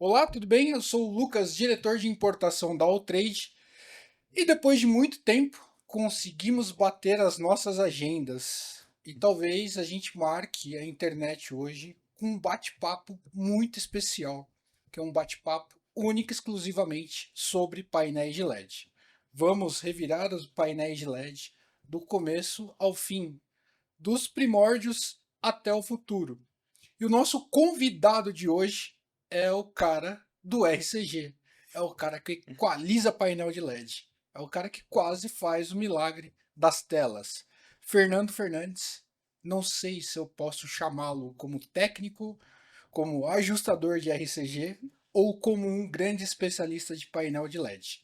Olá, tudo bem? Eu sou o Lucas, diretor de importação da Alltrade, e depois de muito tempo conseguimos bater as nossas agendas. E talvez a gente marque a internet hoje com um bate-papo muito especial, que é um bate-papo único e exclusivamente sobre painéis de LED. Vamos revirar os painéis de LED do começo ao fim, dos primórdios até o futuro. E o nosso convidado de hoje é o cara do RCG. É o cara que equaliza painel de LED. É o cara que quase faz o milagre das telas. Fernando Fernandes, não sei se eu posso chamá-lo como técnico, como ajustador de RCG ou como um grande especialista de painel de LED.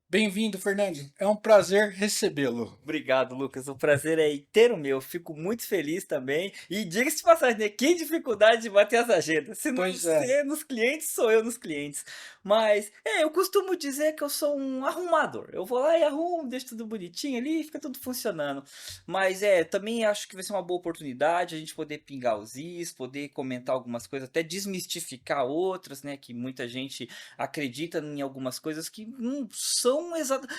Bem-vindo, Fernando. É um prazer recebê-lo. Obrigado, Lucas. O prazer é inteiro meu. Fico muito feliz também. E diga-se de passagem, né? Que dificuldade de bater as agendas. Se não Pois é. você nos clientes, sou eu nos clientes. Mas, eu costumo dizer que eu sou um arrumador. Eu vou lá e arrumo, deixo tudo bonitinho ali, fica tudo funcionando. Mas também acho que vai ser uma boa oportunidade a gente poder pingar os is, poder comentar algumas coisas, até desmistificar outras, né? Que muita gente acredita em algumas coisas que não são exatas.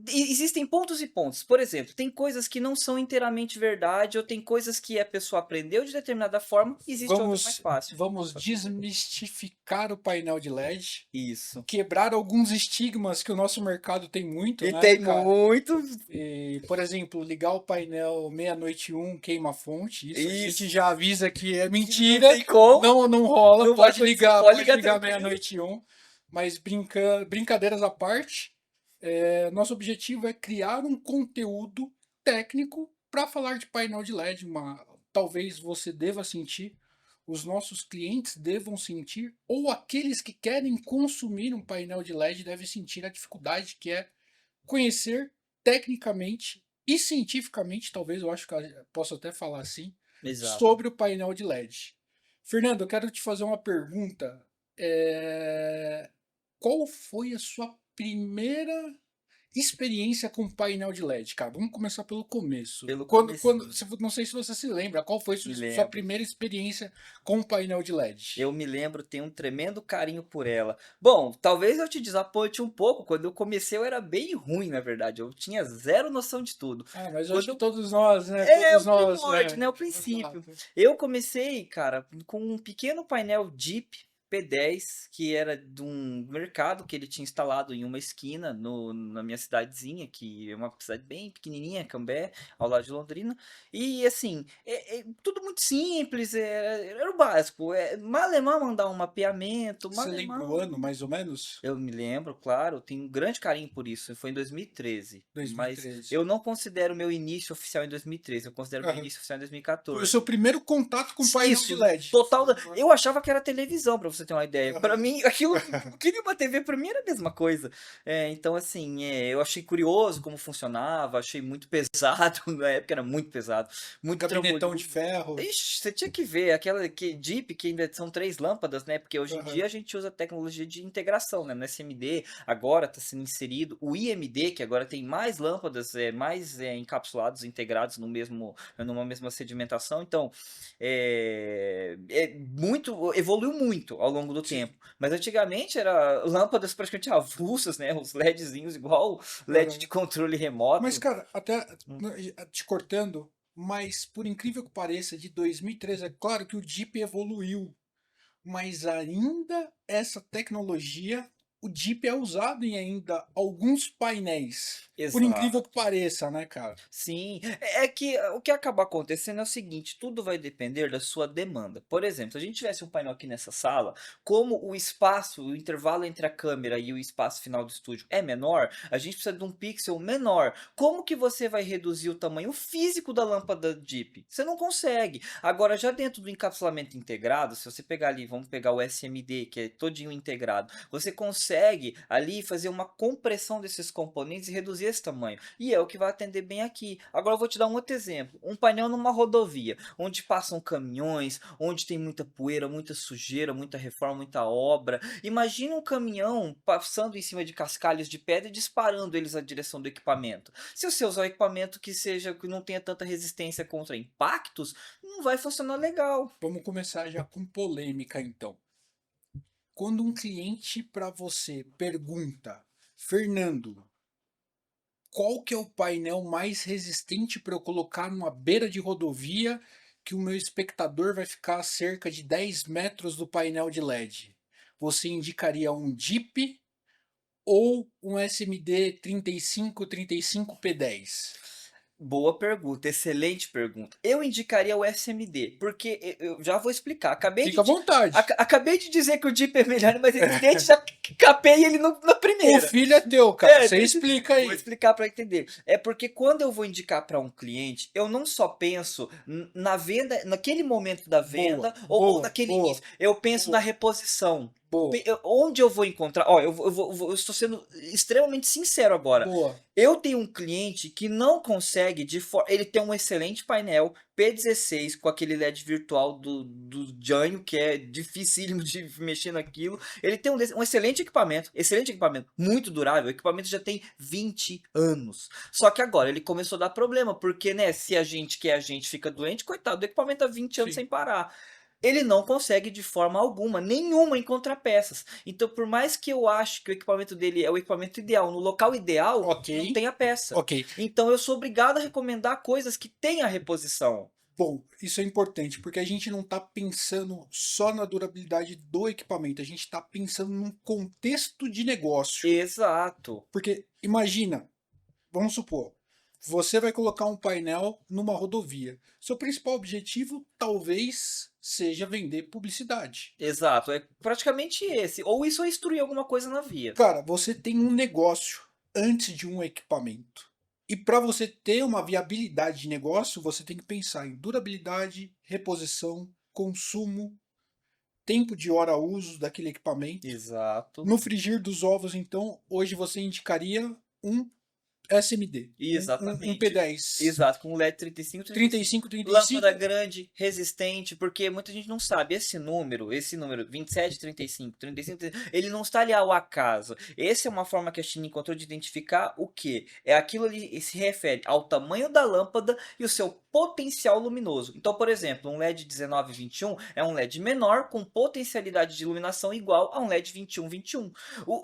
Existem pontos e pontos. Por exemplo, tem coisas que não são inteiramente verdade, ou tem coisas que a pessoa aprendeu de determinada forma, existe outra mais Vamos, fácil. vamos desmistificar o painel de LED, Isso. quebrar alguns estigmas que o nosso mercado tem muito, E né, tem cara? muito. E, por exemplo, ligar o painel meia-noite e um queima a fonte. Isso a gente Isso. já avisa que é Que não mentira, tem como, não rola. não vai acontecer. Pode Pode ligar ligar tranquilo. meia-noite e um. Mas brincadeiras à parte, nosso objetivo é criar um conteúdo técnico para falar de painel de LED. Talvez você deva sentir, os nossos clientes devam sentir, ou aqueles que querem consumir um painel de LED devem sentir a dificuldade que é conhecer tecnicamente e cientificamente, talvez eu acho que eu posso até falar assim, Exato. sobre o painel de LED. Fernando, eu quero te fazer uma pergunta. Qual foi a sua primeira experiência com painel de LED, cara? Vamos começar pelo começo. Pelo comecinho. Não sei se você se lembra, qual foi Me sua lembro. primeira experiência com painel de LED? Eu me lembro, tenho um tremendo carinho por ela. Bom, talvez eu te desaponte um pouco. Quando eu comecei, eu era bem ruim, na verdade. Eu tinha zero noção de tudo. Ah, mas eu acho Quando que eu todos nós, né? É Todos o nós, primórdio, né, o princípio. exato. Eu comecei, cara, com um pequeno painel Jeep P10, que era de um mercado que ele tinha instalado em uma esquina na minha cidadezinha, que é uma cidade bem pequenininha, Cambé, ao lado de Londrina. E assim, tudo muito simples, era o básico. Malemar mandar um mapeamento, Você lembra o malemar. ano, mais ou menos? Eu me lembro, claro, tenho um grande carinho por isso. Foi em 2013, mas 2013. eu não considero meu início oficial em 2013, eu considero meu Aham. início oficial em Foi o 2014. seu primeiro contato com painel de Isso, LED. total. Eu achava que era televisão, pra você ter uma ideia. Pra mim, aquilo que uma TV pra mim era a mesma coisa. Então assim, eu achei curioso como funcionava, achei muito pesado, na época era muito pesado, muito Gabinetão de trambolho. ferro. Ixi, você tinha que ver aquela Jeep que ainda são três lâmpadas, né? Porque hoje em dia Aham. a gente usa tecnologia de integração, né? No SMD agora está sendo inserido o IMD, que agora tem mais lâmpadas, mais encapsulados, integrados no mesmo, numa mesma sedimentação. Então, muito, evoluiu muito ao longo do Sim. tempo. Mas antigamente era lâmpadas praticamente avulsas, né? Os LEDzinhos igual LED de Aham. controle Mas, remoto. cara, até Hum. te cortando, mas por incrível que pareça, de 2013, é claro que o Jeep evoluiu, mas ainda essa tecnologia, o Jeep é usado em ainda alguns painéis. Por incrível que Exato. pareça, né, cara? Sim, é que o que acaba acontecendo é o seguinte, tudo vai depender da sua demanda. Por exemplo, se a gente tivesse um painel aqui nessa sala, como o espaço, o intervalo entre a câmera e o espaço final do estúdio é menor, a gente precisa de um pixel menor. Como que você vai reduzir o tamanho físico da lâmpada Jeep? Você não consegue. Agora, já dentro do encapsulamento integrado, se você pegar ali, vamos pegar o SMD, que é todinho integrado, você consegue ali fazer uma compressão desses componentes e reduzir esse tamanho. E é o que vai atender bem aqui. Agora eu vou te dar um outro exemplo. Um painel numa rodovia, onde passam caminhões, onde tem muita poeira, muita sujeira, muita reforma, muita obra. Imagina um caminhão passando em cima de cascalhos de pedra e disparando eles na direção do equipamento. Se você usar um equipamento que não tenha tanta resistência contra impactos, não vai funcionar legal. Vamos começar já com polêmica, então. quando um cliente para você pergunta, Fernando, qual que é o painel mais resistente para eu colocar numa beira de rodovia que o meu espectador vai ficar a cerca de 10 metros do painel de LED? Você indicaria um Jeep ou um SMD 3535P10? Boa pergunta, excelente pergunta. Eu indicaria o SMD, porque eu já vou explicar. Fica à vontade. Acabei de dizer que o Jeep é melhor e mais resistente, já capei ele na O primeira. filho é teu, cara. É, Você explica vou aí. explicar para entender. É porque quando eu vou indicar para um cliente, eu não só penso na venda, naquele momento da Boa, venda ou boa, naquele início. boa, Eu penso na boa, reposição. boa, Onde eu vou encontrar? Ó, eu estou sendo extremamente sincero agora. boa. Eu tenho um cliente que não consegue ele tem um excelente painel P16 com aquele LED virtual do Janio, que é dificílimo de mexer naquilo. Ele tem um excelente equipamento, muito durável. O equipamento já tem 20 anos. Só que agora ele começou a dar problema, porque, né, se a gente quer, a gente fica doente, coitado do equipamento há 20 anos Sim. sem parar. Ele não consegue de forma alguma, nenhuma, encontrar peças. Então, por mais que eu ache que o equipamento dele é o equipamento ideal, no local ideal, Ok, não tem a peça. ok. Então, eu sou obrigado a recomendar coisas que tenham a reposição. Bom, isso é importante porque a gente não está pensando só na durabilidade do equipamento, a gente está pensando num contexto de negócio. Exato. Porque imagina, vamos supor, você vai colocar um painel numa rodovia. Seu principal objetivo talvez seja vender publicidade. Exato, é praticamente esse. Ou isso ou instruir alguma coisa na via. Cara, você tem um negócio antes de um equipamento. E para você ter uma viabilidade de negócio, você tem que pensar em durabilidade, reposição, consumo, tempo de hora uso daquele equipamento. Exato. No frigir dos ovos, então, hoje você indicaria um SMD, um Exatamente. P10, Exato, com LED 35, 35. 35, Lâmpada 35. grande, resistente, porque muita gente não sabe. Esse número 27, 35, 35, ele não está ali ao acaso. Essa é uma forma que a China encontrou de identificar o que? É aquilo ali se refere ao tamanho da lâmpada e o seu potencial luminoso. Então, por exemplo, um LED 1921 é um LED menor com potencialidade de iluminação igual a um LED 2121.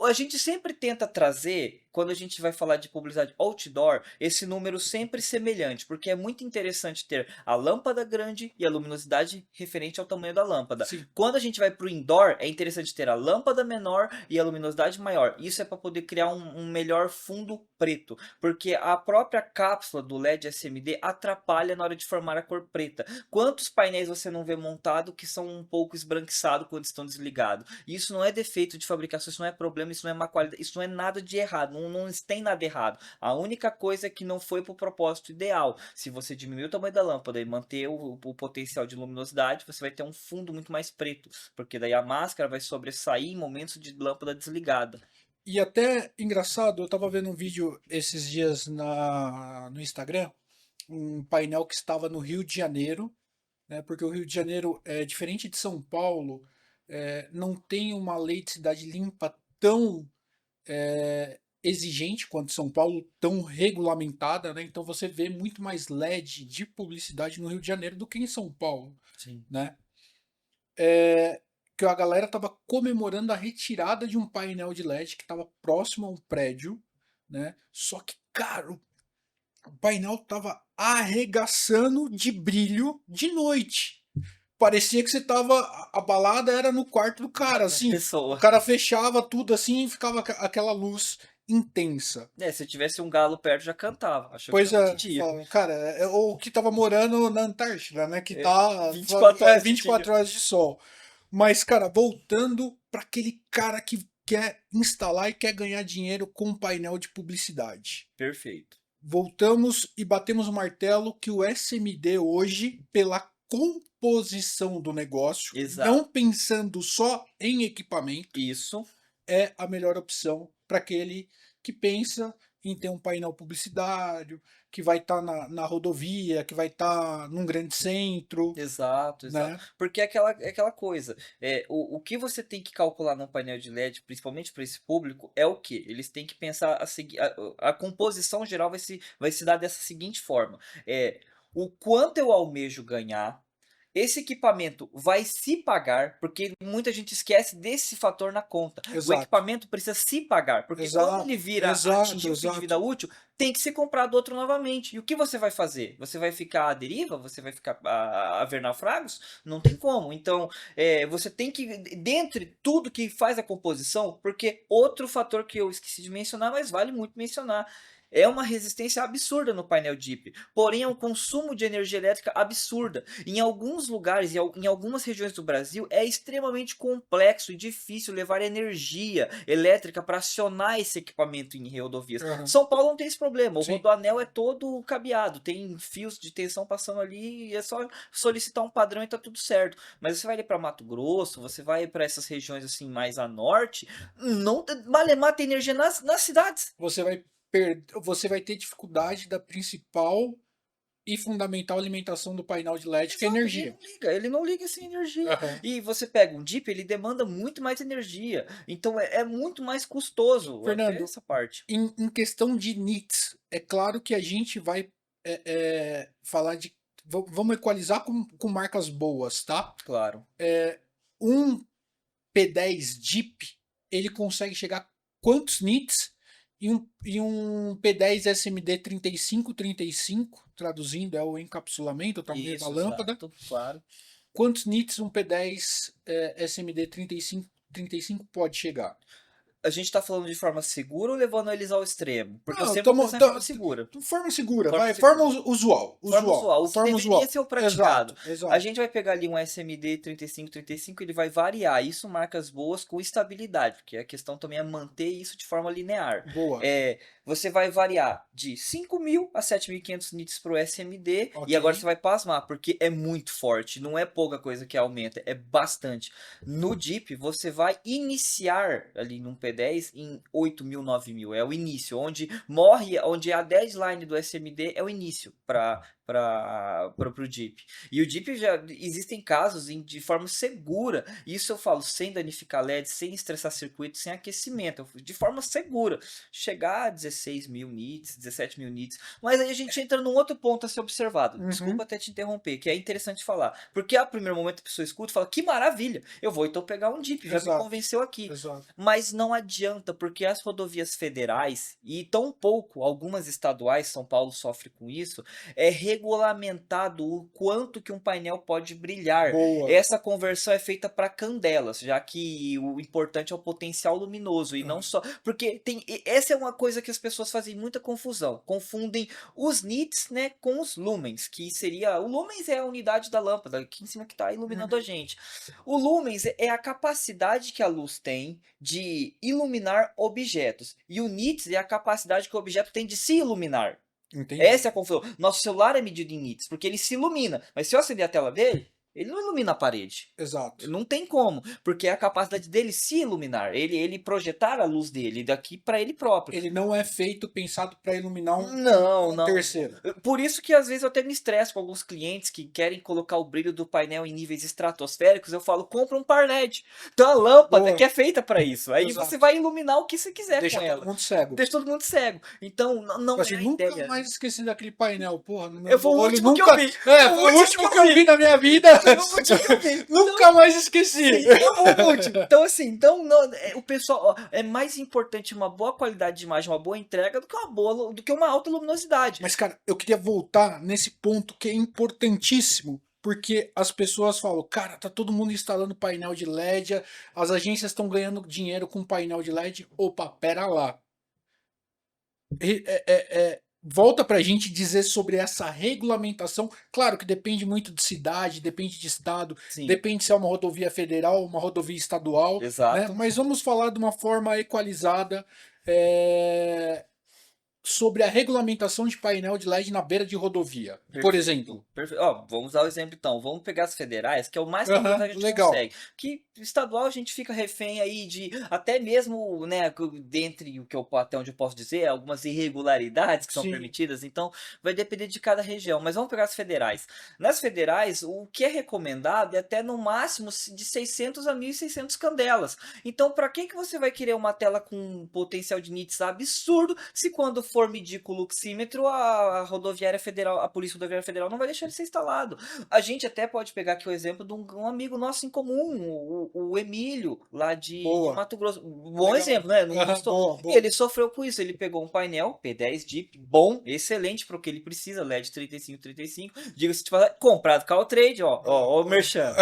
A gente sempre tenta trazer, quando a gente vai falar de publicidade outdoor, esse número sempre semelhante, porque é muito interessante ter a lâmpada grande e a luminosidade referente ao tamanho da lâmpada. Sim, Quando a gente vai para o indoor, é interessante ter a lâmpada menor e a luminosidade maior. Isso é para poder criar um melhor fundo preto, porque a própria cápsula do LED SMD atrapalha na hora de formar a cor preta. Quantos painéis você não vê montado que são um pouco esbranquiçados quando estão desligados? Isso não é defeito de fabricação, isso não é problema, isso não é má qualidade, isso não é nada de errado, não tem nada errado. A única coisa é que não foi para o propósito ideal. Se você diminuir o tamanho da lâmpada e manter o potencial de luminosidade, você vai ter um fundo muito mais preto, porque daí a máscara vai sobressair em momentos de lâmpada desligada. e até engraçado, eu estava vendo um vídeo esses dias no Instagram, um painel que estava no Rio de Janeiro, né, porque o Rio de Janeiro, é diferente de São Paulo, não tem uma lei de cidade limpa tão exigente quanto São Paulo, tão regulamentada, né? Então você vê muito mais LED de publicidade no Rio de Janeiro do que em São Paulo, Sim. né? Que a galera tava comemorando a retirada de um painel de LED que estava próximo a um prédio, né? Só que, cara, o painel tava arregaçando de brilho de noite. Parecia que você tava. A balada era no quarto do cara, Da assim. O pessoa. cara fechava tudo assim e ficava aquela luz intensa. É, se tivesse um galo perto já cantava. Achou que Pois tava de é, dia. fala, cara, o que tava morando na Antártida, né? Que É, tá 24 horas de dia. 24 horas de sol. Mas, cara, voltando para aquele cara que quer instalar e quer ganhar dinheiro com um painel de publicidade. Perfeito. Voltamos e batemos o martelo que o SMD hoje, pela composição do negócio, não Exato. pensando só em equipamento, Isso. é a melhor opção para aquele que pensa em ter um painel publicitário, que vai estar na rodovia, que vai estar num grande centro, Exato, exato. né? Porque é aquela coisa, o que você tem que calcular num painel de LED, principalmente para esse público, é o que? Eles têm que pensar a composição geral vai se dar dessa seguinte forma: o quanto eu almejo ganhar esse equipamento vai se pagar, porque muita gente esquece desse fator na conta. O Exato, equipamento precisa se pagar, porque quando ele exato, vira exato, atingir o fim de vida exato. útil, tem que ser comprado outro novamente. E o que você vai fazer? Você vai ficar à deriva? Você vai ficar a ver naufragos? Não tem como. Então, você tem que, dentre tudo que faz a composição, porque outro fator que eu esqueci de mencionar, mas vale muito mencionar, é uma resistência absurda no painel DIP, porém é um consumo de energia elétrica absurda. Em alguns lugares, em algumas regiões do Brasil, é extremamente complexo e difícil levar energia elétrica para acionar esse equipamento em rodovias. Aham, São Paulo não tem esse problema, o sim. rodoanel é todo cabeado, tem fios de tensão passando ali e é só solicitar um padrão e tá tudo certo. Mas você vai ali para Mato Grosso, você vai para essas regiões assim mais a norte, não malemar tem energia nas cidades. Você vai ter dificuldade da principal e fundamental alimentação do painel de LED, que é Exato, energia. ele não liga sem energia. Aham. E você pega um Jeep, ele demanda muito mais energia, então é muito mais custoso até Fernando, essa parte. em questão de nits, é claro que a gente vai falar de. Vamos equalizar com marcas boas, tá? Claro. Um P10 Jeep, ele consegue chegar a quantos nits? E um P10 SMD 3535, traduzindo, é o encapsulamento, o tamanho da Isso, lâmpada. exato, claro. Quantos nits um P10 SMD 3535 pode chegar? A gente tá falando de forma segura ou levando eles ao extremo? Porque eu Não, sempre vou pensar em forma segura. forma segura, Forma vai, segura. usual, Forma usual, usual, o que forma deveria usual. ser o praticado. Exato, A exato. gente vai pegar ali um SMD 3535, ele vai variar. Isso marcas boas com estabilidade, porque a questão também é manter isso de forma linear. Boa, Você vai variar de 5.000 a 7.500 nits para o SMD ok. e agora você vai pasmar, porque é muito forte, não é pouca coisa que aumenta, é bastante. No Jeep, você vai iniciar ali num P10 em 8.000, 9.000, é o início, onde morre, onde a deadline do SMD é o início para o Jeep. E o Jeep já existem casos de forma segura, isso eu falo sem danificar LED, sem estressar circuito, sem aquecimento, de forma segura, chegar a 16.000 nits, 17.000 nits. Mas aí a gente entra num outro ponto a ser observado. Uhum, Desculpa até te interromper, que é interessante falar. Porque a primeiro momento a pessoa escuta e fala, que maravilha, eu vou então pegar um Jeep, já me exato, convenceu aqui. exato. Mas não adianta, porque as rodovias federais, e tão pouco, algumas estaduais, São Paulo sofre com isso, é regulamentado o quanto que um painel pode brilhar. Boa. Essa conversão é feita para candelas, já que o importante é o potencial luminoso e não Aham. só. Porque essa é uma coisa que as pessoas fazem muita confusão. Confundem os nits, né, com os lumens, que seria. O lumens é a unidade da lâmpada, aqui em cima que está iluminando a Uhum. gente. O lumens é a capacidade que a luz tem de iluminar objetos. E o nits é a capacidade que o objeto tem de se iluminar. Entendi. Essa é a confusão. Nosso celular é medido em nits, porque ele se ilumina. Mas se eu acender a tela dele, ele não ilumina a parede. Exato. Não tem como, porque é a capacidade dele se iluminar, ele projetar a luz dele daqui para ele próprio. Ele não é feito pensado para iluminar Não, um não. terceiro. Por isso que às vezes eu até me estresso com alguns clientes que querem colocar o brilho do painel em níveis estratosféricos. Eu falo, compra um par LED. Então a lâmpada que Boa. é feita para isso. Aí você Exato. vai iluminar o que você quiser com Deixa todo ela. mundo cego. Deixa todo mundo cego. Então Tipo não é assim, a nunca ideia. mais esqueci daquele painel. Porra, no Eu meu foi o olho último que nunca. eu vi. Foi Foi o o último último que que eu eu vi. vi na minha vida. Foi o último que eu vi. Nunca mais esqueci. Sim, é o último. Então, assim, o pessoal, ó, é mais importante uma boa qualidade de imagem, uma boa entrega do que uma alta luminosidade. Mas, cara, eu queria voltar nesse ponto que é importantíssimo. Porque as pessoas falam, cara, tá todo mundo instalando painel de LED, as agências estão ganhando dinheiro com painel de LED. Opa, pera lá. Volta para a gente dizer sobre essa regulamentação. Claro que depende muito de cidade, depende de estado, Sim, depende se é uma rodovia federal, uma rodovia estadual, né? exato. Mas vamos falar de uma forma equalizada, é, sobre a regulamentação de painel de LED na beira de rodovia. Por exemplo. Perfeito, perfeito. Ó, vamos dar o exemplo então. Vamos pegar as federais, que é o mais tranquilo que Aham, a gente legal. consegue. Que estadual a gente fica refém aí de até mesmo, né, dentre o que eu até onde eu posso dizer, algumas irregularidades que são Sim. permitidas, então vai depender de cada região. Mas vamos pegar as federais. Nas federais, o que é recomendado é até no máximo de 600 a 1.600 candelas. Então, para que você vai querer uma tela com um potencial de nits absurdo se quando for medir com o luxímetro, a Polícia Rodoviária Federal não vai deixar ele ser instalado. A gente até pode pegar aqui o exemplo de um amigo nosso em comum, o Emílio, lá de Boa. Mato Grosso. Bom Legal. exemplo, né? Não Aham, gostou. boa, boa. Ele sofreu com isso. Ele pegou um painel P10 Jeep, bom, excelente para o que ele precisa, LED 3535. Diga-se de passagem, comprado com a Trade, ó, o merchan.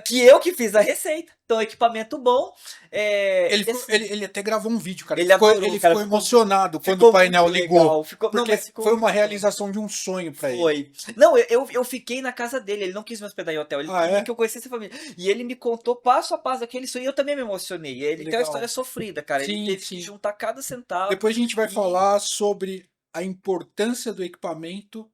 Que eu que fiz a receita. Então, equipamento bom. Ele até gravou um vídeo, cara. Ele adorou, Ele cara, ficou emocionado quando ficou o painel muito ligou. legal. Não, Porque mas ficou foi uma muito bom. realização de um sonho pra ele. Foi. Não, eu fiquei na casa dele, ele não quis me hospedar em hotel, ele Ah, queria é? que eu conhecesse a família. E ele me contou passo a passo daquele sonho e eu também me emocionei. Ele tem uma Legal. história sofrida, cara. Ele Sim, teve que sim. juntar cada centavo. Depois a gente vai E- falar sobre a importância do equipamento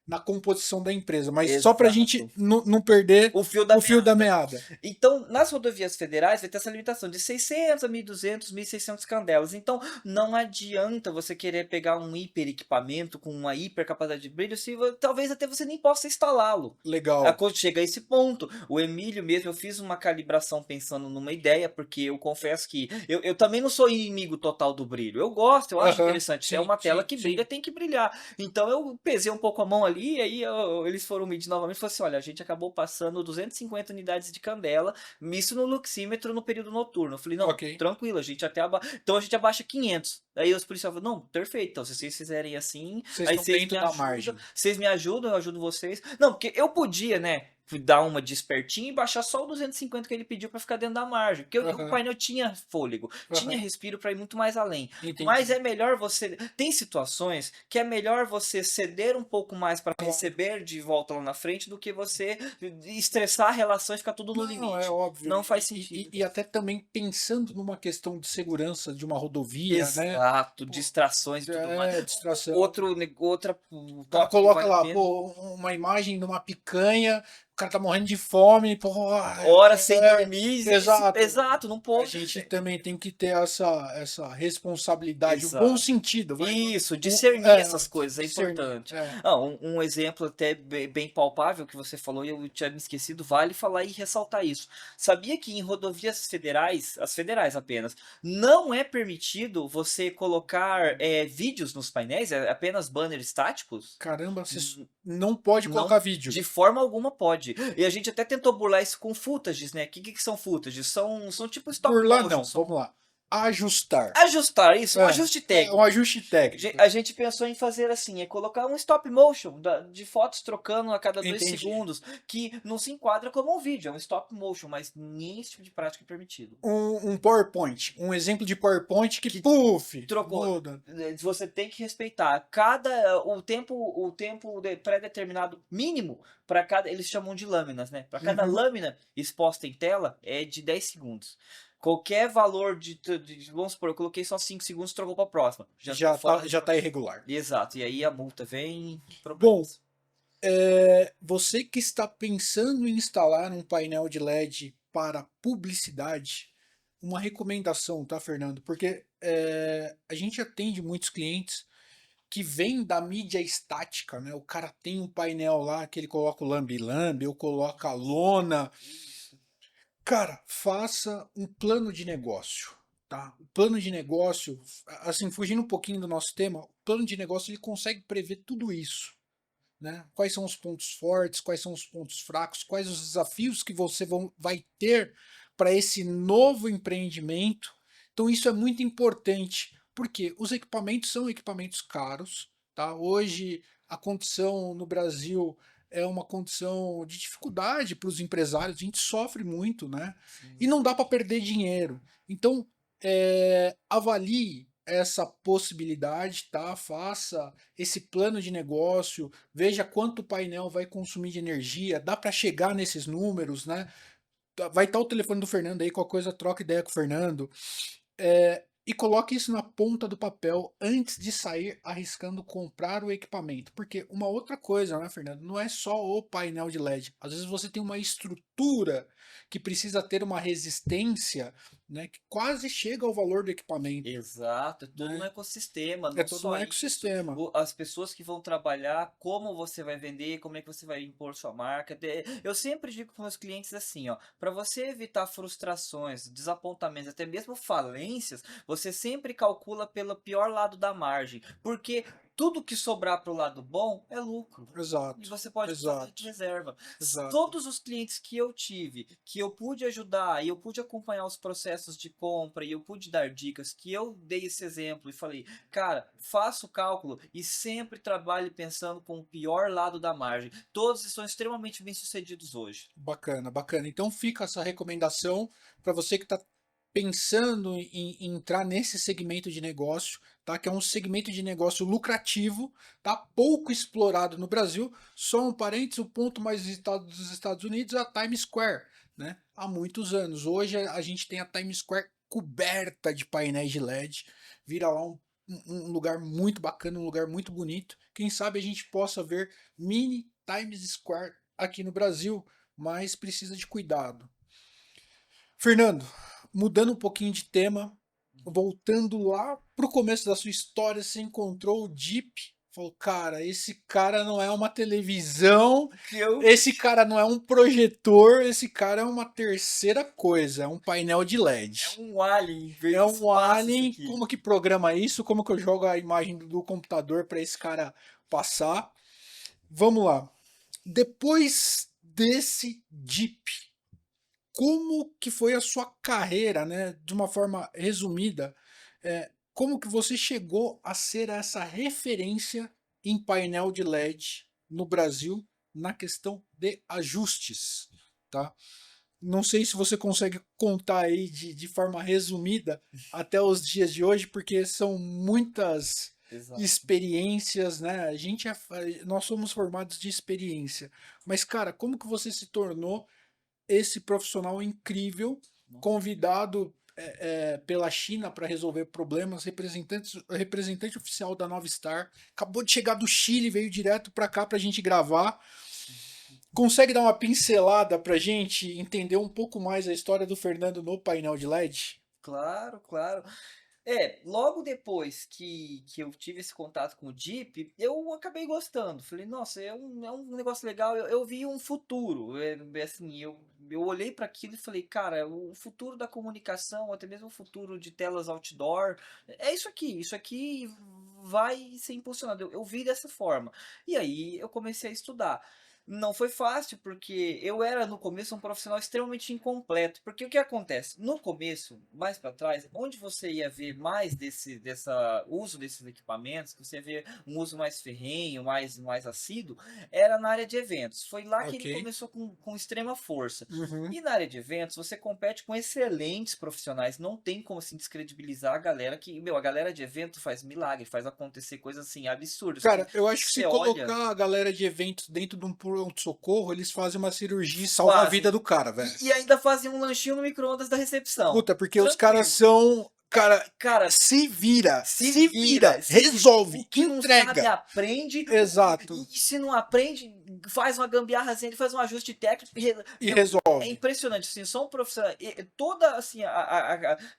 na composição da empresa, mas só pra gente Exato. não perder O fio da o fio da meada. meada. Então, nas rodovias federais vai ter essa limitação de 600 a 1.200, 1.600 candelas. Então, não adianta você querer pegar um hiper equipamento com uma hiper capacidade de brilho, se talvez até você nem possa instalá-lo. Legal. Quando chega a esse ponto, o Emílio mesmo, eu fiz uma calibração pensando numa ideia, porque eu confesso que eu também não sou inimigo total do brilho. Eu gosto, eu acho Aham, interessante. Se é sim, uma tela sim, que sim. brilha, tem que brilhar. Então eu pesei um pouco a mão ali, e aí eles foram medir novamente e falaram assim: olha, a gente acabou passando 250 unidades de candela, isso no luxímetro no período noturno. Eu falei, não, Ok. tranquilo, a gente até então a gente abaixa 500. Aí os policiais falaram, não, perfeito, então se vocês fizerem assim, Vocês aí estão vocês dentro me da ajudam, margem. vocês me ajudam, eu ajudo vocês. Não, porque eu podia, né, dar uma despertinha e baixar só o 250 que ele pediu para ficar dentro da margem, porque o Aham, painel tinha fôlego, tinha aham. respiro para ir muito mais além. Mas Entendi. é melhor você, tem situações que é melhor você ceder um pouco mais para Claro. receber de volta lá na frente do que você estressar a relação e ficar tudo no Não, é limite. óbvio. Não faz sentido. E até também pensando numa questão de segurança de uma rodovia, né? Exato, Pô, distrações e tudo mais. distração. Outra O cara tópico que coloca vale a lá, pena. pô, uma imagem de uma picanha, o cara tá morrendo de fome, pô, Horas sem dormir, exato. exato, não A pode. gente também tem que ter essa responsabilidade, o bom Exato. sentido, vai. Isso, discernir essas coisas é Discernir. importante. Um exemplo até bem palpável que você falou e eu tinha me esquecido, vale falar e ressaltar isso. Sabia que em rodovias federais, as federais apenas, não é permitido você colocar vídeos nos painéis, é apenas banners estáticos? Caramba, você não pode Não, colocar vídeo. de forma alguma pode. E a gente até tentou burlar isso com footages, né? Que são footages? São tipo stop Por lá motion, não, são vamos lá. Ajustar. ajustar isso, um ajuste Um técnico. ajuste técnico. A gente pensou em fazer assim, é colocar um stop motion de fotos trocando a cada 2 Entendi. segundos, que não se enquadra como um vídeo, é um stop motion, mas nem esse tipo de prática é permitido. Um PowerPoint, um exemplo de PowerPoint que, Que puf, trocou. muda. Você tem que respeitar o tempo pré-determinado mínimo para cada, eles chamam de lâminas, né? Para cada lâmina exposta em tela é de 10 segundos. Qualquer valor vamos supor, eu coloquei só 5 segundos, trocou para a próxima. Já tá irregular. Exato, e aí a multa vem. Bom, você que está pensando em instalar um painel de LED para publicidade, uma recomendação, tá, Fernando? Porque a gente atende muitos clientes que vêm da mídia estática, né? O cara tem um painel lá que ele coloca o lambe-lambe, ou coloca a lona. Cara, faça um plano de negócio, tá? O plano de negócio, assim, fugindo um pouquinho do nosso tema, o plano de negócio ele consegue prever tudo isso, né? Quais são os pontos fortes, quais são os pontos fracos, quais os desafios que você vai ter para esse novo empreendimento. Então isso é muito importante, porque os equipamentos são equipamentos caros, tá? Hoje a condição no Brasil é uma condição de dificuldade para os empresários, a gente sofre muito, né? E não dá para perder dinheiro. Então, avalie essa possibilidade, tá? Faça esse plano de negócio, veja quanto o painel vai consumir de energia, dá para chegar nesses números, né? Vai estar o telefone do Fernando aí, qualquer coisa troca ideia com o Fernando. E coloque isso na ponta do papel antes de sair arriscando comprar o equipamento. Porque uma outra coisa, né, Fernando? Não é só o painel de LED. Às vezes você tem uma estrutura estrutura que precisa ter uma resistência, né, que quase chega ao valor do equipamento, Exato, é tudo no né? ecossistema, É não todo um só isso, ecossistema. as pessoas que vão trabalhar, como você vai vender, como é que você vai impor sua marca. Eu sempre digo para meus clientes assim, ó, para você evitar frustrações, desapontamentos, até mesmo falências, você sempre calcula pelo pior lado da margem, porque tudo que sobrar para o lado bom é lucro. E Exato, você pode fazer de exato, reserva. exato. Todos os clientes que eu tive, que eu pude ajudar, e eu pude acompanhar os processos de compra, e eu pude dar dicas, que eu dei esse exemplo e falei, cara, faça o cálculo e sempre trabalhe pensando com o pior lado da margem. Todos estão extremamente bem sucedidos hoje. Bacana, bacana. Então fica essa recomendação para você que está pensando em entrar nesse segmento de negócio, tá? Que é um segmento de negócio lucrativo, tá? Pouco explorado no Brasil. Só um parênteses, o ponto mais visitado dos Estados Unidos é a Times Square, né? Há muitos anos. Hoje a gente tem a Times Square coberta de painéis de LED. Vira lá um lugar muito bacana, um lugar muito bonito. Quem sabe a gente possa ver mini Times Square aqui no Brasil, mas precisa de cuidado. Fernando, mudando um pouquinho de tema, voltando lá pro começo da sua história, você encontrou o Jeep. Falou, cara, esse cara não é uma televisão, Que eu esse cara não é um projetor, esse cara é uma terceira coisa, é um painel de É LED. um alien, veio É do um espaço isso alien, aqui. como que programa isso? Como que eu jogo a imagem do computador para esse cara passar? Vamos lá. Depois desse Jeep, como que foi a sua carreira, né? De uma forma resumida, como que você chegou a ser essa referência em painel de LED no Brasil na questão de ajustes, tá? Não sei se você consegue contar aí de forma resumida até os dias de hoje, porque são muitas Exato. experiências, né? Nós somos formados de experiência. Mas, cara, como que você se tornou esse profissional incrível, convidado pela China para resolver problemas, representante oficial da Nova Star, acabou de chegar do Chile, veio direto para cá para a gente gravar. Consegue dar uma pincelada para a gente entender um pouco mais a história do Fernando no painel de LED? Claro, claro. Logo depois que eu tive esse contato com o Jeep, eu acabei gostando. Falei, nossa, é um negócio legal. Eu vi um futuro. Assim, eu olhei para aquilo e falei, cara, o futuro da comunicação, até mesmo o futuro de telas outdoor, é isso aqui. Isso aqui vai ser impulsionado. Eu vi dessa forma. E aí eu comecei a estudar. Não foi fácil, porque eu era no começo um profissional extremamente incompleto. Porque o que acontece? No começo, mais para trás, onde você ia ver mais dessa uso desses equipamentos, que você ia ver um uso mais ferrenho, mais assíduo, era na área de eventos. Foi lá que Ok. ele começou com extrema força. Uhum. E na área de eventos, você compete com excelentes profissionais. Não tem como assim descredibilizar a galera que, meu, a galera de evento faz milagre, faz acontecer coisas assim absurdas que Cara, eu acho que se você olha. colocar a galera de eventos dentro de um pronto-socorro, eles fazem uma cirurgia e salvam a vida Fazem. do cara, velho. E ainda fazem um lanchinho no micro-ondas da recepção. Puta, porque os caras Tranquilo. são. Cara, Cara, se vira, se vira. O resolve, que não sabe entrega. aprende, Exato. e se não aprende, faz uma gambiarrazinha, ele faz um ajuste técnico. E Meu, é resolve. impressionante, assim, são profissionais, toda assim,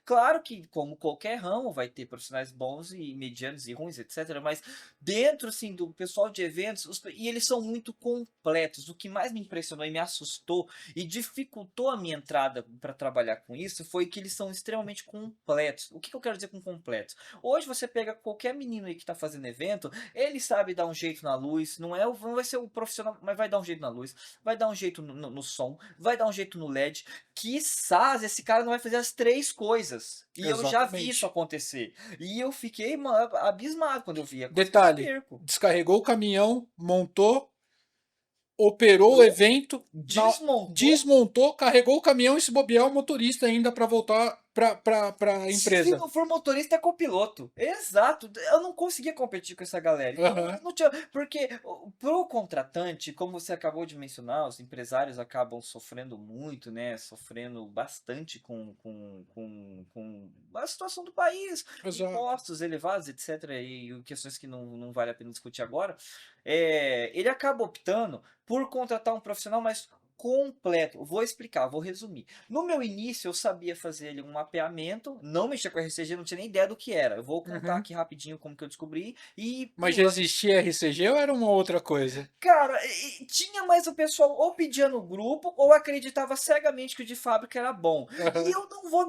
claro que como qualquer ramo vai ter profissionais bons e medianos e ruins, etc, mas dentro, assim, do pessoal de eventos, e eles são muito completos. O que mais me impressionou e me assustou e dificultou a minha entrada para trabalhar com isso foi que eles são extremamente completos. O que, que eu quero dizer com completos? Hoje você pega qualquer menino aí que está fazendo evento, ele sabe dar um jeito na luz, não vai ser o profissional, mas vai dar um jeito na luz, vai dar um jeito no som, vai dar um jeito no LED. Quiçás esse cara não vai fazer as três coisas. E eu já vi isso Exatamente. acontecer. E eu fiquei, mano, abismado quando eu vi. É coisa que eu não Detalhe: perco. descarregou o caminhão, montou, operou o Ou evento, desmontou. desmontou, carregou o caminhão e se bobear o motorista ainda para voltar para a Se empresa. não for motorista, é copiloto. Exato. Eu não conseguia competir com essa galera. Então, Aham. não tinha. Porque pro contratante, como você acabou de mencionar, os empresários acabam sofrendo muito, né? Sofrendo bastante com a situação do país, Exato. impostos elevados, etc. E questões que não vale a pena discutir agora. Ele acaba optando por contratar um profissional, mas completo. Vou explicar, vou resumir. No meu início, eu sabia fazer ali um mapeamento, não mexia com RCG, não tinha nem ideia do que era. Eu vou contar Uhum. aqui rapidinho como que eu descobri e Mas já existia RCG ou era uma outra coisa? cara, tinha mais o pessoal ou pedia no grupo ou acreditava cegamente que o de fábrica era bom. E Aham. eu não vou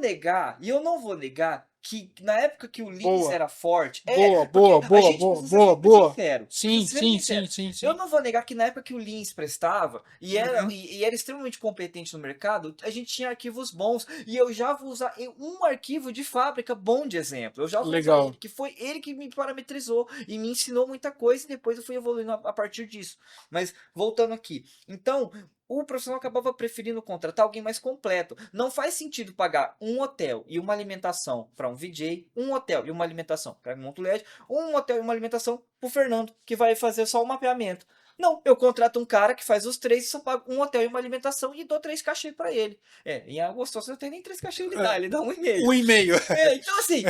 negar que na época que o Linux Boa, era forte, boa, porque boa, a boa, gente boa, precisa ser boa, sempre boa. sincero, Sim, precisa ser sim, sim, sincero. sim, Eu sim. não vou negar que na época que o Linux prestava e era, Uhum. e era extremamente competente no mercado, a gente tinha arquivos bons. E eu já vou usar um arquivo de fábrica bom de exemplo. Eu já vou usar ele, Legal. que foi ele que me parametrizou e me ensinou muita coisa e depois eu fui evoluindo a partir disso. Mas voltando aqui, então o profissional acabava preferindo contratar alguém mais completo. Não faz sentido pagar um hotel e uma alimentação para um VJ, um hotel e uma alimentação para um Monto LED, um hotel e uma alimentação para o Fernando, que vai fazer só o mapeamento. Não, eu contrato um cara que faz os três e só pago um hotel e uma alimentação e dou 3 cachê para ele. Em agosto você não tem nem 3 cachê, É, ele dá um e meio. 1,5. Então, assim,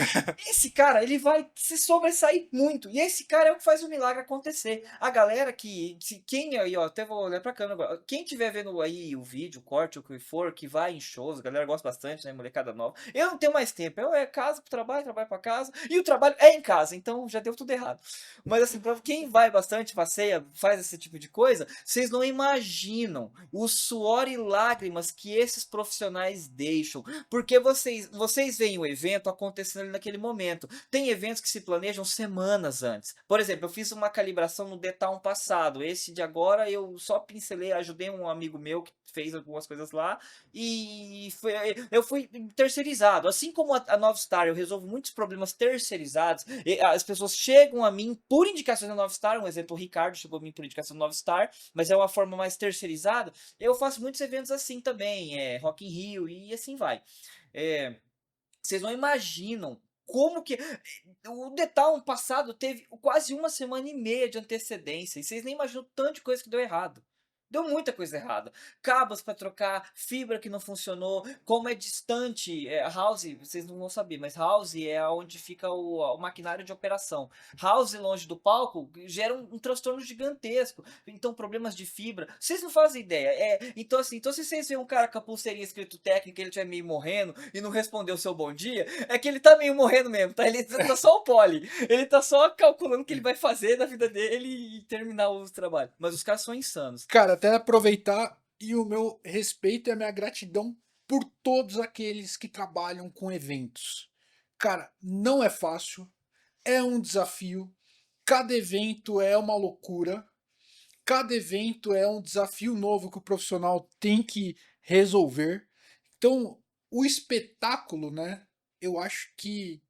esse cara, ele vai se sobressair muito. E esse cara é o que faz o milagre acontecer. A galera que. Quem aí, ó, até vou olhar pra câmera agora. Quem tiver vendo aí o vídeo, o corte, o que for, que vai em shows, a galera gosta bastante, né? Molecada nova. Eu não tenho mais tempo. Eu é casa pro trabalho, trabalho pra casa. E o trabalho é em casa, então já deu tudo errado. Mas assim, pra quem vai bastante, passeia, faz esse tipo de coisa, vocês não imaginam o suor e lágrimas que esses profissionais deixam. Porque vocês veem o evento acontecendo ali naquele momento. Tem eventos que se planejam semanas antes. Por exemplo, eu fiz uma calibração no D-Town passado. Esse de agora eu só pincelei, ajudei um amigo meu que fez algumas coisas lá e eu fui terceirizado. Assim como a Novstar, eu resolvo muitos problemas terceirizados. As pessoas chegam a mim por indicação da Novstar. Um exemplo, o Ricardo chegou a mim por indicação da Novstar, mas é uma forma mais terceirizada. Eu faço muitos eventos assim também, Rock in Rio e assim vai. É, vocês não imaginam como que. O The Town passado teve quase uma semana e meia de antecedência. E vocês nem imaginam o tanto de coisa que deu errado. Deu muita coisa errada. Cabos para trocar, fibra que não funcionou, como é distante. House, vocês não vão saber, mas house é onde fica o maquinário de operação. House longe do palco gera um transtorno gigantesco. Então, problemas de fibra. Vocês não fazem ideia. Então, assim, então se vocês veem um cara com a pulseirinha escrito técnico e ele estiver meio morrendo e não respondeu o seu bom dia, é que ele tá meio morrendo mesmo, tá? Ele tá só o pole. Ele tá só calculando o que ele vai fazer na vida dele e terminar o trabalho. Mas os caras são insanos. Cara, até aproveitar e o meu respeito e a minha gratidão por todos aqueles que trabalham com eventos. Cara, não é fácil, é um desafio, cada evento é uma loucura, cada evento é um desafio novo que o profissional tem que resolver. Então, o espetáculo, né? Eu acho que,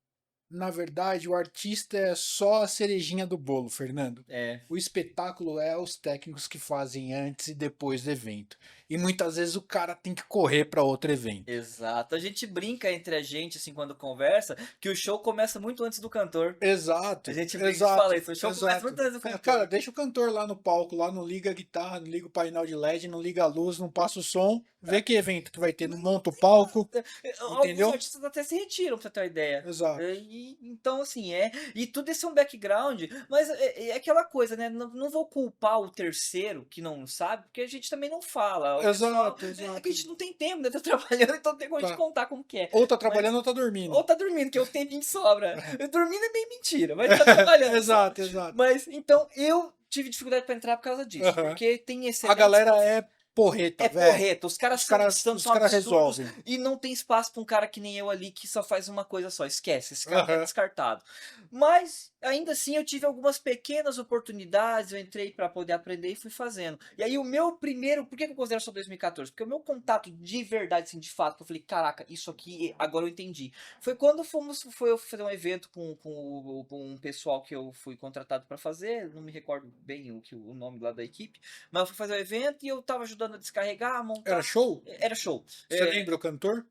na verdade, o artista é só a cerejinha do bolo, Fernando. É. O espetáculo é os técnicos que fazem antes e depois do evento. E muitas vezes o cara tem que correr para outro evento. Exato. A gente brinca entre a gente, assim, quando conversa, que o show começa muito antes do cantor. A Exato, gente brinca e fala exato, isso. O show começa muito exato. antes do Fala, cara, cantor. deixa o cantor lá no palco, lá não liga a guitarra, não liga o painel de LED, não liga a luz, não passa o som, vê que evento que vai ter, não monta o palco, Alguns entendeu? artistas até se retiram, pra você ter uma ideia. Exato. Então, assim, e tudo isso é um background, mas é aquela coisa, né? Não, não vou culpar o terceiro que não sabe, porque a gente também não fala. O pessoal, Exato, é que a exato. gente não tem tempo, né? Tá trabalhando, então não tem como a gente Tá. contar como que é. Ou tá Mas, trabalhando ou tá ou dormindo. tá dormindo, que o tempinho sobra. Dormindo é bem mentira, mas tá trabalhando só. Exato, exato. Mas, então, eu tive dificuldade pra entrar por causa disso, Aham. porque tem A excelentes galera é porreta, é velho. porreta, os caras Os são, caras, são, os são caras absurdos resolvem. e não tem espaço pra um cara que nem eu ali que só faz uma coisa só. Esquece, esse cara tá Aham. descartado. Mas ainda assim eu tive algumas pequenas oportunidades, eu entrei pra poder aprender e fui fazendo. E aí o meu primeiro, por que que eu considero só 2014? Porque o meu contato de verdade, assim, de fato, que eu falei, caraca, isso aqui agora eu entendi. Foi quando eu fui fazer um evento com um pessoal que eu fui contratado pra fazer, não me recordo bem o nome lá da equipe, mas eu fui fazer o evento e eu tava ajudando a descarregar, a Era montar. show? Era show. Você lembra o cantor?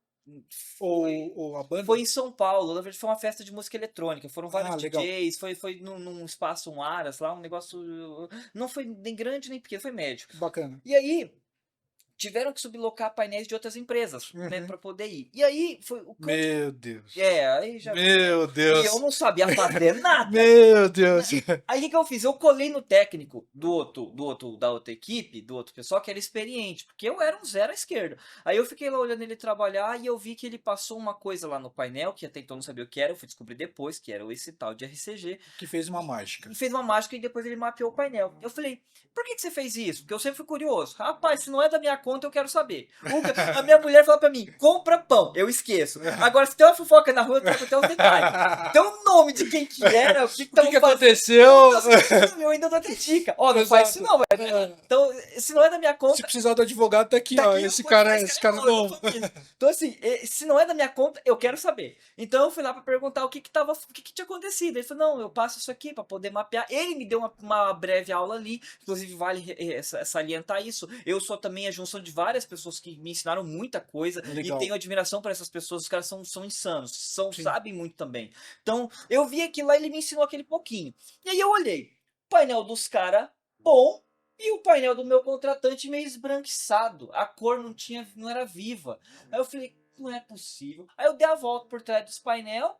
Foi, Ou a foi banda? em São Paulo, na verdade foi uma festa de música eletrônica, foram Ah, vários legal. DJs, foi num espaço, um Aras lá, um negócio, não foi nem grande nem pequeno, foi médio. Bacana. E aí, tiveram que sublocar painéis de outras empresas, né, Uhum. para poder ir. E aí foi o que eu Meu Deus. aí já viu, né. Meu E eu Deus. não sabia fazer nada. Meu Deus. Aí o que que eu fiz? Eu colei no técnico da outra equipe, do outro pessoal que era experiente, porque eu era um zero à esquerda. Aí eu fiquei lá olhando ele trabalhar e eu vi que ele passou uma coisa lá no painel, que até então eu não sabia o que era, eu fui descobrir depois, que era esse tal de RCG, Que fez uma mágica. e fez uma mágica e depois ele mapeou o painel. Eu falei, por que que você fez isso? Porque eu sempre fui curioso. Rapaz, se não é da minha conta, eu quero saber. A minha mulher falou pra mim, compra pão, eu esqueço. Agora, se tem uma fofoca na rua, eu troco até os detalhes. Tem o nome de quem que era, o que O que que estavam fazendo. aconteceu? Eu ainda dou até dica. Ó, não faz isso Exato. não, velho. Então, se não é da minha Se conta, precisar do advogado, tá aqui, tá ó. aqui, Esse pode falar, cara, esse cara é é da bom. família. Então, assim, se não é da minha conta, eu quero saber. Então, eu fui lá pra perguntar o que que tava, o que que tinha acontecido. Ele falou, não, eu passo isso aqui pra poder mapear. Ele me deu uma breve aula ali, inclusive vale salientar isso. Eu sou também a junção de várias pessoas que me ensinaram muita coisa e Legal. tenho admiração por essas pessoas. Os caras são insanos, Sim. sabem muito também. Então, eu vi aquilo lá e ele me ensinou aquele pouquinho. E aí eu olhei, painel dos caras, bom, e o painel do meu contratante meio esbranquiçado. A cor não era viva. Aí eu falei, não é possível. Aí eu dei a volta por trás dos painel,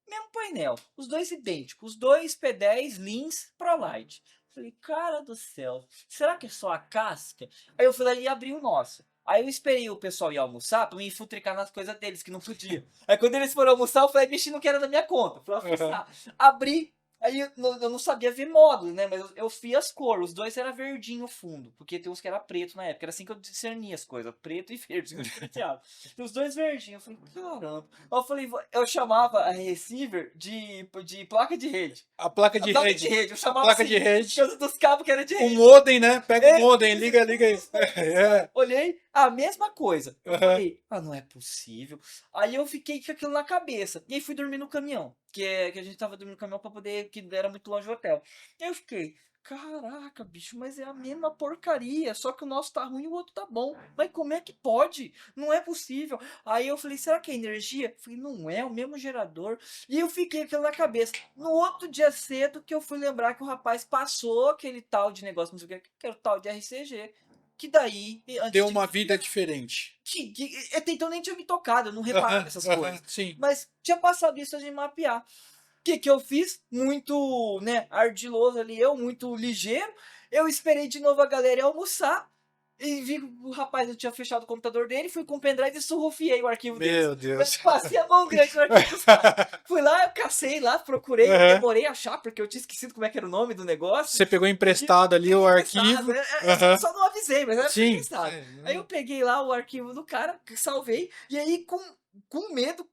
mesmo painel. Os dois idênticos. Os dois P10 Lins ProLite. Falei, cara do céu, será que é só a casca? Aí eu fui lá e abri o nosso. Aí eu esperei o pessoal ir almoçar pra me futricar nas coisas deles, que não podia. Aí quando eles foram almoçar, eu falei, mexi no que era da minha conta. Fui lá Aham. fuçar. Abri, aí eu não sabia ver módulos, né? Mas eu vi as cores. Os dois era verdinho fundo, porque tem uns que era preto na época. Era assim que eu discernia as coisas, preto e verde, que eu diferenciava. E os dois verdinhos. Eu falei, caramba. Eu falei, eu chamava a receiver de placa de rede. A placa A de placa de rede. rede, eu A chamava placa assim, de por rede. causa dos cabos que era de O rede. modem, né? Pega o É, modem, liga isso. É. olhei, a mesma coisa. Eu Aham. falei, ah, não é possível. Aí eu fiquei com aquilo na cabeça. E aí fui dormir no caminhão. Que a gente tava dormindo no caminhão pra poder, que era muito longe do hotel. E aí eu fiquei, caraca, bicho, mas é a mesma porcaria. Só que o nosso tá ruim e o outro tá bom. Mas como é que pode? Não é possível. Aí eu falei, será que é energia? Eu falei, não é, o mesmo gerador. E eu fiquei com aquilo na cabeça. No outro dia cedo que eu fui lembrar que o rapaz passou aquele tal de negócio, não sei o que era o tal de RCG. Que daí, antes Deu de uma vida diferente. até então nem tinha me tocado, eu não reparo Aham, nessas aham, coisas. sim. Mas tinha passado isso de mapear. O que que eu fiz? Muito, né, ardiloso ali, eu muito ligeiro. Eu esperei de novo a galera ir almoçar. E vi que o rapaz não tinha fechado o computador dele, fui com o pendrive e surrufiei o arquivo deles. Meu Deus. Passei a mão grande no arquivo dos caras. Fui lá, eu cacei lá, procurei, Aham. demorei a achar, porque eu tinha esquecido como é que era o nome do negócio. Você pegou E emprestado ali o peguei emprestado, arquivo. Aham. só não avisei, mas era Sim. emprestado. Aí eu peguei lá o arquivo do cara, salvei, e aí com medo,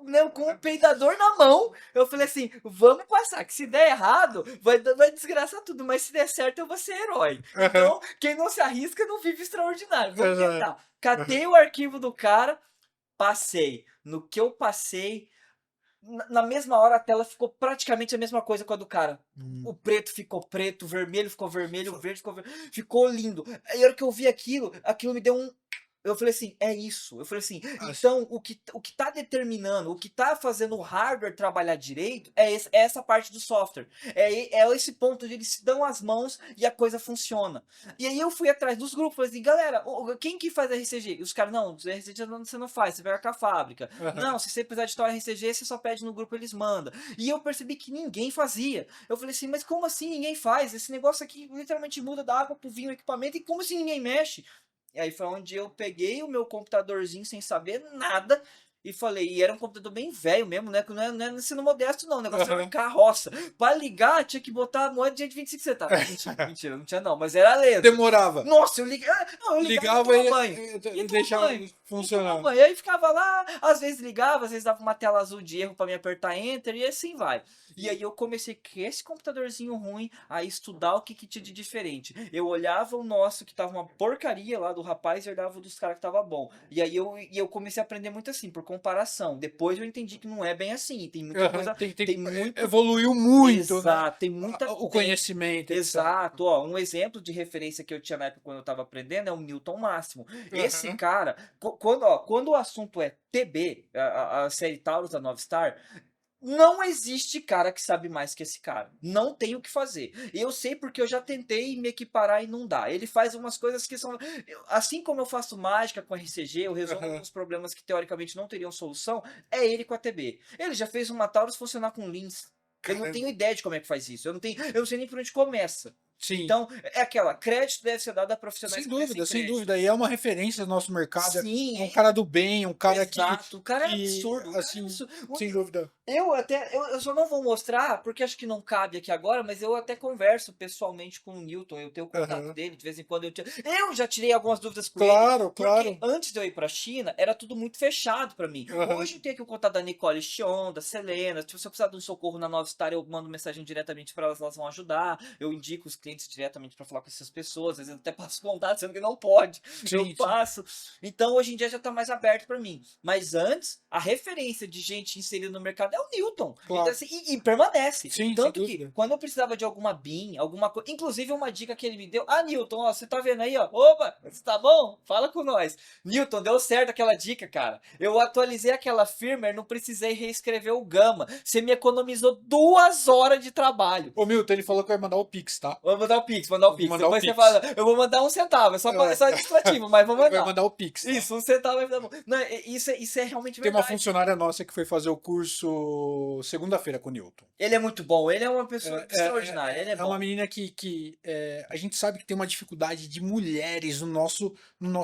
né, com o peidador na mão, eu falei assim, vamos passar, que se der errado, vai desgraçar tudo, mas se der certo eu vou ser herói. Aham. Então, quem não se arrisca não vive extraordinário, vamos Exato. tentar. Catei o arquivo do cara, passei. No que eu passei, na mesma hora a tela ficou praticamente a mesma coisa com a do cara. O preto ficou preto, o vermelho ficou vermelho, o verde ficou verde. Ficou lindo. Aí a hora que eu vi aquilo, aquilo me deu um. Eu falei assim, é isso. Eu falei assim, As- então o que tá determinando, o que tá fazendo o hardware trabalhar direito é essa parte do software. É esse ponto onde eles se dão as mãos e a coisa funciona. E aí eu fui atrás dos grupos, falei assim, galera, quem que faz RCG? E os caras, não, RCG você não faz, você pega com a fábrica. Aham. Não, se você precisar de tal RCG, você só pede no grupo, eles mandam. E eu percebi que ninguém fazia. Eu falei assim, mas como assim ninguém faz? Esse negócio aqui literalmente muda da água pro vinho o equipamento, e como assim ninguém mexe? E aí foi onde eu peguei o meu computadorzinho sem saber nada e falei, e era um computador bem velho mesmo, né? Que não é ensino modesto, não. O negócio era uma Aham. carroça. Pra ligar, tinha que botar a moeda de 25 centavos. Mentira, mentira, não tinha não, mas era lento. Demorava. Nossa, eu liguei. Não, eu ligava e Ligava tomava banho. e Ia tomar deixava banho. Ia tomar funcionar. banho. Aí ficava lá, às vezes ligava, às vezes dava uma tela azul de erro pra me apertar Enter e assim vai. E aí eu comecei com esse computadorzinho ruim a estudar o que, que tinha de diferente. Eu olhava o nosso que tava uma porcaria lá do rapaz e olhava o dos caras que tava bom. E aí eu comecei a aprender muito assim, por comparação. Depois eu entendi que não é bem assim. Tem muita Aham. coisa. Tem muito. Evoluiu muito, né? Exato, tem muita. O conhecimento, etc. Exato, ó, um exemplo de referência que eu tinha na época quando eu estava aprendendo é o Newton Máximo. Esse Aham. cara, quando o assunto é TB, a série Taurus da Nova Star, Não existe cara que sabe mais que esse cara. Não tem o que fazer. Eu sei porque eu já tentei me equiparar e não dá. Ele faz umas coisas que são. Assim como eu faço mágica com RCG, eu resolvo Aham. alguns problemas que teoricamente não teriam solução. É ele com a TB. Ele já fez uma Taurus funcionar com Lins. Eu não tenho Caramba. ideia de como é que faz isso. Eu não sei nem por onde começa. Sim. Então, é aquela, crédito deve ser dado a profissionais Sem que merecem dúvida, sem crédito. dúvida. E é uma referência no nosso mercado. Sim, É um cara do bem, um cara exato. O cara é que absurdo. O cara é assim, absurdo. sem dúvida. Eu só não vou mostrar, porque acho que não cabe aqui agora, mas eu até converso pessoalmente com o Newton, eu tenho o contato Aham. dele, de vez em quando eu já tirei algumas dúvidas com ele, Claro, porque claro. antes de eu ir pra China, era tudo muito fechado pra mim. Aham. Hoje eu tenho aqui o contato da Nicole Chion, da Selena, tipo, se eu precisar de um socorro na Nova Star, eu mando mensagem diretamente pra elas, elas vão ajudar, eu indico os clientes diretamente pra falar com essas pessoas, às vezes até passo contato, sendo que não pode, eu Sim, sim. passo. Então hoje em dia já tá mais aberto pra mim. Mas antes, a referência de gente inserida no mercado é o Newton. Então, Claro. assim, e permanece. Sim, sem Tanto que, dúvida. quando eu precisava de alguma BIM, alguma coisa. Inclusive, uma dica que ele me deu. Ah, Newton, ó, você tá vendo aí, ó. Opa, você tá bom? Fala com nós. Newton, deu certo aquela dica, cara. Eu atualizei aquela firmware, não precisei reescrever o Gama. Você me economizou 2 horas de trabalho. Ô, Milton, ele falou que vai mandar o Pix, tá? Vou mandar o Pix, mandar o Vou Pix. mandar o Depois você Pix. fala, eu vou mandar 1 centavo, é É. só administrativo, mas vou Ele vai mandar. mandar o Pix, tá? Isso, 1 centavo vai dar bom. Não, isso é realmente Tem uma verdade. funcionária nossa que foi fazer o curso segunda-feira com o Newton. Ele é muito bom, ele é uma É, pessoa é, extraordinária, ele é é uma bom. menina que a gente sabe que tem uma dificuldade de mulheres no nosso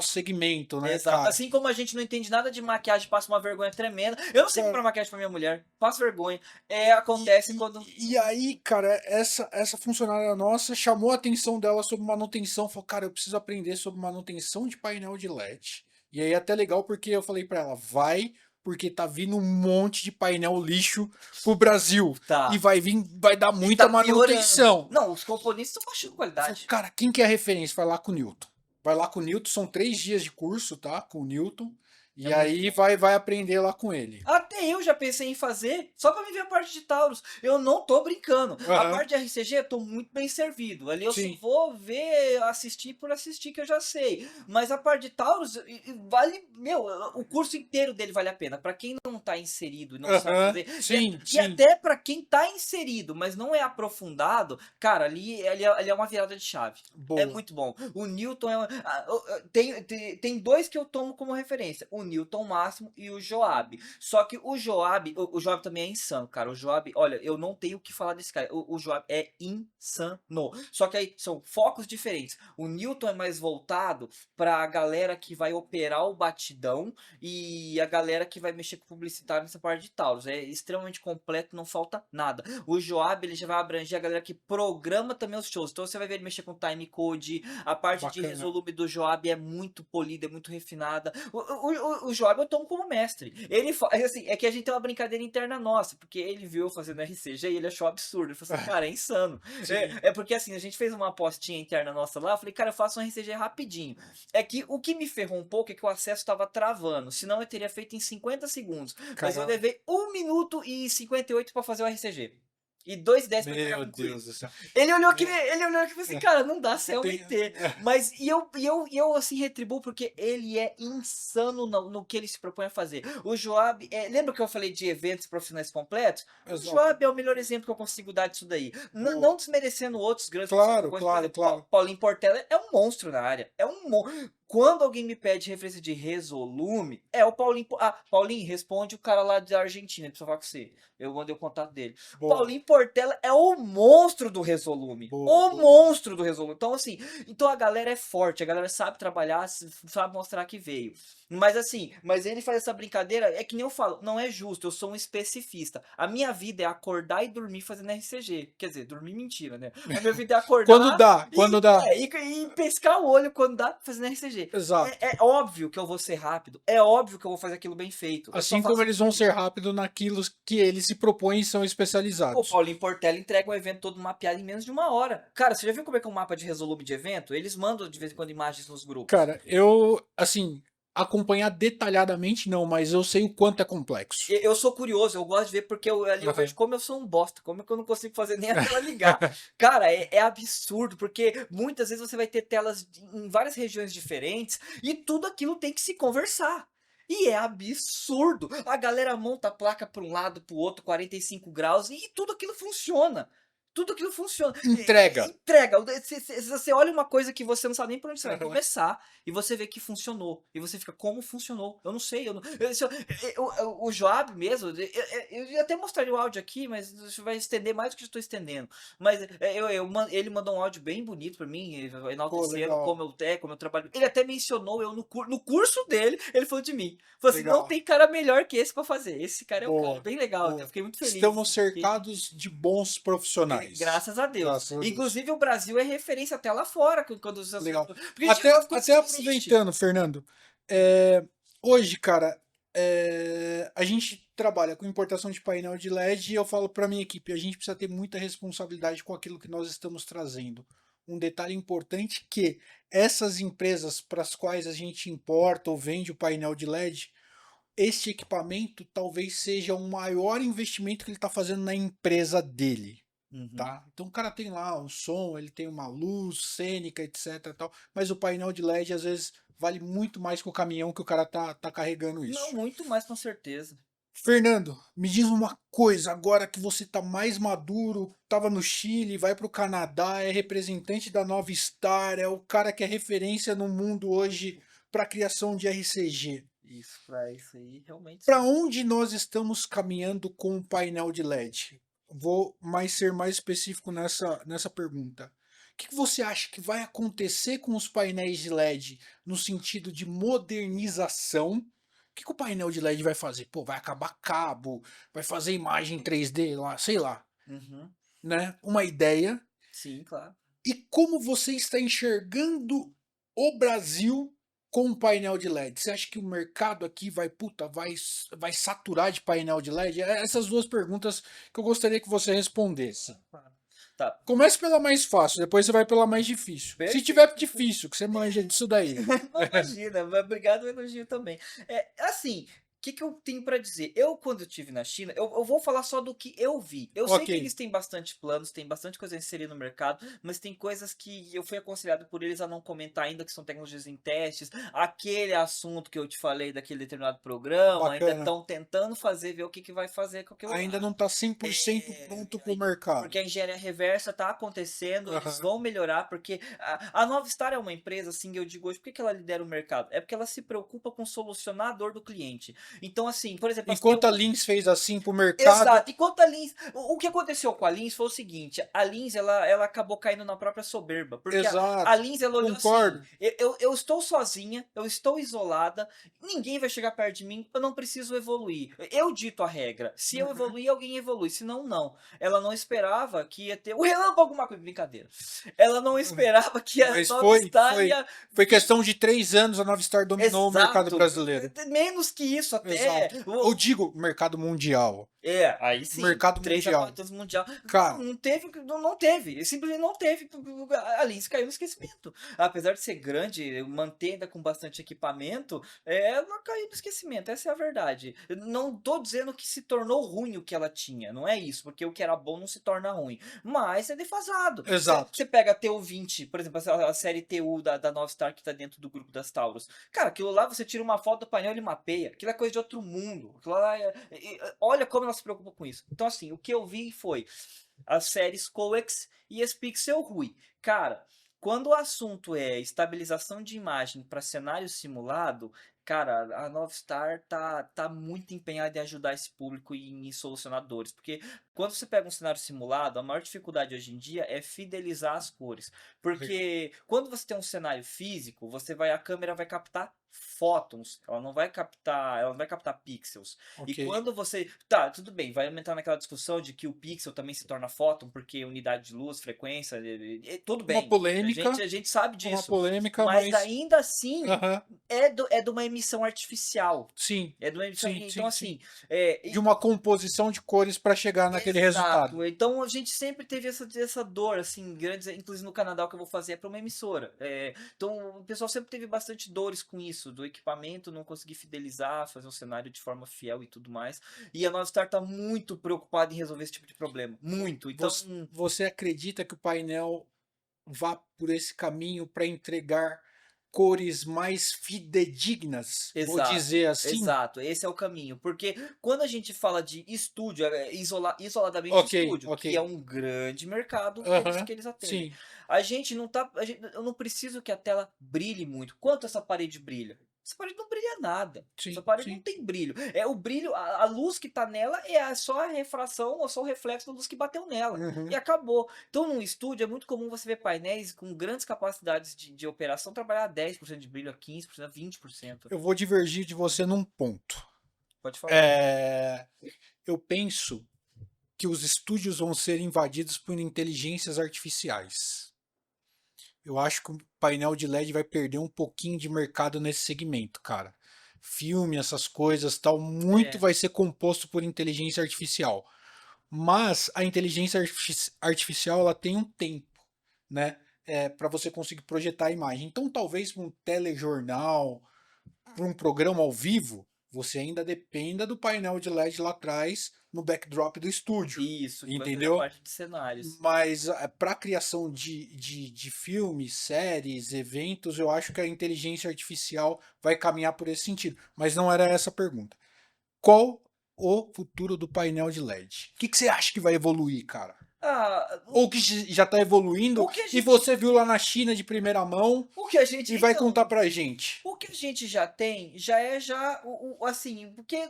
segmento, né, Exato. cara? Assim como a gente não entende nada de maquiagem, passa uma vergonha tremenda. Eu não sei Cara, comprar maquiagem pra minha mulher, passo vergonha. e, Acontece e, quando. e aí, cara, essa funcionária nossa chamou a atenção dela sobre manutenção, falou, cara, eu preciso aprender sobre manutenção de painel de LED. E aí é até legal porque eu falei pra ela, vai, porque tá vindo um monte de painel lixo pro Brasil. E Tá. vai vir, vai dar E tá muita piorando. manutenção. Não, os componentes estão baixando Falei, qualidade. cara, quem que é a referência? Vai lá com o Newton. Vai lá com o Newton, são 3 dias de curso, tá? Com o Newton. É E muito aí bom. vai aprender lá com ele. Até eu já pensei em fazer, só pra me ver a parte de Taurus. Eu não tô brincando. A Aham, parte de RCG, eu tô muito bem servido. Ali eu só sim. vou ver, assistir por assistir, que eu já sei. Mas a parte de Taurus, vale, meu, o curso inteiro dele vale a pena. Pra quem não tá inserido e não sabe Aham, fazer, sim, e sim. até pra quem tá inserido, mas não é aprofundado, cara, ali é uma virada de chave. É Boa. muito bom. O Newton tem dois que eu tomo como referência: o Newton Máximo e o Joab. Só que o Joab também é insano, cara. O Joab, olha, eu não tenho o que falar desse cara. O Joab é insano. Só que aí são focos diferentes. O Newton é mais voltado pra galera que vai operar o batidão e a galera que vai mexer com publicitário nessa parte de Taurus. É extremamente completo, não falta nada. O Joab, ele já vai abranger a galera que programa também os shows. Então você vai ver ele mexer com timecode, a parte de Bacana. resolume do Joab é muito polida, é muito refinada. O Joab eu tomo como mestre. Ele assim, é que a gente tem uma brincadeira interna nossa, porque ele viu eu fazendo RCG e ele achou absurdo. Ele falou assim, cara, é insano. Sim. É porque assim, a gente fez uma apostinha interna nossa lá, eu falei, cara, eu faço um RCG rapidinho. É que o que me ferrou um pouco é que o acesso estava travando, senão eu teria feito em 50 segundos. Mas eu Caramba. levei 1 minuto e 58 para fazer o RCG. E 2:10 para entregar Meu concluído. Deus do céu. Ele olhou aqui e falou assim, cara, não dá, você é um Tem, ET. Mas, e eu assim, retribuo porque ele é insano no que ele se propõe a fazer. O Joab, lembra que eu falei de eventos profissionais completos? O exato. Joab é o melhor exemplo que eu consigo dar disso daí. Boa. Não desmerecendo outros grandes Claro, profissionais, por claro, exemplo, claro. Paulinho Portela é um monstro na área. É um monstro. Quando alguém me pede referência de resolume, é o Paulinho. Ah, Paulinho, responde o cara lá da Argentina, ele precisa falar com você. Eu mandei o contato dele. Boa, Paulinho Portela é o monstro do Resolume. boa, O boa. monstro do Resolume. Então, assim, então a galera é forte, a galera sabe trabalhar, sabe mostrar que veio. Mas ele faz essa brincadeira, é que nem eu falo, não é justo, eu sou um especificista. A minha vida é acordar e dormir fazendo RCG. Quer dizer, dormir mentira, né? A minha vida é Quando acordar dá, quando dá. e pescar o olho quando dá fazendo RCG. Exato. É óbvio que eu vou ser rápido, é óbvio que eu vou fazer aquilo bem feito. Eu só Assim como faço eles vão ser rápidos naquilo que eles se propõem e são O especializados. Paulinho Portela entrega um evento todo mapeado em menos de 1 hora. Cara, você já viu como é que é um mapa de resolume de evento? Eles mandam de vez em quando imagens nos grupos. Cara, eu, assim, acompanhar detalhadamente não, mas eu sei o quanto é complexo. Eu sou curioso, eu gosto de ver porque ali eu Aham. vejo como eu sou um bosta, como é que eu não consigo fazer nem a tela ligar. Cara, é absurdo, porque muitas vezes você vai ter telas em várias regiões diferentes e tudo aquilo tem que se conversar. E é absurdo. A galera monta a placa para um lado, para o outro, 45 graus e tudo aquilo funciona. Tudo aquilo funciona. Entrega. Entrega. Você olha uma coisa que você não sabe nem por onde você vai Aham. começar e você vê que funcionou. E você fica, como funcionou? Eu não sei. Eu não, o Joab mesmo, eu ia até mostrar o áudio aqui, mas isso vai estender mais do que eu estou estendendo. Mas ele mandou um áudio bem bonito para mim, Pô, enaltecendo legal, como eu trabalho. Ele até mencionou eu no curso dele, ele falou de mim. Falou assim, não legal. tem cara melhor que esse para fazer. Esse cara é o cara. Boa, Bem legal. Eu boa. fiquei muito feliz, Estamos assim, porque cercados de bons profissionais. graças a Deus. Graças a Deus. Inclusive o Brasil é referência até lá fora quando os Legal. porque a gente às vezes quando Até se existe. aproveitando, Fernando, é, hoje, cara, a gente trabalha com importação de painel de LED e eu falo para minha equipe, a gente precisa ter muita responsabilidade com aquilo que nós estamos trazendo. Um detalhe importante que essas empresas para as quais a gente importa ou vende o painel de LED, este equipamento talvez seja o maior investimento que ele está fazendo na empresa dele. Uhum. Tá? Então o cara tem lá um som, ele tem uma luz cênica, etc, tal, mas o painel de LED às vezes vale muito mais que o caminhão que o cara tá carregando Não, isso. muito mais com certeza. Fernando, me diz uma coisa, agora que você tá mais maduro, tava no Chile, vai pro Canadá, é representante da Nova Star, é o cara que é referência no mundo hoje para criação de RCG. Isso, pra isso aí, realmente Para sim. onde nós estamos caminhando com o painel de LED? Vou ser mais específico nessa pergunta. O que você acha que vai acontecer com os painéis de LED no sentido de modernização? O que o painel de LED vai fazer? Pô, vai acabar cabo, vai fazer imagem 3D lá, sei lá, Uhum. né? Uma ideia. Sim, claro. E como você está enxergando o Brasil com o painel de LED? Você acha que o mercado aqui vai, puta, vai saturar de painel de LED? Essas duas perguntas que eu gostaria que você respondesse. Claro. Tá, Comece pela mais fácil, depois você vai pela mais difícil. Se tiver perfeito. difícil, que você manja disso daí. Não, imagina, mas obrigado pelo elogio também. Assim, o que que eu tenho pra dizer? Eu, quando eu estive na China, eu vou falar só do que eu vi. Eu sei Ok. que eles têm bastante planos, tem bastante coisa a inserir no mercado, mas tem coisas que eu fui aconselhado por eles a não comentar ainda, que são tecnologias em testes. Aquele assunto que eu te falei daquele determinado programa, ainda Bacana. estão tentando fazer, ver o que que vai fazer com aquilo Ainda lá. não está 100% É, pronto para o mercado. porque a engenharia reversa está acontecendo, eles Aham. vão melhorar, porque a Nova Star é uma empresa, assim, eu digo hoje, por que que ela lidera o mercado? É porque ela se preocupa com solucionar a dor do cliente. Então, assim, por exemplo, as Enquanto a TU, Lins fez assim para o mercado, exato. Enquanto a Lins, o que aconteceu com a Lins foi o seguinte, a Lins ela acabou caindo na própria soberba, porque a exato, Lins ela olhou assim, concordo. eu estou sozinha, eu estou isolada, ninguém vai chegar perto de mim, eu não preciso evoluir. Eu dito a regra, se eu Uhum. evoluir, alguém evolui, senão não. Ela não esperava que ia ter o relâmpago alguma coisa, brincadeira. Ela não esperava que a Mas Nova Star ia foi questão de 3 anos a Nova Star dominou o mercado exato, brasileiro. menos que isso até. Exato. Eu digo mercado mundial. Aí sim, Mercado 3 a mundial. 4 anos mundial. Não, Cara, não teve, simplesmente não teve. A Lince caiu no esquecimento. Apesar de ser grande, manter ainda com bastante equipamento, ela caiu no esquecimento, essa é a verdade. Eu não tô dizendo que se tornou ruim o que ela tinha, não é isso, porque o que era bom não se torna ruim, mas é defasado. exato. Você pega a TU-20, por exemplo, a série TU da Nova Star que tá dentro do grupo das Taurus. Cara, aquilo lá você tira uma foto do painel e ele mapeia. Aquilo é coisa de outro mundo. Aquilo lá olha como ela se preocupa com isso. Então, assim, o que eu vi foi as séries Coex e as Pixel Rui. Cara, quando o assunto é estabilização de imagem para cenário simulado, cara, a Novstar tá muito empenhada em ajudar esse público em solucionar dores. Porque quando você pega um cenário simulado, a maior dificuldade hoje em dia é fidelizar as cores. Porque quando você tem um cenário físico, a câmera vai captar fótons, ela não vai captar pixels. E Ok. quando você, tá, tudo bem, vai aumentar naquela discussão de que o pixel também se torna fóton porque unidade de luz, frequência, tudo Uma bem. polêmica, A gente sabe uma disso. polêmica, Mas mas ainda assim aham, é de uma emissão artificial. sim, É de uma emissão, sim, então sim, sim. assim, De uma composição de cores para chegar naquele resultado. exato. Então a gente sempre teve essa dor, assim, grandes, inclusive no Canadá o que eu vou fazer é para uma emissora. Então o pessoal sempre teve bastante dores com isso, do equipamento, não conseguir fidelizar, fazer um cenário de forma fiel e tudo mais. E a Novstar tá muito preocupada em resolver esse tipo de problema. Muito. Então, Você acredita que o painel vá por esse caminho para entregar cores mais fidedignas, vou Exato, dizer assim? exato, esse é o caminho, porque quando a gente fala de estúdio, isoladamente Ok, estúdio, ok. que é um grande mercado Aham, que eles atendem. sim, A gente não tá eu não preciso que a tela brilhe muito. Quanto essa parede brilha? Essa parede não brilha nada, essa sim, parede não sim. tem brilho. É o brilho, a luz que tá nela é só a refração ou só o reflexo da luz que bateu nela, e Uhum. acabou. Então num estúdio é muito comum você ver painéis com grandes capacidades de operação trabalhar a 10% de brilho, a 15%, a 20%. Eu vou divergir de você num ponto. Pode falar. É, eu penso que os estúdios vão ser invadidos por inteligências artificiais. Eu acho que o painel de LED vai perder um pouquinho de mercado nesse segmento, cara. Filme, essas coisas, tal, muito É, vai ser composto por inteligência artificial. Mas a inteligência artificial ela tem um tempo, né? Para você conseguir projetar a imagem. Então, talvez para um telejornal, para um programa ao vivo, você ainda dependa do painel de LED lá atrás, no backdrop do estúdio. isso, que vai fazer a Entendeu? parte de cenários. Mas para a criação de filmes, séries, eventos, eu acho que a inteligência artificial vai caminhar por esse sentido. Mas não era essa a pergunta. Qual o futuro do painel de LED? O que você acha que vai evoluir, cara? Ah, Ou que já está evoluindo o que a e gente você viu lá na China de primeira mão o que a gente e vai contar então, pra gente? o que a gente já tem, já é já assim, porque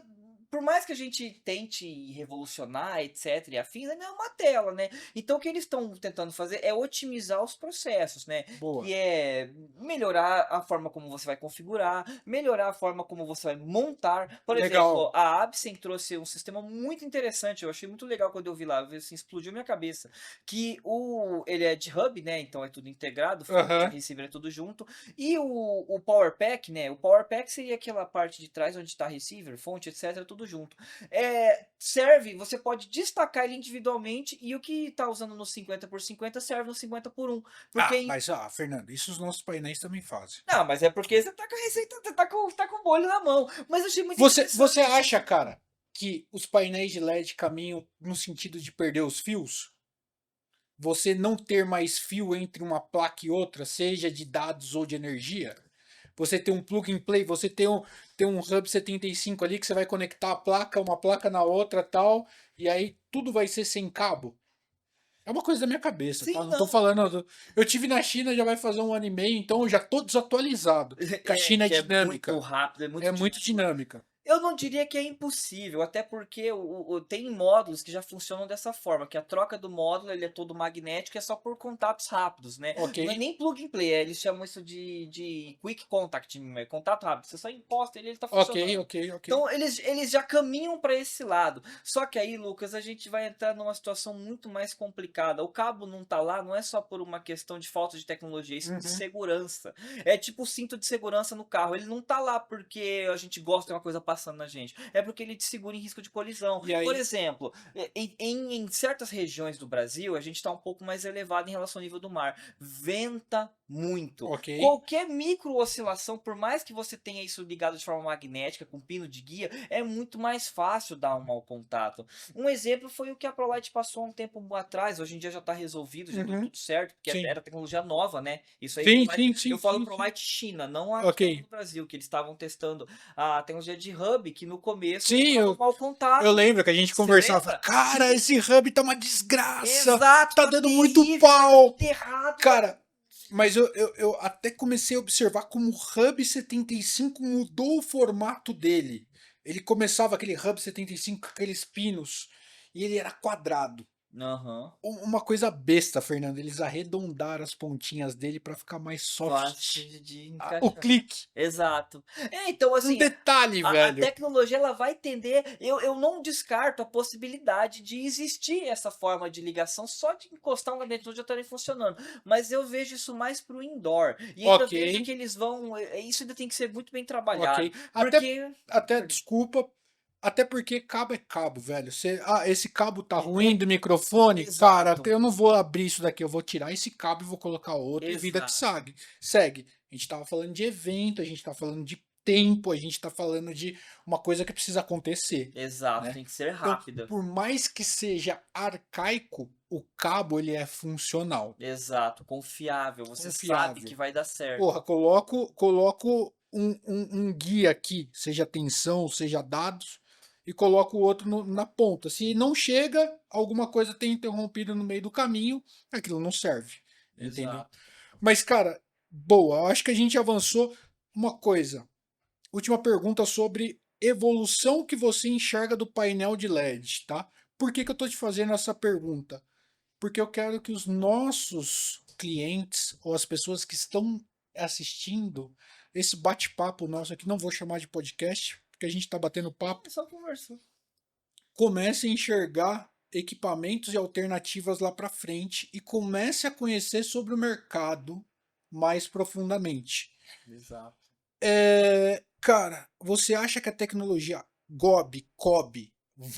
por mais que a gente tente revolucionar, etc e afins, ainda é uma tela, né. Então o que eles estão tentando fazer é otimizar os processos, né, Boa. que é melhorar a forma como você vai configurar, melhorar a forma como você vai montar. Por Legal. exemplo, a Absen trouxe um sistema muito interessante, eu achei muito legal quando eu vi lá, assim, explodiu minha cabeça, que ele é de hub, né, então é tudo integrado, fonte, Aham. receiver é tudo junto, e o Power Pack, né, o Power Pack seria aquela parte de trás onde está receiver, fonte, etc, tudo junto. Serve, você pode destacar ele individualmente e o que está usando no 50 por 50 serve no 50 por 1, porque Ah, mas Fernando, isso os nossos painéis também fazem. não, mas é porque você tá com a receita, você tá com o molho na mão. Mas eu achei muito Você interessante. acha, cara, que os painéis de LED caminham no sentido de perder os fios? Você não ter mais fio entre uma placa e outra, seja de dados ou de energia? Você tem um plug and play, você tem um hub 75 ali que você vai conectar a placa, uma placa na outra tal, e aí tudo vai ser sem cabo? É uma coisa da minha cabeça, tá? Sim, Não tô não. falando. Eu tive na China, já vai fazer um ano e meio, então eu já tô desatualizado. Porque a China é Que é muito dinâmica. rápido, é É muito muito dinâmico. dinâmica. Eu não diria que é impossível, até porque tem módulos que já funcionam dessa forma, que a troca do módulo ele é todo magnético, é só por contatos rápidos, né? Ok, Não é nem plug and play, eles chamam isso de quick contact, contato rápido. Você só encosta ele, ele tá ok, funcionando. ok, ok. Então eles já caminham para esse lado. Só que aí, Lucas, a gente vai entrar numa situação muito mais complicada. O cabo não tá lá, não é só por uma questão de falta de tecnologia, isso de Uhum. segurança. É tipo o cinto de segurança no carro. Ele não tá lá porque a gente gosta de uma coisa passando na gente. É porque ele te segura em risco de colisão. E Por aí, exemplo, em certas regiões do Brasil, a gente está um pouco mais elevado em relação ao nível do mar. Venta muito. ok. Qualquer micro oscilação, por mais que você tenha isso ligado de forma magnética, com pino de guia, é muito mais fácil dar um mau contato. Um exemplo foi o que a ProLight passou há um tempo atrás, hoje em dia já está resolvido, já deu Uhum. tudo certo, porque Sim. era tecnologia nova, né? Isso aí, Sim, ProLight, sim, eu sim, falo sim, sim. ProLight China, não a que Ok. estava no Brasil, que eles estavam testando a tecnologia de hub, que no começo Sim, dava mau eu contato. lembro que a gente Você conversava. lembra? Cara, Sim, esse hub tá uma desgraça. exato, Tá tá dando muito terrível, vai dar pau. tudo errado. Cara, mas eu até comecei a observar como o Hub 75 mudou o formato dele. Ele começava aquele Hub 75 com aqueles pinos e ele era quadrado. Aham. Uma coisa besta, Fernando. Eles arredondaram as pontinhas dele para ficar mais Fácil soft. de O encaixar. clique. Exato. Então Um assim, detalhe, a velho. tecnologia ela vai tender, eu não descarto a possibilidade de existir essa forma de ligação só de encostar um gabinete já estarem funcionando, mas eu vejo isso mais para o indoor, e ainda Ok, vejo que eles vão isso ainda tem que ser muito bem trabalhado, ok. Até, porque até desculpa. Até porque cabo é cabo, velho. Esse cabo tá ruim é do microfone, cara. exato, Eu não vou abrir isso daqui. Eu vou tirar esse cabo e vou colocar outro e vida que exato. segue. Segue. A gente tava falando de evento, a gente tava falando de tempo, a gente tá falando de uma coisa que precisa acontecer, Exato, né. tem que ser Então, rápida. por mais que seja arcaico, o cabo ele é funcional, Exato, confiável, você sabe que confiável. vai dar certo. Porra, coloco um guia aqui, seja tensão, seja dados, e coloco o outro na ponta. Se não chega, alguma coisa tem interrompido no meio do caminho, aquilo não serve, entendeu? Exato. Mas, cara, boa, eu acho que a gente avançou. Uma coisa, última pergunta sobre evolução que você enxerga do painel de LED, tá? Por que que eu tô te fazendo essa pergunta? Porque eu quero que os nossos clientes ou as pessoas que estão assistindo esse bate-papo nosso aqui, não vou chamar de podcast, porque a gente está batendo papo, É só conversa. comece a enxergar equipamentos e alternativas lá para frente e comece a conhecer sobre o mercado mais profundamente. Exato. Cara, você acha que a tecnologia GOB, COB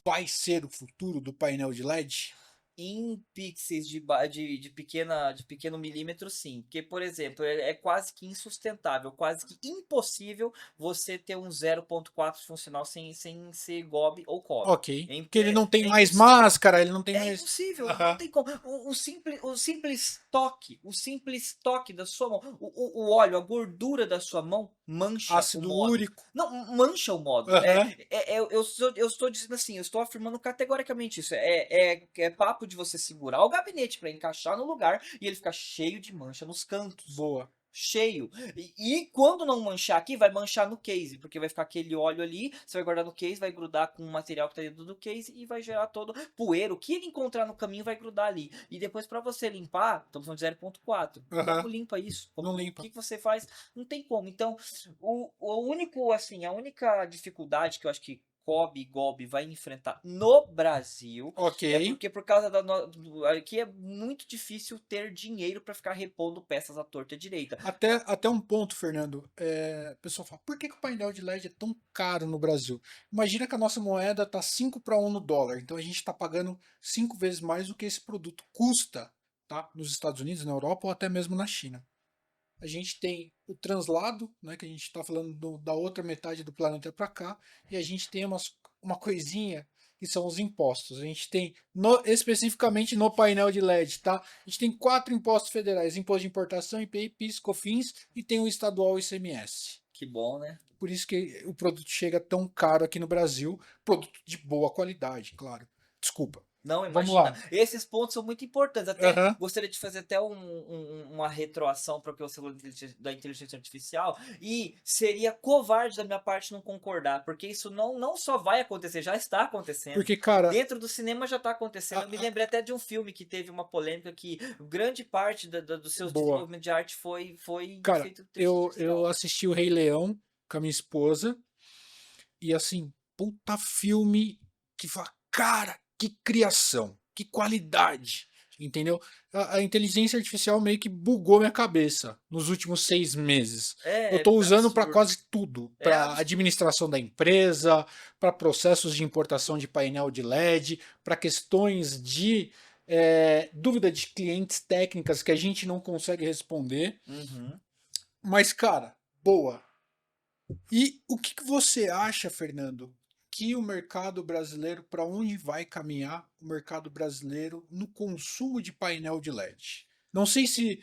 vai ser o futuro do painel de LED? Em pixels de pequeno milímetro, sim. Porque, por exemplo, é quase que insustentável, quase que impossível você ter um 0.4 funcional sem ser GOB ou COB. Ok. Porque ele não tem mais Impossível. máscara, ele não tem É mais. impossível, não Aham. tem como. O simples toque da sua mão, o óleo, a gordura da sua mão mancha o Ácido módulo. úrico. Não, mancha o módulo. Aham. Eu estou dizendo assim, eu estou afirmando categoricamente isso. É papo de você segurar o gabinete para encaixar no lugar e ele ficar cheio de mancha nos cantos. Boa. Cheio. E quando não manchar aqui, vai manchar no case, porque vai ficar aquele óleo ali, você vai guardar no case, vai grudar com o material que tá dentro do case e vai gerar todo poeira. O que ele encontrar no caminho vai grudar ali. E depois para você limpar, estamos falando de 0.4. Como Aham. limpa isso? Não O limpa. que que você faz? Não tem como. Então, o único, assim, a única dificuldade que eu acho que COB e GOB vai enfrentar no Brasil Ok. é porque por causa aqui é muito difícil ter dinheiro para ficar repondo peças à torta e à direita. Até um ponto, Fernando. O pessoal fala, por que, que o painel de LED é tão caro no Brasil? Imagina que a nossa moeda tá 5 para 1 no dólar. Então a gente está pagando 5 vezes mais do que esse produto custa, tá? Nos Estados Unidos, na Europa ou até mesmo na China. A gente tem o translado, né, que a gente está falando da outra metade do planeta para cá, e a gente tem uma coisinha que são os impostos. A gente tem, especificamente no painel de LED, tá? A gente tem 4 impostos federais: imposto de importação, IPI, PIS, COFINS, e tem o estadual ICMS. Que bom, né? Por isso que o produto chega tão caro aqui no Brasil, produto de boa qualidade, claro. Desculpa. Não, Vamos imagina. lá. Esses pontos são muito importantes. Até Aham. gostaria de fazer até uma retroação para o que você falou da inteligência artificial. E seria covarde da minha parte não concordar, porque isso não só vai acontecer, já está acontecendo. Porque, cara, Dentro do cinema já está acontecendo. Eu me a- lembrei até de um filme que teve uma polêmica que grande parte dos seus boa. desenvolvimentos de arte foi Cara, feito com inteligência eu artificial. assisti o Rei Leão com a minha esposa e assim, puta filme que fala, cara, que criação, que qualidade, entendeu? A inteligência artificial meio que bugou minha cabeça nos últimos 6 meses. Eu tô É usando para absurdo. quase tudo, É para absurdo. administração da empresa, para processos de importação de painel de LED, para questões de dúvida de clientes técnicas que a gente não consegue responder. Uhum. Mas, cara, boa. E o que que você acha, Fernando, que o mercado brasileiro, para onde vai caminhar o mercado brasileiro no consumo de painel de LED? Não sei se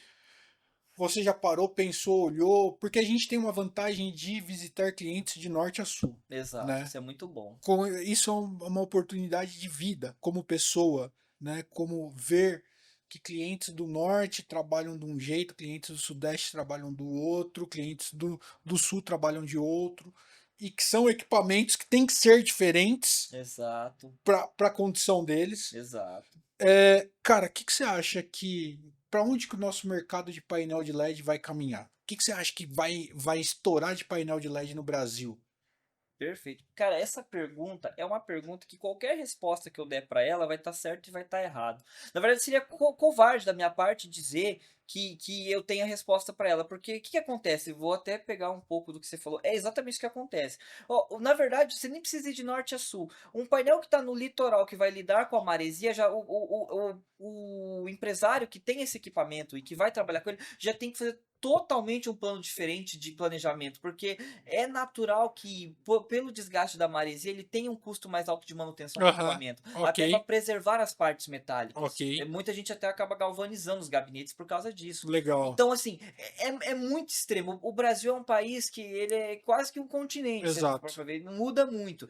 você já parou, pensou, olhou, porque a gente tem uma vantagem de visitar clientes de norte a sul, Exato. né? Isso é muito bom. Isso é uma oportunidade de vida como pessoa, né? Como ver que clientes do norte trabalham de um jeito, clientes do sudeste trabalham do outro, clientes do sul trabalham de outro, e que são equipamentos que têm que ser diferentes Exato. para a condição deles. Exato. Cara, o que, que você acha que. Para onde que o nosso mercado de painel de LED vai caminhar? O que, que você acha que vai estourar de painel de LED no Brasil? Perfeito. Cara, essa pergunta é uma pergunta que qualquer resposta que eu der para ela vai estar certo e vai estar errado. Na verdade, seria covarde da minha parte dizer que eu tenho a resposta para ela, porque o que acontece? Vou até pegar um pouco do que você falou. É exatamente o que acontece. Ó, na verdade, você nem precisa ir de norte a sul. Um painel que está no litoral, que vai lidar com a maresia, já o empresário que tem esse equipamento e que vai trabalhar com ele, já tem que fazer totalmente um plano diferente de planejamento, porque é natural que, pelo desgaste da maresia, ele tenha um custo mais alto de manutenção do Aham. equipamento, Ok. até para preservar as partes Ok. metálicas. Muita gente até acaba galvanizando os gabinetes por causa disso. Legal. Então, assim, é muito extremo. O Brasil é um país que ele é quase que um continente, se a gente for Exato. pra ver, não muda muito.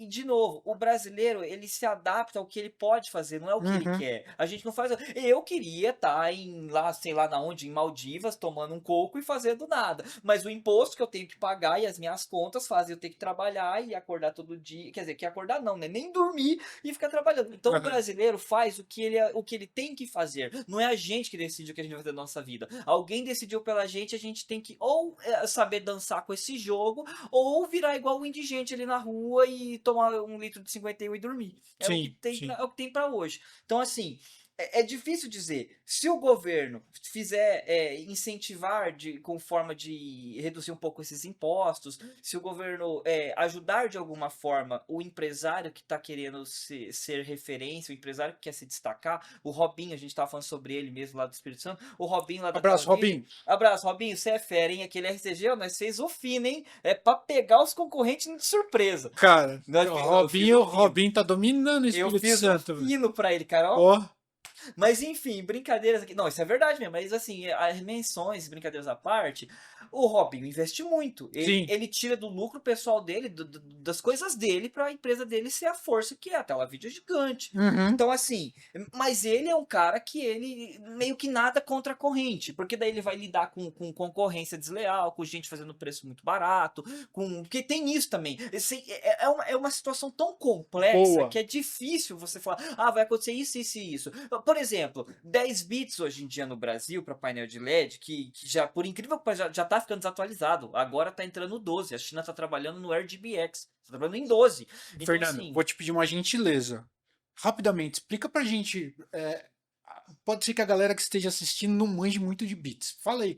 De novo, o brasileiro, ele se adapta ao que ele pode fazer, não é o que ele Uhum. quer. A gente não faz. Eu queria estar em lá, sei lá na onde, em Maldivas, tomando um coco e fazendo nada. Mas o imposto que eu tenho que pagar e as minhas contas fazem eu ter que trabalhar e acordar todo dia. Quer dizer, que acordar não, né? Nem dormir e ficar trabalhando. Então o Aham. brasileiro faz o que ele tem que fazer. Não é a gente que decide o que a gente vai fazer na nossa vida. Alguém decidiu pela gente, a gente tem que ou saber dançar com esse jogo, ou virar igual o indigente ali na rua e tomar um litro de 51 e dormir. Sim, sim. É o que tem para hoje. Então, assim, é difícil dizer. Se o governo fizer incentivar com forma de reduzir um pouco esses impostos, se o governo ajudar de alguma forma o empresário que está querendo ser referência, o empresário que quer se destacar, o Robinho, a gente estava falando sobre ele mesmo lá do Espírito Santo, o Robinho lá daquela Abraço, vídeo. Robinho. Abraço, Robinho, você é fera, hein? Aquele RCG, ó, nós fez o fino, hein? É pra pegar os concorrentes de surpresa. Cara, Eu fiz o fino. Robinho tá dominando o Eu Espírito fiz o Santo, velho. fino pra ele, cara, ó. Ó, Mas enfim, brincadeiras aqui. Não, isso é verdade mesmo. Mas assim, as menções, brincadeiras à parte, o Robinho investe muito. sim. Ele tira do lucro pessoal dele, das coisas dele, para a empresa dele ser a força que é. A tela vídeo é gigante. Uhum. Então, assim, mas ele é um cara que ele meio que nada contra a corrente. Porque daí ele vai lidar com concorrência desleal, com gente fazendo preço muito barato. Porque tem isso também. É uma situação tão complexa Boa. que é difícil você falar, ah, vai acontecer isso, isso e isso. Por exemplo, 10 bits hoje em dia no Brasil para painel de LED, que já, por incrível que pareça, já tá ficando desatualizado. Agora tá entrando no 12. A China tá trabalhando no RGBX. Tá trabalhando em 12. Então, Fernando, assim, vou te pedir uma gentileza. Rapidamente, explica pra gente. Pode ser que a galera que esteja assistindo não manje muito de bits. Fala aí,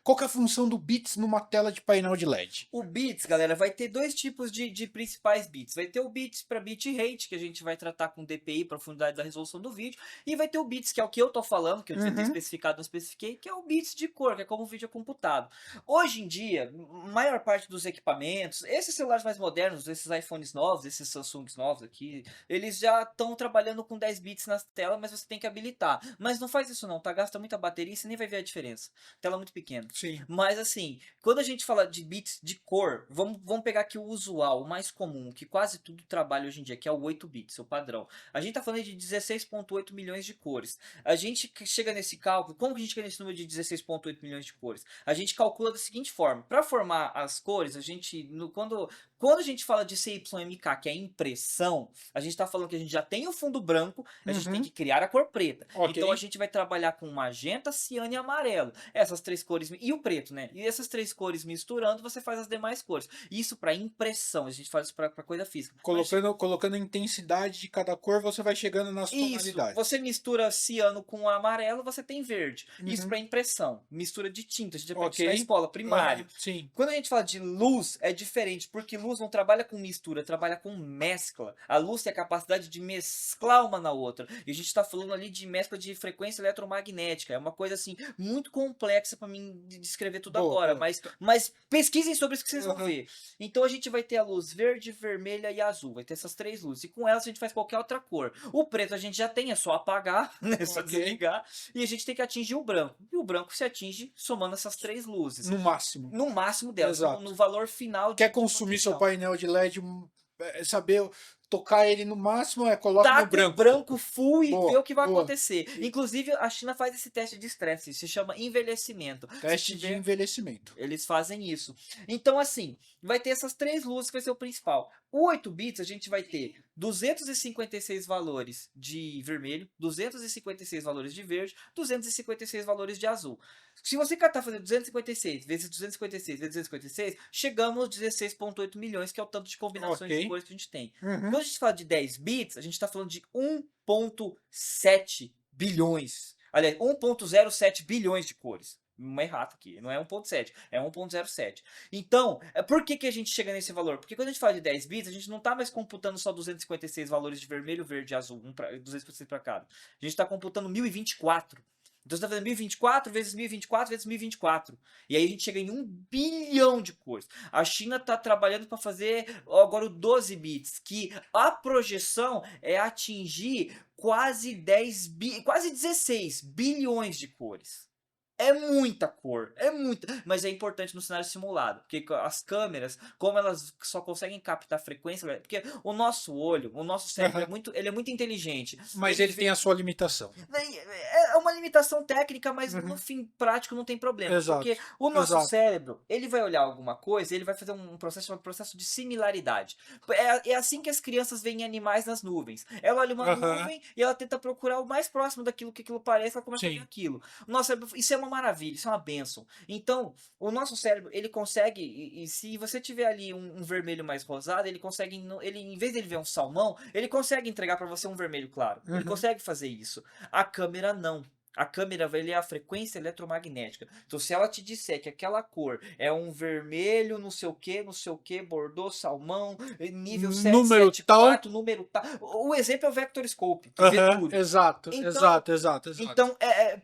qual que é a função do bits numa tela de painel de LED? o bits, galera, vai ter dois tipos de principais bits. Vai ter o bits para bitrate, que a gente vai tratar com DPI, profundidade da resolução do vídeo. E vai ter o bits, que é o que eu tô falando, que eu devia ter Uhum. especificado, não especifiquei, que é o bits de cor, que é como o vídeo é computado. Hoje em dia, maior parte dos equipamentos, esses celulares mais modernos, esses iPhones novos, esses Samsungs novos aqui, eles já estão trabalhando com 10 bits na tela, mas você tem que habilitar. Mas não faz isso não, tá? Gasta muita bateria e você nem vai ver a diferença. Tela muito pequena. Sim. Mas assim, quando a gente fala de bits de cor, vamos pegar aqui o usual, o mais comum, que quase tudo trabalha hoje em dia, que é o 8 bits, o padrão. A gente tá falando de 16,8 milhões de cores. A gente chega nesse cálculo, como que a gente chega nesse número de 16,8 milhões de cores? A gente calcula da seguinte forma, para formar as cores, a gente, quando a gente fala de CYMK, que é impressão, a gente está falando que a gente já tem o fundo branco, a gente tem Uhum. que criar a cor preta. Ok. Então a gente vai trabalhar com magenta, ciano e amarelo. Essas três cores, e o preto, né? E essas três cores misturando, você faz as demais cores. Isso para impressão, a gente faz isso para coisa física. Colocando a intensidade de cada cor, você vai chegando nas Isso, você tonalidades. mistura ciano com amarelo, você tem verde. Isso Uhum. para impressão. Mistura de tinta, a gente aprende Ok. isso na escola, primário. Sim. Quando a gente fala de luz, é diferente, porque luz não trabalha com mistura, trabalha com mescla. A luz tem a capacidade de mesclar uma na outra. E a gente está falando ali de mescla de frequência eletromagnética. É uma coisa assim muito complexa para mim descrever tudo Boa, agora, boa. mas pesquisem sobre isso que vocês vão Uhum. ver. Então a gente vai ter a luz verde, vermelha e azul. Vai ter essas três luzes. E com elas a gente faz qualquer outra cor. O preto a gente já tem, é só apagar, né? É só Ok. desligar. E a gente tem que atingir o branco. E o branco se atinge somando essas três luzes. No máximo. No máximo delas, no Exato. valor final Quer de consumir seu potencial. painel de LED, saber tocar ele no máximo, coloca no Taca o branco. branco full e vê Boa, o que vai boa. acontecer. Inclusive, a China faz esse teste de estresse, se chama envelhecimento. Se Teste de tiver, envelhecimento. eles fazem isso. Então, assim, vai ter essas três luzes que vai ser o principal. O 8 bits a gente vai ter 256 valores de vermelho, 256 valores de verde, 256 valores de azul. Se você catar fazer 256 vezes 256 vezes 256, chegamos aos 16,8 milhões, que é o tanto de combinações de Ok. cores que a gente tem. Uhum. Quando a gente fala de 10 bits, a gente está falando de 1,7 bilhões. Aliás, 1,07 bilhões de cores. Uma errata aqui, não é 1.7, é 1.07. Então, por que a gente chega nesse valor? Porque quando a gente fala de 10 bits, a gente não está mais computando só 256 valores de vermelho, verde e azul, 256 para cada. A gente está computando 1024. Então você tá fazendo 1024 vezes 1024 vezes 1024. E aí a gente chega em 1 bilhão de cores. A China tá trabalhando para fazer agora o 12 bits, que a projeção é atingir quase 16 bilhões de cores. É muita cor, é muita, mas é importante no cenário simulado, porque as câmeras, como elas só conseguem captar frequência, porque o nosso olho, o nosso cérebro Aham. ele é muito inteligente. Mas Ele ele vê, tem a sua limitação. é uma limitação técnica, mas no Uhum. fim prático não tem problema, Exato. porque o nosso Exato. cérebro, ele vai olhar alguma coisa, ele vai fazer um processo chamado processo de similaridade. É assim que as crianças veem animais nas nuvens. Ela olha uma Aham. nuvem e ela tenta procurar o mais próximo daquilo que aquilo parece, ela começa a ver Sim. aquilo. O nosso cérebro, isso é uma maravilha, isso é uma bênção. Então, o nosso cérebro, ele consegue, e se você tiver ali um vermelho mais rosado, ele consegue, ele, em vez de ele ver um salmão, ele consegue entregar para você um vermelho claro. Ele Uhum. consegue fazer isso. A câmera não. A câmera vai ler a frequência eletromagnética. Então, se ela te disser que aquela cor é um vermelho, não sei o que, bordô, salmão, nível Número tal. 774, número tal. O exemplo é o Vectorscope, que vê Aham. tudo. Exato. Então, Exato. Exato. Exato. então,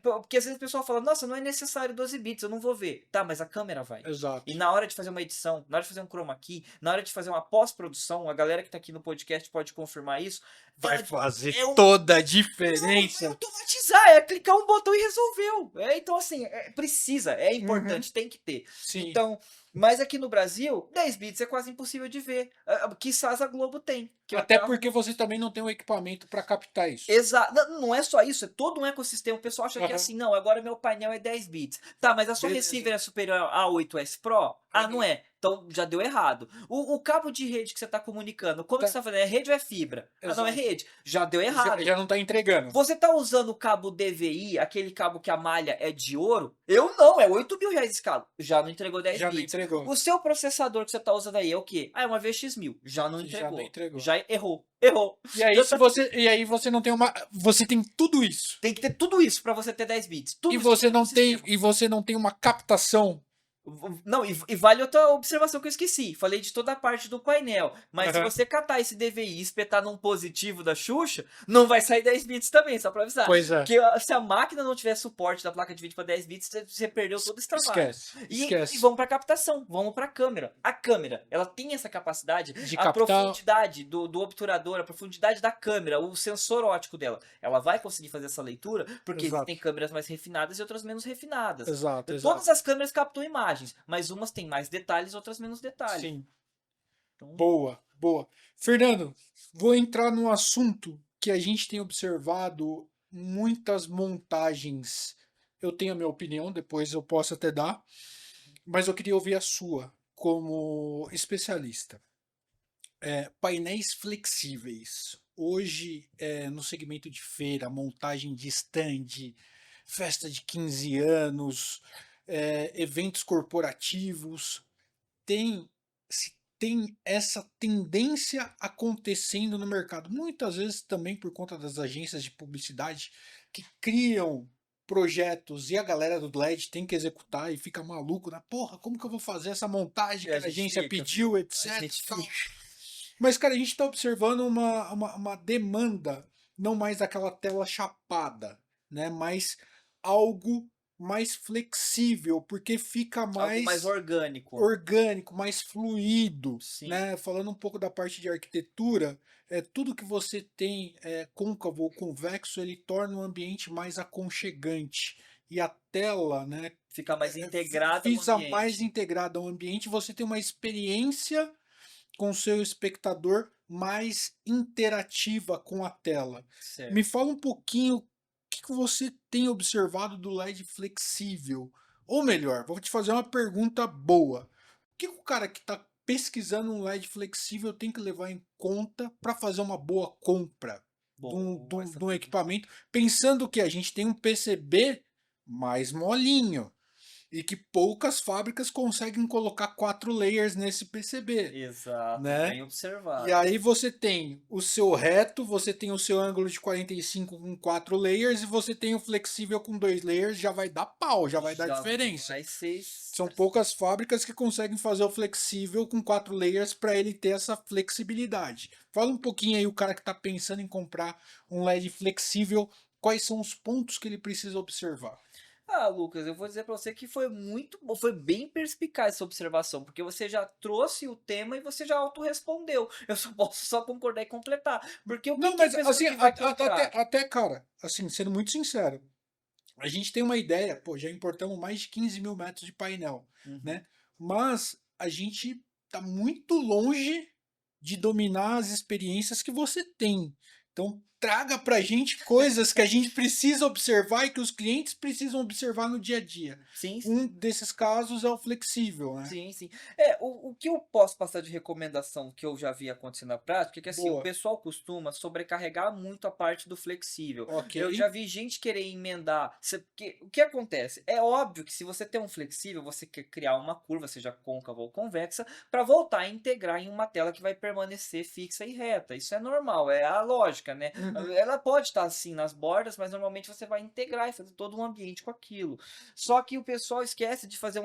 porque às vezes o pessoal fala, nossa, não é necessário 12 bits, eu não vou ver. Tá, mas a câmera vai. E Exato. na hora de fazer uma edição, na hora de fazer um chroma key, na hora de fazer uma pós-produção, a galera que tá aqui no podcast pode confirmar isso, Vai ela- fazer é um, toda a vai diferença. automatizar, é clicar um botão e resolveu. Então, assim, precisa, é Uhum. importante, tem que ter. Sim. Então, mas aqui no Brasil, 10 bits é quase impossível de ver. Quizás a Globo tem, que eu até Até porque arrumo. você também não tem um equipamento para captar isso. Exato. Não é só isso, é todo um ecossistema. O pessoal acha que é Aham. assim, não, agora meu painel é 10 bits. Tá, mas a sua Beleza. receiver é superior a 8S Pro? Ah, não Uhum. é. Então já deu errado. O cabo de rede que você está comunicando, como que você Tá. está fazendo? É rede ou é fibra? Ah, não, é Exato. rede. Já deu Já, errado. já não tá entregando. Você tá usando o cabo DVI, aquele cabo que a malha é de ouro? Eu não, é 8 mil reais esse cabo. Já não entregou 10 Já não bits. entregou. O seu processador que você tá usando aí é o quê? Ah, é uma VX1000. Já não Já não entregou. entregou. Já errou. Errou. E aí, Já se tá você, e aí você não tem uma. Você tem tudo isso. Tem que ter tudo isso para você ter 10 bits. E Tudo isso você no não tem. sistema. E você não tem uma captação. Não, e vale outra observação que eu esqueci. Falei de toda a parte do painel. Mas se Aham. você catar esse DVI e espetar num positivo da Xuxa, não vai sair 10 bits também, só pra avisar. Pois é. Porque se a máquina não tiver suporte da placa de vídeo para 10 bits, você perdeu todo esse trabalho. Esquece. E Esquece. vamos para captação, vamos para a câmera. A câmera, ela tem essa capacidade, De a captar. profundidade do obturador, a profundidade da câmera, o sensor óptico dela. Ela vai conseguir fazer essa leitura, porque existem Exato. câmeras mais refinadas e outras menos refinadas. Exato, Todas exato. as câmeras captam imagens, mas umas têm mais detalhes, outras menos detalhes. Sim. Então, Boa, boa. Fernando, vou entrar num assunto que a gente tem observado muitas montagens. Eu tenho a minha opinião, depois eu posso até dar, mas eu queria ouvir a sua como especialista. Painéis flexíveis. Hoje, no segmento de feira, montagem de stand, festa de 15 anos, eventos corporativos, tem se tem essa tendência acontecendo no mercado. Muitas vezes também por conta das agências de publicidade que criam projetos e a galera do LED tem que executar e fica maluco, né? Porra, como que eu vou fazer essa montagem e que a a gente agência fica. pediu, A etc. gente e tal. fica. Mas, cara, a gente está observando uma demanda, não mais aquela tela chapada, né? Mas algo mais flexível, porque fica Algo mais mais orgânico. orgânico, mais fluido, Sim. né? Falando um pouco da parte de arquitetura, tudo que você tem côncavo ou convexo, ele torna o ambiente mais aconchegante. E a tela, né, Fica mais integrada no visa mais ambiente. integrada ao ambiente, você tem uma experiência com o seu espectador mais interativa com a tela. Me Certo. fala um pouquinho o que você tem observado do LED flexível. Ou melhor, vou te fazer uma pergunta boa. O que o cara que está pesquisando um LED flexível tem que levar em conta para fazer uma boa compra de um, de Boa um- essa de um pergunta. equipamento? Pensando que a gente tem um PCB mais molinho e que poucas fábricas conseguem colocar 4 layers nesse PCB, Exato, né? bem E observado. aí você tem o seu reto, você tem o seu ângulo de 45 com 4 layers e você tem o flexível com 2 layers, já vai dar pau, já vai dar Já diferença. vai ser. São poucas fábricas que conseguem fazer o flexível com 4 layers para ele ter essa flexibilidade. Fala um pouquinho aí o cara que está pensando em comprar um LED flexível quais são os pontos que ele precisa observar? Ah, Lucas, eu vou dizer para você que foi muito bom, foi bem perspicaz essa observação, porque você já trouxe o tema e você já autorrespondeu. Eu só posso só concordar e completar, porque o que Não, que a mas pessoa assim, que vai até, comprar? até, cara, assim, sendo muito sincero, a gente tem uma ideia, pô, já importamos mais de 15 mil metros de painel, Uhum. né? Mas a gente tá muito longe de dominar as experiências que você tem. Então, traga pra gente coisas que a gente precisa observar e que os clientes precisam observar no dia a dia. Sim, Um sim. desses casos é o flexível, né? Sim, sim. É, o que eu posso passar de recomendação que eu já vi acontecer na prática é que, assim, o Boa. pessoal costuma sobrecarregar muito a parte do flexível. Ok. Eu já vi gente querer emendar. Porque, o que acontece? É óbvio que se você tem um flexível, você quer criar uma curva, seja côncava ou convexa, para voltar a integrar em uma tela que vai permanecer fixa e reta. Isso é normal, é a lógica, né? Uhum. Ela pode estar assim nas bordas, mas normalmente você vai integrar e fazer todo um ambiente com aquilo. Só que o pessoal esquece de fazer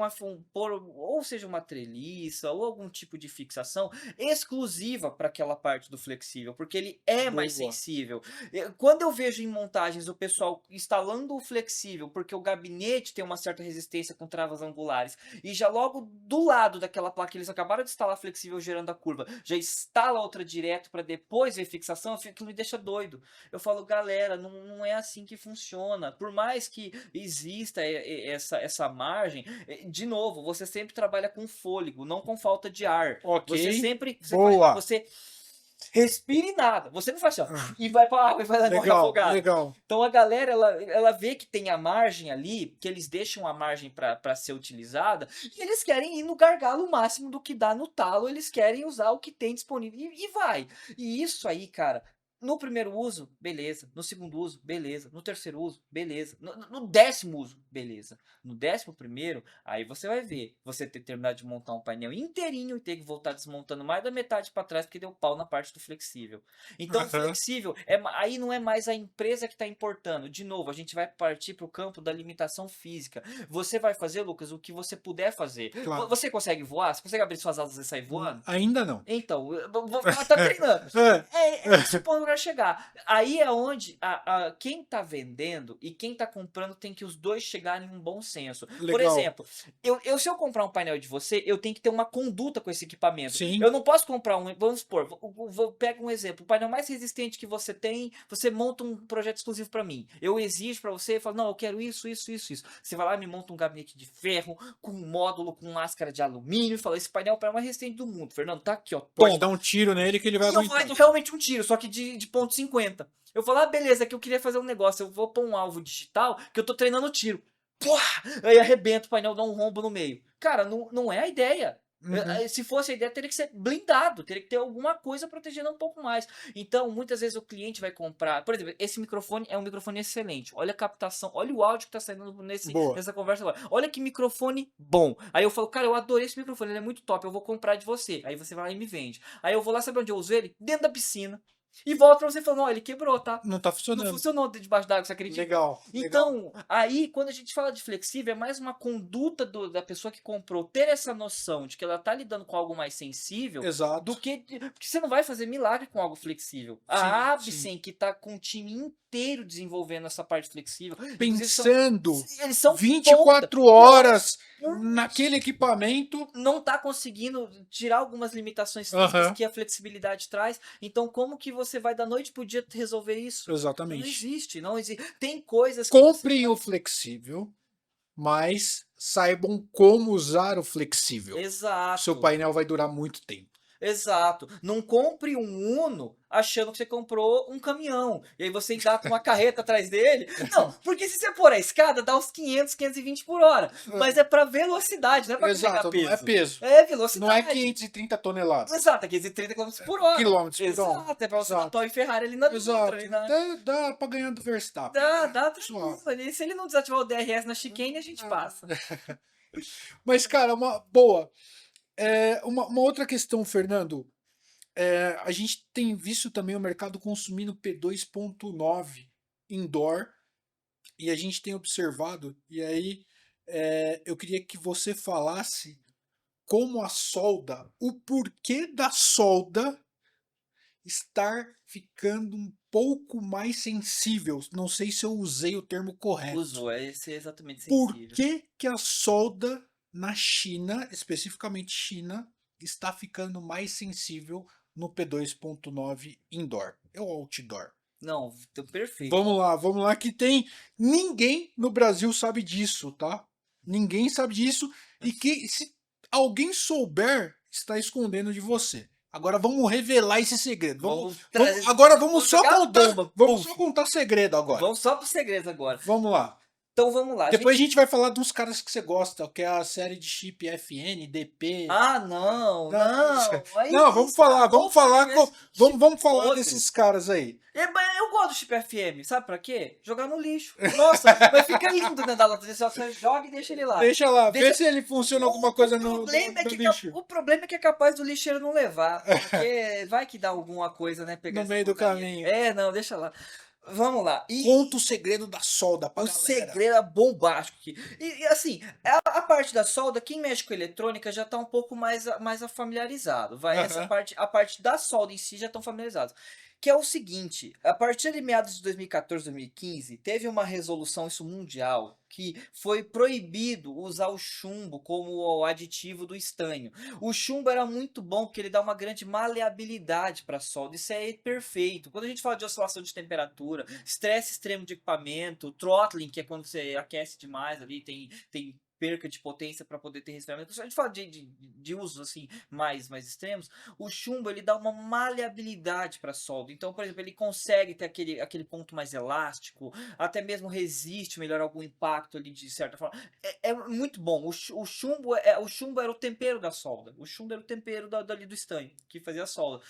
pôr, ou seja, uma treliça ou algum tipo de fixação exclusiva para aquela parte do flexível, porque ele é mais Boa. sensível. Quando eu vejo em montagens o pessoal instalando o flexível, porque o gabinete tem uma certa resistência com travas angulares, e já logo do lado daquela placa que eles acabaram de instalar flexível gerando a curva, já instala outra direto para depois ver fixação, aquilo me deixa doido. Eu falo, galera, não é assim que funciona. Por mais que exista essa margem, de novo, você sempre trabalha com fôlego, não com falta de ar. Ok. Você sempre, Boa. você respira e nada. Você não faz assim, ó, Ah, e vai pra água e vai lá e morre legal, afogado. legal. Então a galera, ela vê que tem a margem ali, que eles deixam a margem para ser utilizada, e eles querem ir no gargalo máximo do que dá no talo, eles querem usar o que tem disponível e vai. E isso aí, cara, no primeiro uso, beleza. No segundo uso, beleza. No terceiro uso, beleza. No 10º uso, beleza. No 11º, aí você vai ver você ter terminado de montar um painel inteirinho e ter que voltar desmontando mais da metade para trás porque deu pau na parte do flexível. Então, o Aham, flexível, aí não é mais a empresa que está importando. De novo, a gente vai partir para o campo da limitação física. Você vai fazer, Lucas, o que você puder fazer. claro. Você consegue voar? Você consegue abrir suas asas e sair voando? Ainda não. Então, tá treinando. É esse o ponto que eu quero chegar. Aí é onde quem tá vendendo e quem tá comprando tem que os dois chegarem em um bom senso. Por Legal. exemplo, se eu comprar um painel de você, eu tenho que ter uma conduta com esse equipamento. Eu Sim. não posso comprar vamos supor, pega um exemplo, o painel mais resistente que você tem, você monta um projeto exclusivo para mim. Eu exijo para você, falo, não, eu quero isso, isso, isso, isso. Você vai lá e me monta um gabinete de ferro, com um módulo com máscara de alumínio, e fala, esse painel é o painel mais resistente do mundo. Fernando, tá aqui, ó, Pode toma. dar um tiro nele que ele vai E eu vou aguentar. realmente um tiro, só que de ponto .50. Eu falo, beleza, que eu queria fazer um negócio. Eu vou pôr um alvo digital que eu tô treinando tiro. Pô! Aí arrebenta o painel, dá um rombo no meio. Cara, não é a ideia. Uhum. Se fosse a ideia, teria que ser blindado, teria que ter alguma coisa protegendo um pouco mais. Então, muitas vezes o cliente vai comprar. Por exemplo, esse microfone é um microfone excelente. Olha a captação, olha o áudio que tá saindo Boa. nessa conversa agora. Olha que microfone bom. Aí eu falo, cara, eu adorei esse microfone, ele é muito top, eu vou comprar de você. Aí você vai lá e me vende. Aí eu vou lá, sabe onde eu uso ele? Dentro da piscina. E volto pra você falando, ó, ele quebrou, tá? Não tá Não funcionando. funcionou debaixo d'água, você acredita? Legal, legal. Então, aí, quando a gente fala de flexível, é mais uma conduta da pessoa que comprou ter essa noção de que ela tá lidando com algo mais sensível do Exato. que. Porque você não vai fazer milagre com algo flexível. Sim, A sim. Absen, que tá com o time inteiro desenvolvendo essa parte flexível, inclusive Pensando eles são ponta. 24 horas naquele equipamento. Não está conseguindo tirar algumas limitações físicas Aham, que a flexibilidade traz. Então, como que você vai da noite pro dia resolver isso? Não exatamente. existe, não existe. Tem coisas que você Comprem o vai. flexível, mas saibam como usar o flexível. O seu Exato. painel vai durar muito tempo. Exato. Não compre um Uno achando que você comprou um caminhão. E aí você engata uma carreta atrás dele. Não, porque se você pôr a escada, dá uns 500, 520 por hora. Mas é para velocidade, não é para carregar Exato, não é peso. peso. É Não é velocidade. 530 toneladas. Exato, 530 km por hora. Quilômetros por hora. Exato, é pra você Exato. matar o Ferrari ali na Dutra. Exato. Dá pra ganhar do Verstappen. Dá Suave. tranquilo ali. Se ele não desativar o DRS na chicane, a gente passa. Mas, cara, uma boa. Uma outra questão, Fernando. A gente tem visto também o mercado consumindo P2.9 indoor e a gente tem observado, e aí eu queria que você falasse como a solda, o porquê da solda estar ficando um pouco mais sensível. Não sei se eu usei o termo correto. Usou, é ser exatamente Por sensível. que a solda na China, especificamente China, está ficando mais sensível no P2.9 indoor ou outdoor? Não, então perfeito. Vamos lá, que tem. Ninguém no Brasil sabe disso, tá? Ninguém sabe disso. E que se alguém souber, está escondendo de você. Agora vamos revelar esse segredo. Vamos trazer, Agora vamos vamos só jogar a contar. bomba, Vamos só puf. contar segredo agora. Vamos só para os segredos agora. Vamos lá. Então vamos lá, a Depois a gente... gente vai falar dos caras que você gosta, que é a série de chip FN, DP. Ah, não, Não, não, aí não, vamos falar, vamos estragou falar, esse vamos falar podre. desses caras aí. Mas eu gosto do Chip FM, sabe pra quê? Jogar no lixo. Nossa, mas fica lindo dentro da lata. Você joga e deixa ele lá. Deixa lá, vê Deixa... se ele funciona alguma O coisa no problema é que lixo. o problema é que é capaz do lixeiro não levar, porque vai que dá alguma coisa, né, pegar No essa meio do porcaria. caminho. É, não, deixa lá. Vamos lá. Conta o segredo da solda pra O galera. segredo é bombástico aqui. Assim, a parte da solda, quem mexe com eletrônica já tá um pouco mais familiarizado. Vai, essa Aham. parte, a parte da solda em si já estão familiarizados. Que é o seguinte, a partir de meados de 2014, 2015, teve uma resolução isso mundial que foi proibido usar o chumbo como o aditivo do estanho. O chumbo era muito bom porque ele dá uma grande maleabilidade para a solda. Isso é perfeito. Quando a gente fala de oscilação de temperatura, estresse extremo de equipamento, throttling, que é quando você aquece demais ali, tem perca de potência para poder ter resfriamento. A gente fala de usos assim mais extremos. O chumbo ele dá uma maleabilidade para a solda. Então, por exemplo, ele consegue ter aquele ponto mais elástico, até mesmo resiste melhor a algum impacto ali de certa forma. É muito bom. O chumbo era o tempero da solda. O chumbo era o tempero dali do estanho que fazia a solda.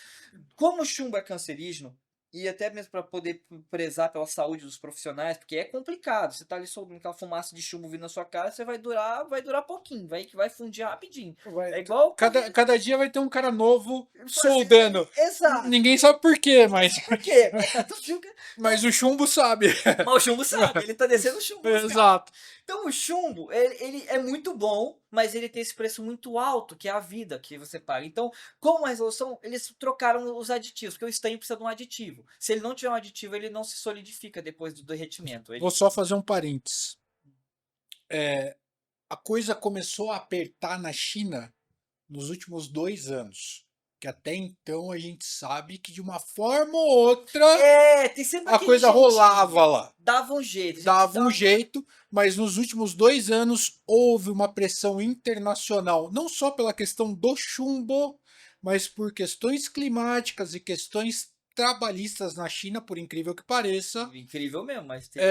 Como o chumbo é cancerígeno, e até mesmo para poder prezar pela saúde dos profissionais, porque é complicado. Você tá ali soltando aquela fumaça de chumbo vindo na sua cara, você vai durar pouquinho, vai fundir rapidinho. É igual Cada dia vai ter um cara novo fazer. soldando. Exato. Ninguém sabe por quê, mas, Por quê? Mas tá tudo mas o chumbo sabe. Mas o chumbo sabe, ele tá descendo o chumbo nos caras. Exato. Então o chumbo, ele é muito bom, mas ele tem esse preço muito alto, que é a vida que você paga. Então, como a resolução, eles trocaram os aditivos, porque o estanho precisa de um aditivo. Se ele não tiver um aditivo, ele não se solidifica depois do derretimento. Vou só fazer um parênteses. A coisa começou a apertar na China nos últimos 2 anos. Que até então a gente sabe que de uma forma ou outra Tem sempre a aquele coisa jeitinho. rolava lá. Dava um jeito. Dava um jeito, mas nos últimos 2 anos houve uma pressão internacional, não só pela questão do chumbo, mas por questões climáticas e questões trabalhistas na China, por incrível que pareça. Incrível mesmo, mas tem.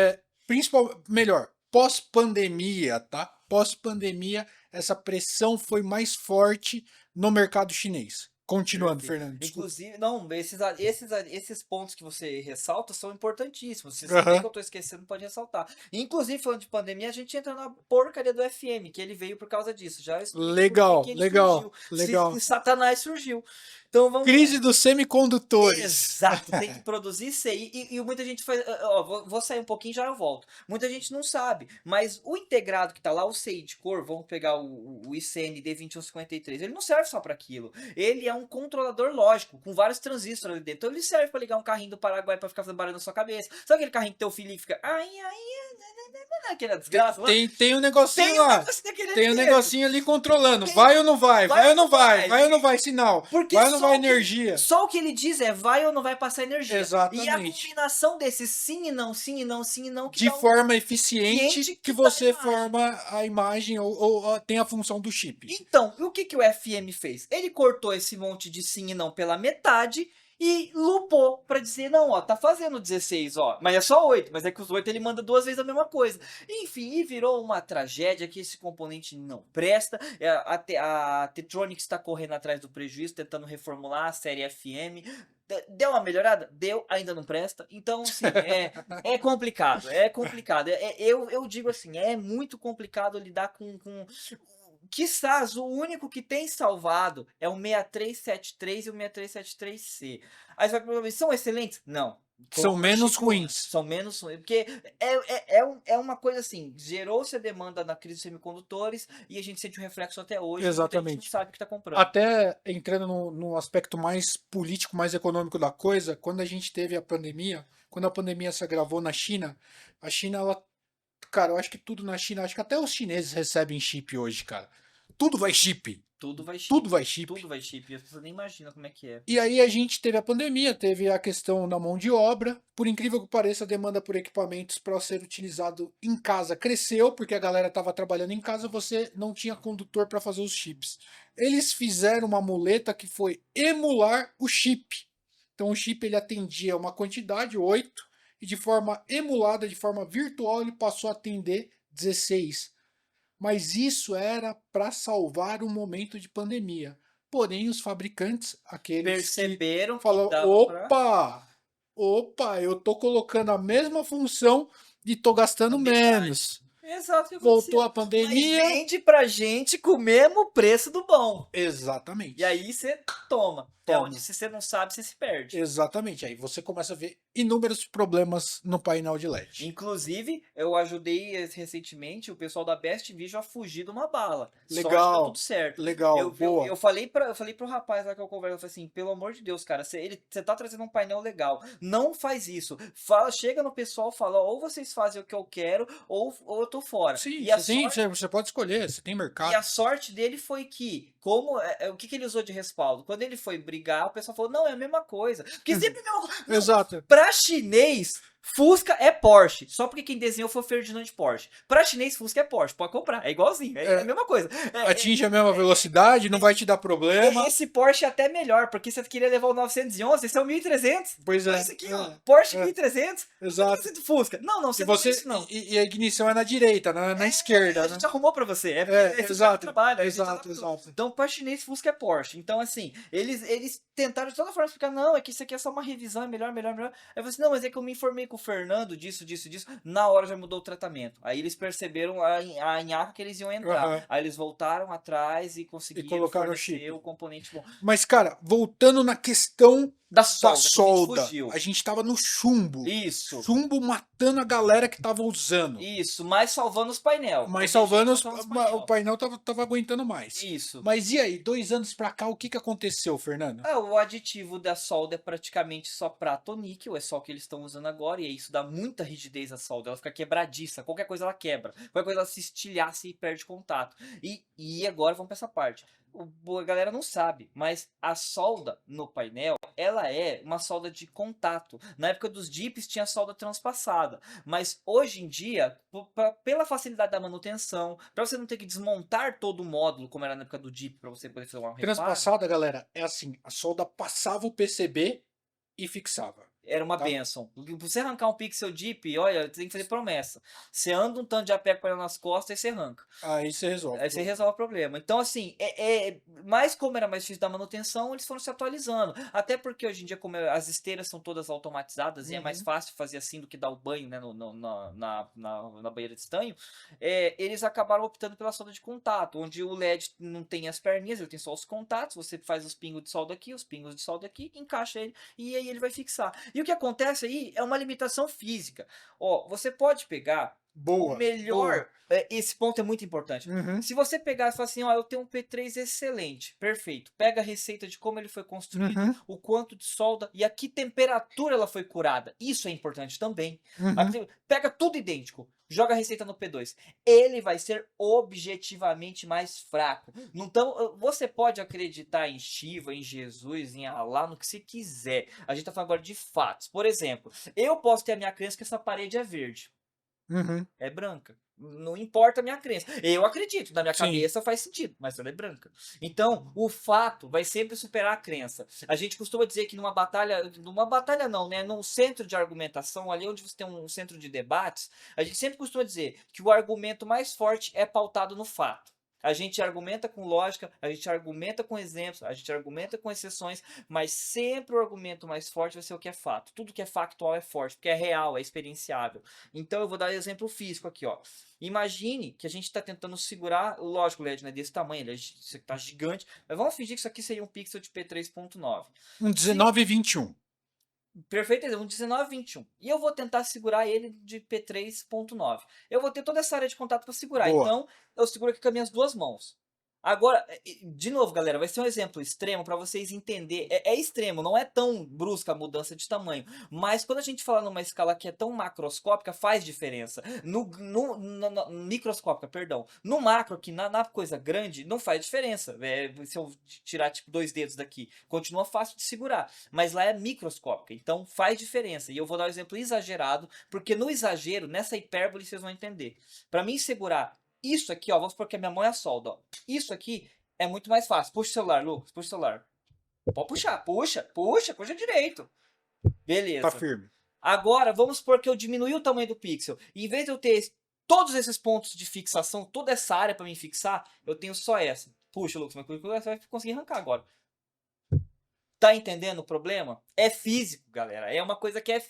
Melhor, pós-pandemia, tá? Pós-pandemia, essa pressão foi mais forte no mercado chinês. Continuando, Perfeito. Fernando, desculpa. Inclusive, não, esses pontos que você ressalta são importantíssimos. Se você vê Aham. que eu tô esquecendo, pode ressaltar. Inclusive, falando de pandemia, a gente entra na porcaria do FM, que ele veio por causa disso. Já explico por Legal, que ele legal, surgiu. legal. Satanás surgiu. Então vamos lá. Crise dos semicondutores. Exato, tem que produzir isso aí. E muita gente faz. Ó, vou sair um pouquinho e já eu volto. Muita gente não sabe, mas o integrado que tá lá, o CI de cor, vamos pegar o ICN D2153, ele não serve só para aquilo. Ele é um controlador lógico, com vários transistores ali dentro. Então ele serve para ligar um carrinho do Paraguai para ficar fazendo barulho na sua cabeça. Sabe aquele carrinho que teu filho fica. Ai, aquela desgraça lá? Tem um negocinho Tem um lá. negócio daquele Tem um dentro. negocinho ali controlando. Vai ou não vai? Vai ou não vai? Vai ou não vai sinal? Porque Vai ou não só vai o que- energia? Só o que ele diz é vai ou não vai passar energia. E a Exatamente. combinação desses sim e não, sim e não, sim e não, que De dá forma eficiente eficiente que que dá você a imagem. forma a imagem ou tem a função do chip. Então, o que o FM fez? Ele cortou esse monte de sim e não pela metade e lupou pra dizer, não, ó, tá fazendo 16, ó, mas é só 8, mas é que os 8 ele manda 2 vezes a mesma coisa. Enfim, e virou uma tragédia que esse componente não presta, a Tetronics está correndo atrás do prejuízo, tentando reformular a série FM. Deu uma melhorada? Deu, ainda não presta. Então, assim, é complicado, é complicado. Eu digo assim, é muito complicado lidar com quizás o único que tem salvado é o 6373 e o 6373C. Aí você vai perguntar, são excelentes? Não. São Compra menos chip 1, ruins. são menos ruins, porque é uma coisa assim, gerou-se a demanda na crise de semicondutores e a gente sente o reflexo até hoje, muita gente não Exatamente. sabe o que está comprando. Até entrando no aspecto mais político, mais econômico da coisa, quando a gente teve a pandemia, quando a pandemia se agravou na China, a China, ela, cara, eu acho que tudo na China, acho que até os chineses recebem chip hoje, cara. Tudo vai chip. Tudo vai Tudo chip, vai chip. tudo vai chip, e as pessoas nem imaginam como é que é. E aí a gente teve a pandemia, teve a questão da mão de obra. Por incrível que pareça, a demanda por equipamentos para ser utilizado em casa cresceu, porque a galera estava trabalhando em casa, você não tinha condutor para fazer os chips. Eles fizeram uma muleta que foi emular o chip. Então o chip ele atendia uma quantidade, 8, e de forma emulada, de forma virtual, ele passou a atender 16. Mas isso era para salvar um momento de pandemia. Porém, os fabricantes, aqueles que Perceberam que falam, dava pra opa, eu tô colocando a mesma função e tô na gastando metade. menos. Exato o que Voltou aconteceu. a Mas pandemia. vende pra gente com o mesmo preço do bom. E Exatamente. aí você toma. É onde Toma. se você não sabe, você se perde. Exatamente. Aí você começa a ver inúmeros problemas no painel de LED. Inclusive, eu ajudei recentemente o pessoal da Best Vision a fugir de uma bala. Sorte que deu tudo Legal, certo. legal, Eu boa. falei pro rapaz lá que eu converso, eu falei assim, pelo amor de Deus, cara, você tá trazendo um painel legal. Não faz isso. Fala, chega no pessoal, fala, ou vocês fazem o que eu quero, ou eu tô fora. Sim, E a você tem, sorte você pode escolher, você tem E mercado. a sorte dele foi que, o que, que ele usou de respaldo? Quando ele foi brigar, o pessoal falou: não, é a mesma coisa. Porque sempre é a mesma coisa. Não, Exato. pra chinês, Fusca é Porsche. Só porque quem desenhou foi o Ferdinand Porsche. Pra chinês, Fusca é Porsche. Pode comprar. É igualzinho. É a É, mesma coisa. atinge a mesma velocidade, não vai te dar problema. Esse Porsche é até melhor, porque você queria levar o 911, esse é o 1300. Pois Olha é, isso aqui, ó. Porsche 1300. Por que exato. você Fusca? Não, não, E você não tem você isso não. e a ignição é na direita, na esquerda, A né? gente arrumou pra você. É porque É, esse cara exato, trabalha, a gente exato, adaptou. exato. Então, para chinês, Fusca é Porsche. Então, assim, eles tentaram de toda forma explicar, não, é que isso aqui é só uma revisão, é melhor, melhor, melhor. Aí eu falei assim, não, mas é que eu me informei com o Fernando disso, disso, disso. Na hora já mudou o tratamento. Aí eles perceberam a nhaca que eles iam entrar. Aham. Aí eles voltaram atrás e E conseguiram colocaram o fornecer chip. o componente bom. Mas, cara, voltando na questão Da da solda, que a gente solda, fugiu. a gente tava no chumbo. Isso. Chumbo matando a galera que tava usando. Isso, mas salvando os painel. Mas Teve gente salvando, salvando os o painel. painel tava aguentando mais. Isso. Mas e aí, 2 anos pra cá, o que que aconteceu, Fernando? O aditivo da solda é praticamente só prato ou níquel, é só o que eles estão usando agora, e isso dá muita rigidez à solda, ela fica quebradiça, qualquer coisa ela quebra, qualquer coisa ela se estilhaça e perde contato. E agora vamos para essa parte. A galera não sabe, mas a solda no painel, ela é uma solda de contato. Na época dos Jeeps tinha solda transpassada, mas hoje em dia, pela facilidade da manutenção, para você não ter que desmontar todo o módulo, como era na época do Jeep, para você poder fazer um reparo, Transpassada, galera, é assim, a solda passava o PCB e fixava, era uma tá? benção. Pra você arrancar um pixel deep, olha, você tem que fazer promessa. Você anda um tanto de a pé com ela nas costas e você arranca. Aí você resolve. Aí você resolve o problema. Então, assim, mas como era mais difícil da manutenção, eles foram se atualizando. Até porque hoje em dia, como as esteiras são todas automatizadas e é mais Uhum. fácil fazer assim do que dar o banho, né, na banheira de estanho, eles acabaram optando pela solda de contato, onde o LED não tem as perninhas, ele tem só os contatos, você faz os pingos de solda aqui, os pingos de solda aqui, encaixa ele e aí ele vai fixar. E o que acontece aí é uma limitação física. Ó, você pode pegar o Boa, boa. melhor, esse ponto é muito importante. Uhum, Se você pegar e falar assim, ó, eu tenho um P3 excelente, perfeito. Pega a receita de como ele foi construído, uhum, o quanto de solda e a que temperatura ela foi curada. Isso é importante também. uhum. Pega tudo idêntico, joga a receita no P2. Ele vai ser objetivamente mais fraco. Então, você pode acreditar em Shiva, em Jesus, em Allah, no que você quiser. A gente tá falando agora de fatos. Por exemplo, eu posso ter a minha crença que essa parede é verde. Uhum. É branca. Não importa a minha crença. Eu acredito, na minha Sim. cabeça faz sentido, mas ela é branca. Então, o fato vai sempre superar a crença. A gente costuma dizer que numa batalha não, né? Num centro de argumentação, ali onde você tem um centro de debates, a gente sempre costuma dizer que o argumento mais forte é pautado no fato. A gente argumenta com lógica, a gente argumenta com exemplos, a gente argumenta com exceções, mas sempre o argumento mais forte vai ser o que é fato. Tudo que é factual é forte, porque é real, é experienciável. Então eu vou dar um exemplo físico aqui, ó. Imagine que a gente está tentando segurar, lógico, o LED não é desse tamanho, ele está gigante, mas vamos fingir que isso aqui seria um pixel de P3.9. Um Se 19 e 21. Perfeito exemplo, um 19-21. E eu vou tentar segurar ele de P3.9. Eu vou ter toda essa área de contato para segurar, Boa. então eu seguro aqui com as minhas 2 mãos. Agora, de novo, galera, vai ser um exemplo extremo para vocês entender. É extremo, não é tão brusca a mudança de tamanho. Mas quando a gente fala numa escala que é tão macroscópica, faz diferença. Microscópica, perdão. No macro, aqui na coisa grande, não faz diferença. Se eu tirar tipo 2 dedos daqui, continua fácil de segurar. Mas lá é microscópica, então faz diferença. E eu vou dar um exemplo exagerado, porque no exagero, nessa hipérbole, vocês vão entender. Para mim segurar isso aqui, ó, vamos supor que a minha mão é a solda, ó. Isso aqui é muito mais fácil. Puxa o celular, Lucas, puxa o celular. Pode puxar, puxa direito. Tá Beleza. firme. Agora, vamos supor que eu diminui o tamanho do pixel. Em vez de eu ter todos esses pontos de fixação, toda essa área para me fixar, eu tenho só essa. Puxa, Lucas, mas você vai conseguir arrancar agora. Tá entendendo o problema? É físico, galera. É uma coisa que é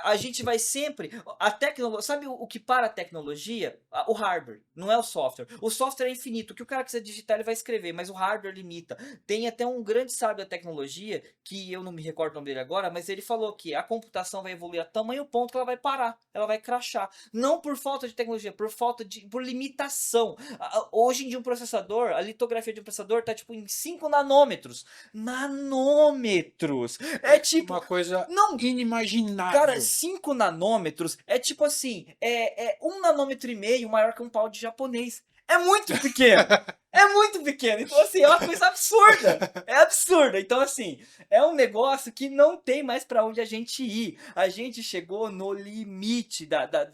a gente vai sempre. A tecnologia. Sabe o que para a tecnologia? O hardware, não é o software. O software é infinito. O que o cara quiser digitar, ele vai escrever, mas o hardware limita. Tem até um grande sábio da tecnologia, que eu não me recordo o nome dele agora, mas ele falou que a computação vai evoluir a tamanho ponto que ela vai parar. Ela vai crashar. Não por falta de tecnologia, por limitação. Hoje em dia, um processador, a litografia de um processador tá tipo em 5 nanômetros. Nanômetros. É tipo. Uma coisa Não, cara, inimaginável. 5 nanômetros é tipo assim, é 1,5 nanômetro maior que um pau de japonês. É muito pequeno. É muito pequeno. Então, assim, é uma coisa absurda. É absurda. Então, assim, é um negócio que não tem mais pra onde a gente ir. A gente chegou no limite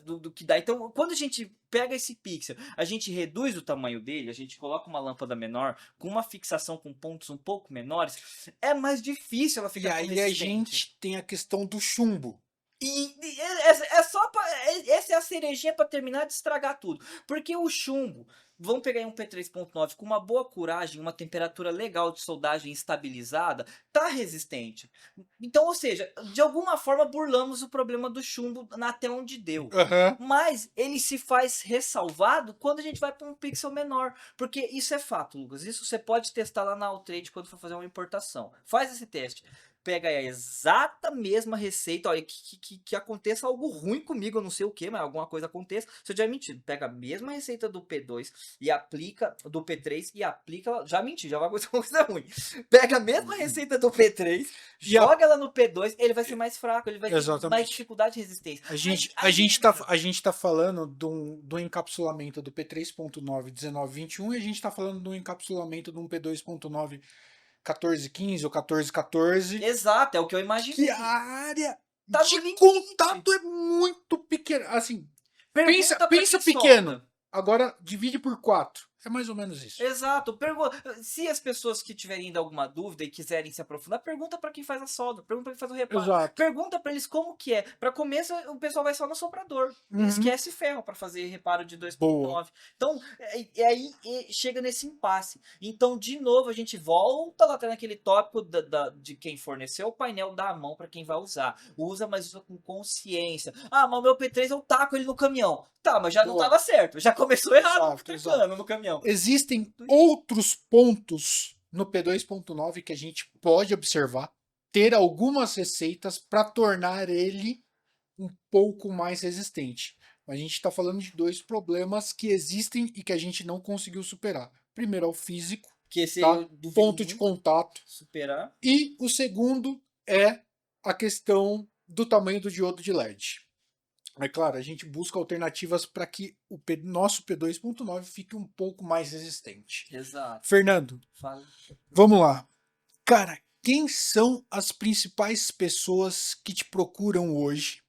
do que dá. Então, quando a gente pega esse pixel, a gente reduz o tamanho dele, a gente coloca uma lâmpada menor, com uma fixação com pontos um pouco menores, é mais difícil ela E ficar aí a gente tem a questão do chumbo. Essa é a cerejinha pra terminar de estragar tudo. Porque o chumbo, vamos pegar aí um P3.9 com uma boa curagem, uma temperatura legal de soldagem estabilizada, tá resistente. Então, ou seja, de alguma forma burlamos o problema do chumbo até onde deu. Aham. Mas ele se faz ressalvado quando a gente vai para um pixel menor. Porque isso é fato, Lucas. Isso você pode testar lá na Altrade quando for fazer uma importação. Faz esse teste. Pega a exata mesma receita, olha, que aconteça algo ruim comigo, eu não sei o que, mas alguma coisa aconteça, você já mentindo. Pega a mesma receita do P2 e aplica, do P3 e aplica, já menti, já vai acontecer uma coisa ruim. Pega a mesma receita do P3, joga ela no P2, ele vai ser mais fraco, ele vai ter mais Exatamente. dificuldade de resistência. A gente tá falando do encapsulamento do P3.9 1921 e a gente tá falando do encapsulamento de um P2.9 1415 ou 1414, Exato, é o que eu que imaginei. a área Tá no de limite. contato é muito pequena. Assim, Pergunta pra pensa quem pequeno. solda. Agora divide por 4. É mais ou menos isso. Exato. Se as pessoas que tiverem ainda alguma dúvida e quiserem se aprofundar, pergunta pra quem faz a solda, pergunta pra quem faz o reparo. Exato. Pergunta pra eles como que é. Pra começo, o pessoal vai só no soprador. Esquece ferro pra fazer reparo de 2.9. Então, aí chega nesse impasse. Então, de novo, a gente volta lá atrás naquele tópico de quem forneceu o painel, dá a mão pra quem vai usar. Usa, mas usa com consciência. Ah, mas o meu P3 eu taco ele no caminhão. Tá, mas já não tava certo. Já começou errado tacando no caminhão. Existem outros pontos no P2.9 que a gente pode observar, ter algumas receitas para tornar ele um pouco mais resistente. A gente está falando de 2 problemas que existem e que a gente não conseguiu superar. Primeiro é o físico, que esse tá? Ponto de contato. Superar. E o segundo é a questão do tamanho do diodo de LED. É claro, a gente busca alternativas para que o nosso P2.9 fique um pouco mais resistente. Exato. Fernando, Fala. Vamos lá. Cara, quem são as principais pessoas que te procuram hoje?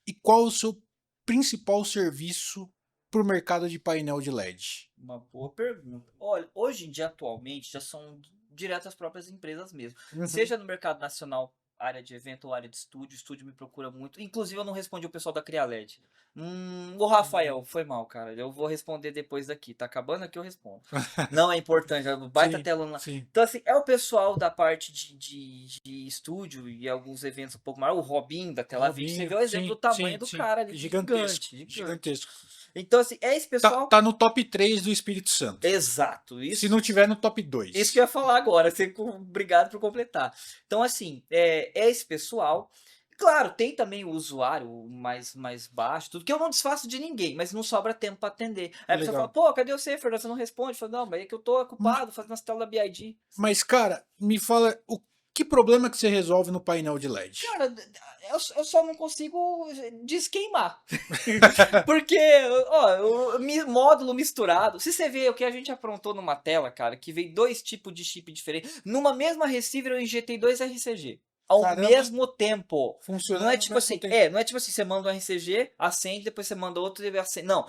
E qual o seu principal serviço para o mercado de painel de LED? Uma boa pergunta. Olha, hoje em dia, atualmente, já são direto as próprias empresas mesmo. Seja no mercado nacional, área de evento ou área de estúdio. O estúdio me procura muito. Inclusive, eu não respondi o pessoal da Crialed. O Rafael, foi mal, cara. Eu vou responder depois daqui. Tá acabando aqui, eu respondo. Não é importante, baita tela lá. Sim. Então, assim, é o pessoal da parte de estúdio e alguns eventos um pouco maior. O Robin da Tela 20. Você vê o exemplo do tamanho do cara ali. Gigantesco. Gigante. Gigantesco. Então, assim, é esse Tá, pessoal. tá no top 3 do Espírito Santo. Exato, Se não tiver no top isso que eu 2. ia falar agora, obrigado por completar. Então, assim, é esse pessoal. Claro, tem também o usuário mais baixo, tudo, que eu não desfaço de ninguém, mas não sobra tempo para atender. Aí a pessoa fala: Legal. "Pô, cadê você, Fernando? Você não responde?" Eu falo: "Não, mas é que eu tô Ma- ocupado fazendo as telas da BID". Mas, cara, me fala que problema que você resolve no painel de LED? Cara, eu só não consigo desqueimar. Porque, ó, módulo misturado. Se você vê o que a gente aprontou numa tela, cara, que veio 2 tipos de chip diferentes. Numa mesma receiver eu injetei 2 RCG. Ao Caramba, mesmo tempo. Não é funcionando ao tipo mesmo assim, tempo. não é tipo assim, você manda um RCG, acende, depois você manda outro e acende. Não,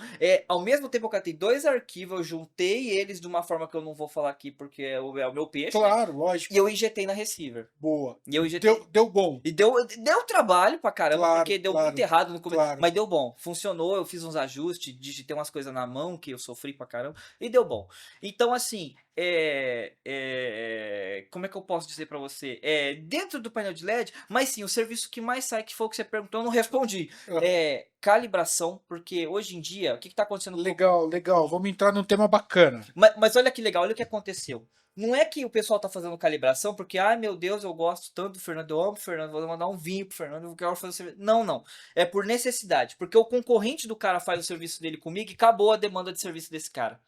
ao mesmo tempo eu catei 2 arquivos, eu juntei eles de uma forma que eu não vou falar aqui porque é o meu peixe, né? Claro, E lógico. eu injetei na receiver. Boa. E eu Deu, injetei. deu bom. E deu trabalho pra caramba, Claro, porque deu muito claro, errado no começo, claro. mas deu bom. Funcionou, eu fiz uns ajustes, digitei umas coisas na mão que eu sofri pra caramba, e deu bom. Então, assim, como é que eu posso dizer pra você? Dentro do painel de LED, mas sim, o serviço que mais sai, que foi o que você perguntou, eu não respondi. Ah, Calibração, porque hoje em dia, o que tá acontecendo legal, legal. com Vamos entrar num tema bacana. mas olha que legal, olha o que aconteceu. Não é que o pessoal tá fazendo calibração porque, ai meu Deus, eu gosto tanto do Fernando, eu amo o Fernando, vou mandar um vinho pro Fernando, eu quero fazer o serviço. Não, não. É por necessidade. Porque o concorrente do cara faz o serviço dele comigo e acabou a demanda de serviço desse cara.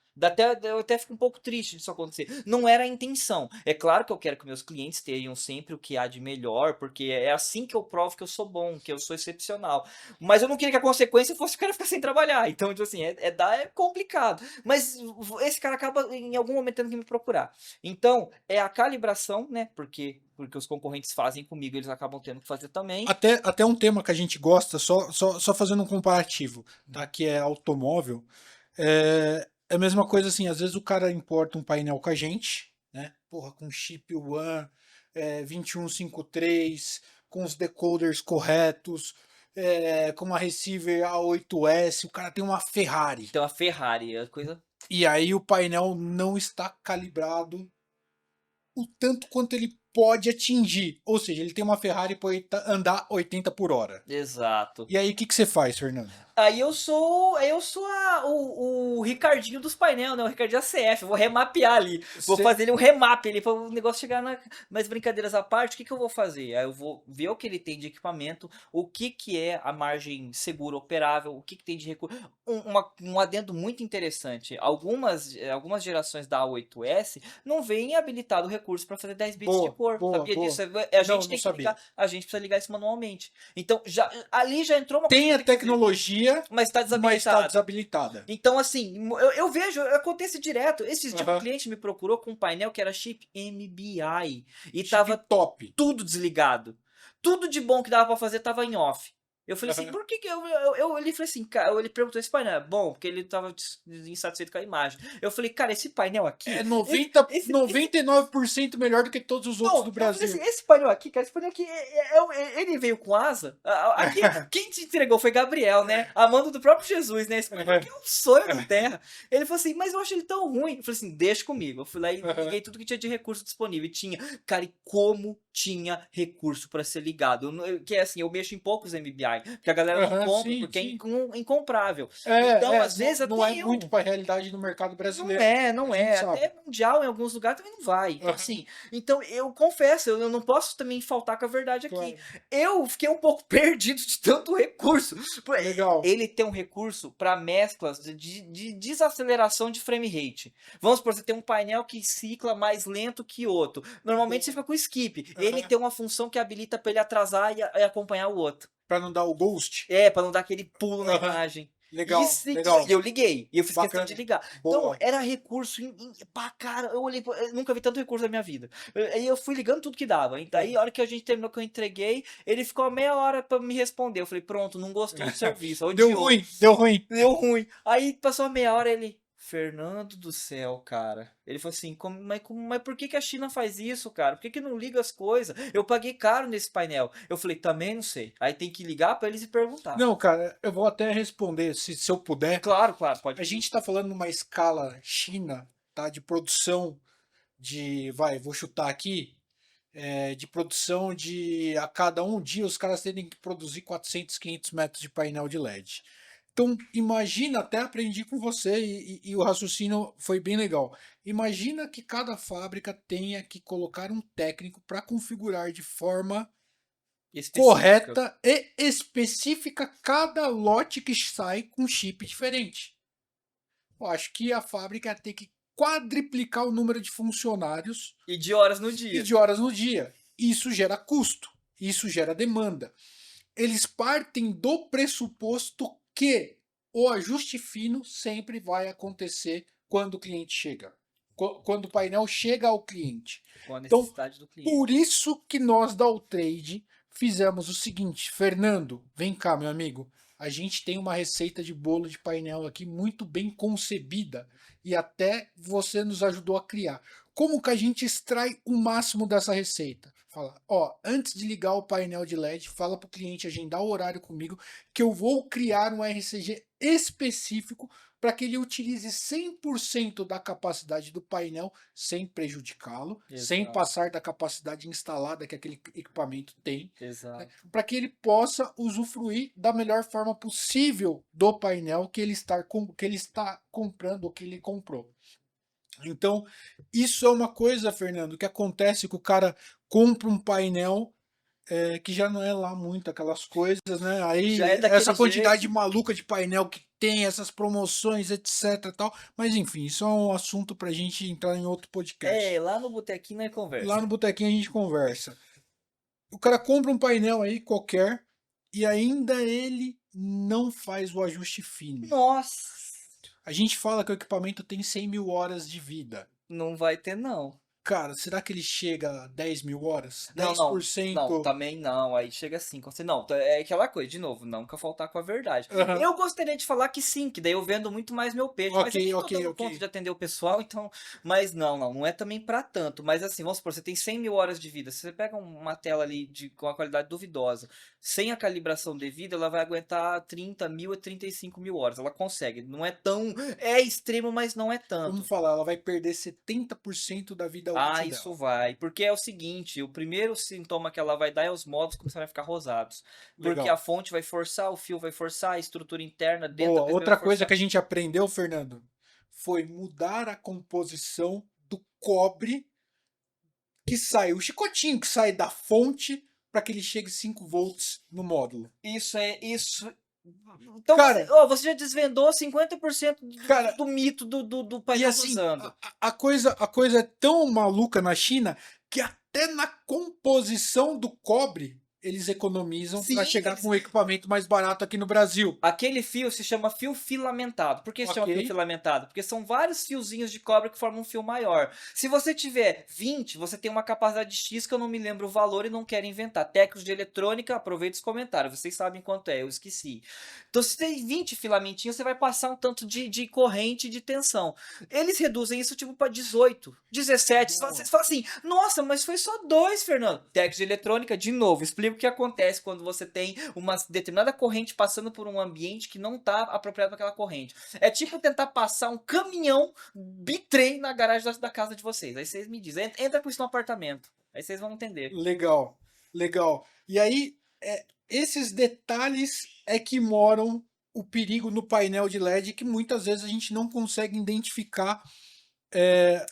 Eu até fico um pouco triste disso acontecer. Não era a intenção. É claro que eu quero que meus clientes tenham sempre o que há de melhor, porque é assim que eu provo que eu sou bom, que eu sou excepcional. Mas eu não queria que a consequência fosse o cara ficar sem trabalhar. Então, tipo assim, é complicado. Mas esse cara acaba em algum momento tendo que me procurar. Então, é a calibração, né? Porque os concorrentes fazem comigo, eles acabam tendo que fazer também. Até um tema que a gente gosta, só fazendo um comparativo, tá? Que é automóvel. É a mesma coisa assim, às vezes o cara importa um painel com a gente, né? Porra, com chip One, 2153, com os decoders corretos, com uma receiver A8S, o cara tem uma Ferrari. Então, a Ferrari, a coisa. E aí o painel não está calibrado o tanto quanto ele pode atingir. Ou seja, ele tem uma Ferrari para andar 80 por hora. Exato. E aí, o que, que você faz, Fernando? Aí eu sou o Ricardinho dos painel, né? O Ricardinho ACF. Eu vou remapear ali. Vou Você... fazer ele um remap ali para o negócio chegar na. Mas brincadeiras à parte, o que, que eu vou fazer? Aí eu vou ver o que ele tem de equipamento, o que, que é a margem segura operável, o que, que tem de recurso. Um adendo muito interessante. Algumas gerações da A8S não vem habilitado o recurso para fazer 10 bits de Boa, cor. boa, Sabia boa. disso? A Não, gente não tem que sabia. ligar. A gente precisa ligar isso manualmente. Então, ali já entrou uma coisa Tem que eu a tenho que fazer. tecnologia, Mas está mas está desabilitado. desabilitada. Então, assim, eu vejo, acontece direto. Esses dias um Aham. cliente me procurou com um painel que era chip MBI e Chip tava top. tudo desligado. Tudo de bom que dava pra fazer tava em off. Eu falei assim, Aham. por que que ele falou assim, cara, ele perguntou, esse painel é bom? Porque ele tava insatisfeito com a imagem. Eu falei, cara, esse painel aqui, É esse, 90, esse 99% melhor do que todos os outros não, do eu falei assim, Brasil. esse painel aqui, cara, esse painel aqui, ele veio com asa. Aqui, quem te entregou foi Gabriel, né? A mando do próprio Jesus, né? Esse painel aqui é um sonho na terra. Ele falou assim, mas eu acho ele tão ruim. Eu falei assim, deixa comigo. Eu fui lá e liguei tudo que tinha de recurso disponível. E tinha, cara, e como tinha recurso para ser ligado? Que é assim, eu mexo em poucos MBI, que a galera não Aham, compra sim, porque é sim. incomprável. Então, às Não, vezes não é até muito eu. para a realidade do mercado Não brasileiro. é, A não gente é. sabe. Até mundial em alguns lugares também não vai. Então, Aham, assim, então eu confesso, eu não posso também faltar com a verdade aqui. claro. Eu fiquei um pouco perdido de tanto recurso. Legal. Ele tem um recurso para mesclas de desaceleração de frame rate. Vamos supor, você tem um painel que cicla mais lento que outro. Normalmente você Boa. fica com skip. Ele Aham. tem uma função que habilita para ele atrasar e acompanhar o outro. Para não dar o ghost. Para não dar aquele pulo na Aham. imagem. Legal, E legal. eu liguei, e eu fiz questão de Bacana. ligar. Então, Boa. era recurso pra cara. Eu olhei, eu nunca vi tanto recurso na minha vida. Aí eu fui ligando tudo que dava. Então, aí, a hora que a gente terminou, que eu entreguei, ele ficou a meia hora pra me responder. Eu falei, pronto, não gostou do serviço, Deu odiou. ruim, deu ruim. Deu ruim. Aí passou a meia hora, ele. Fernando do céu, cara. Ele falou assim, mas por que que a China faz isso, cara? Por que que não liga as coisas? Eu paguei caro nesse painel. Eu falei, também não sei. Aí tem que ligar pra eles e perguntar. Não, cara, eu vou até responder, se eu puder. Claro, claro, pode A pedir. gente está falando numa escala China, tá? De produção vou chutar aqui, de produção de a cada um dia os caras terem que produzir 400, 500 metros de painel de LED. Então, imagina, até aprendi com você e o raciocínio foi bem legal. Imagina que cada fábrica tenha que colocar um técnico para configurar de forma Específica. correta e específica cada lote que sai com chip diferente. Eu acho que a fábrica tem que quadriplicar o número de funcionários E de horas no e dia. de horas no dia. Isso gera custo, isso gera demanda. Eles partem do pressuposto que o ajuste fino sempre vai acontecer quando o cliente chega, quando o painel chega ao cliente. Com a Então, necessidade do cliente. por isso que nós da Alltrade fizemos o seguinte, Fernando, vem cá, meu amigo. A gente tem uma receita de bolo de painel aqui muito bem concebida e até você nos ajudou a criar. Como que a gente extrai o máximo dessa receita? Fala, ó, antes de ligar o painel de LED, fala para o cliente agendar o horário comigo que eu vou criar um RCG específico para que ele utilize 100% da capacidade do painel sem prejudicá-lo, sem Exato, passar da capacidade instalada que aquele equipamento tem, né, exato. para que ele possa usufruir da melhor forma possível do painel que ele está comprando ou que ele comprou. Então, isso é uma coisa, Fernando, que acontece que o cara compra um painel que já não é lá muito aquelas coisas, né? Já é Aí essa daquele quantidade jeito. maluca de painel que tem, essas promoções, etc e tal. Mas enfim, isso é um assunto pra gente entrar em outro É, podcast. lá no botequinho é Lá conversa. no botequinho a gente conversa. O cara compra um painel aí qualquer e ainda ele não faz o ajuste fino. Nossa, A gente fala que o equipamento tem 100 mil horas de vida. não vai ter não. Cara, será que ele chega a 10 mil horas? Não, não, não, 10%? também não. Aí chega assim, você não, é aquela coisa, de novo, nunca faltar com a verdade. Aham. Eu gostaria de falar que sim, que daí eu vendo muito mais meu peixe, Ok, mas eu nem tô ok, dando ok. conta de atender o pessoal, então. Mas não é também pra tanto. Mas assim, vamos supor, você tem 100 mil horas de vida. Se você pega uma tela ali com uma qualidade duvidosa, sem a calibração devida, ela vai aguentar 30 mil a 35 mil horas. Ela consegue. Não é tão. É extremo, mas não é Vamos tanto. falar, ela vai perder 70% da vida Ah, útil isso dela. vai. Porque é o seguinte, o primeiro sintoma que ela vai dar é os módulos começarem a ficar rosados. Porque a Legal. fonte vai forçar, o fio vai forçar, a estrutura interna dentro da Boa. PCB vai Outra coisa forçar. que a gente aprendeu, Fernando, foi mudar a composição do cobre que sai, o chicotinho que sai da fonte para que ele chegue 5 volts no módulo. Isso é isso. Então você, Cara, ó, você já desvendou 50% cara, do mito do e painel assim, cruzando. a coisa é tão maluca na China que até na composição do cobre eles economizam para Sim, chegar com um equipamento mais barato aqui no Brasil. aquele fio se chama fio filamentado. Por que se chama Ok. fio filamentado? Porque são vários fiozinhos de cobre que formam um fio maior. Se você tiver 20, você tem uma capacidade X que eu não me lembro o valor e não quero inventar. Técnicos de eletrônica, aproveita os comentários. Vocês sabem quanto é, eu esqueci. Então, se tem 20 filamentinhos, você vai passar um tanto de corrente e de tensão. Eles reduzem isso tipo para 18, 17. Boa. Você fala assim, nossa, mas foi só dois, Fernando. Técnicos de eletrônica, de novo, explica o que acontece quando você tem uma determinada corrente passando por um ambiente que não está apropriado para aquela corrente. É tipo tentar passar um caminhão bitrem na garagem da casa de vocês. Aí vocês me dizem, entra com isso no apartamento. Aí vocês vão entender. Legal, legal. E aí, esses detalhes é que moram o perigo no painel de LED que muitas vezes a gente não consegue identificar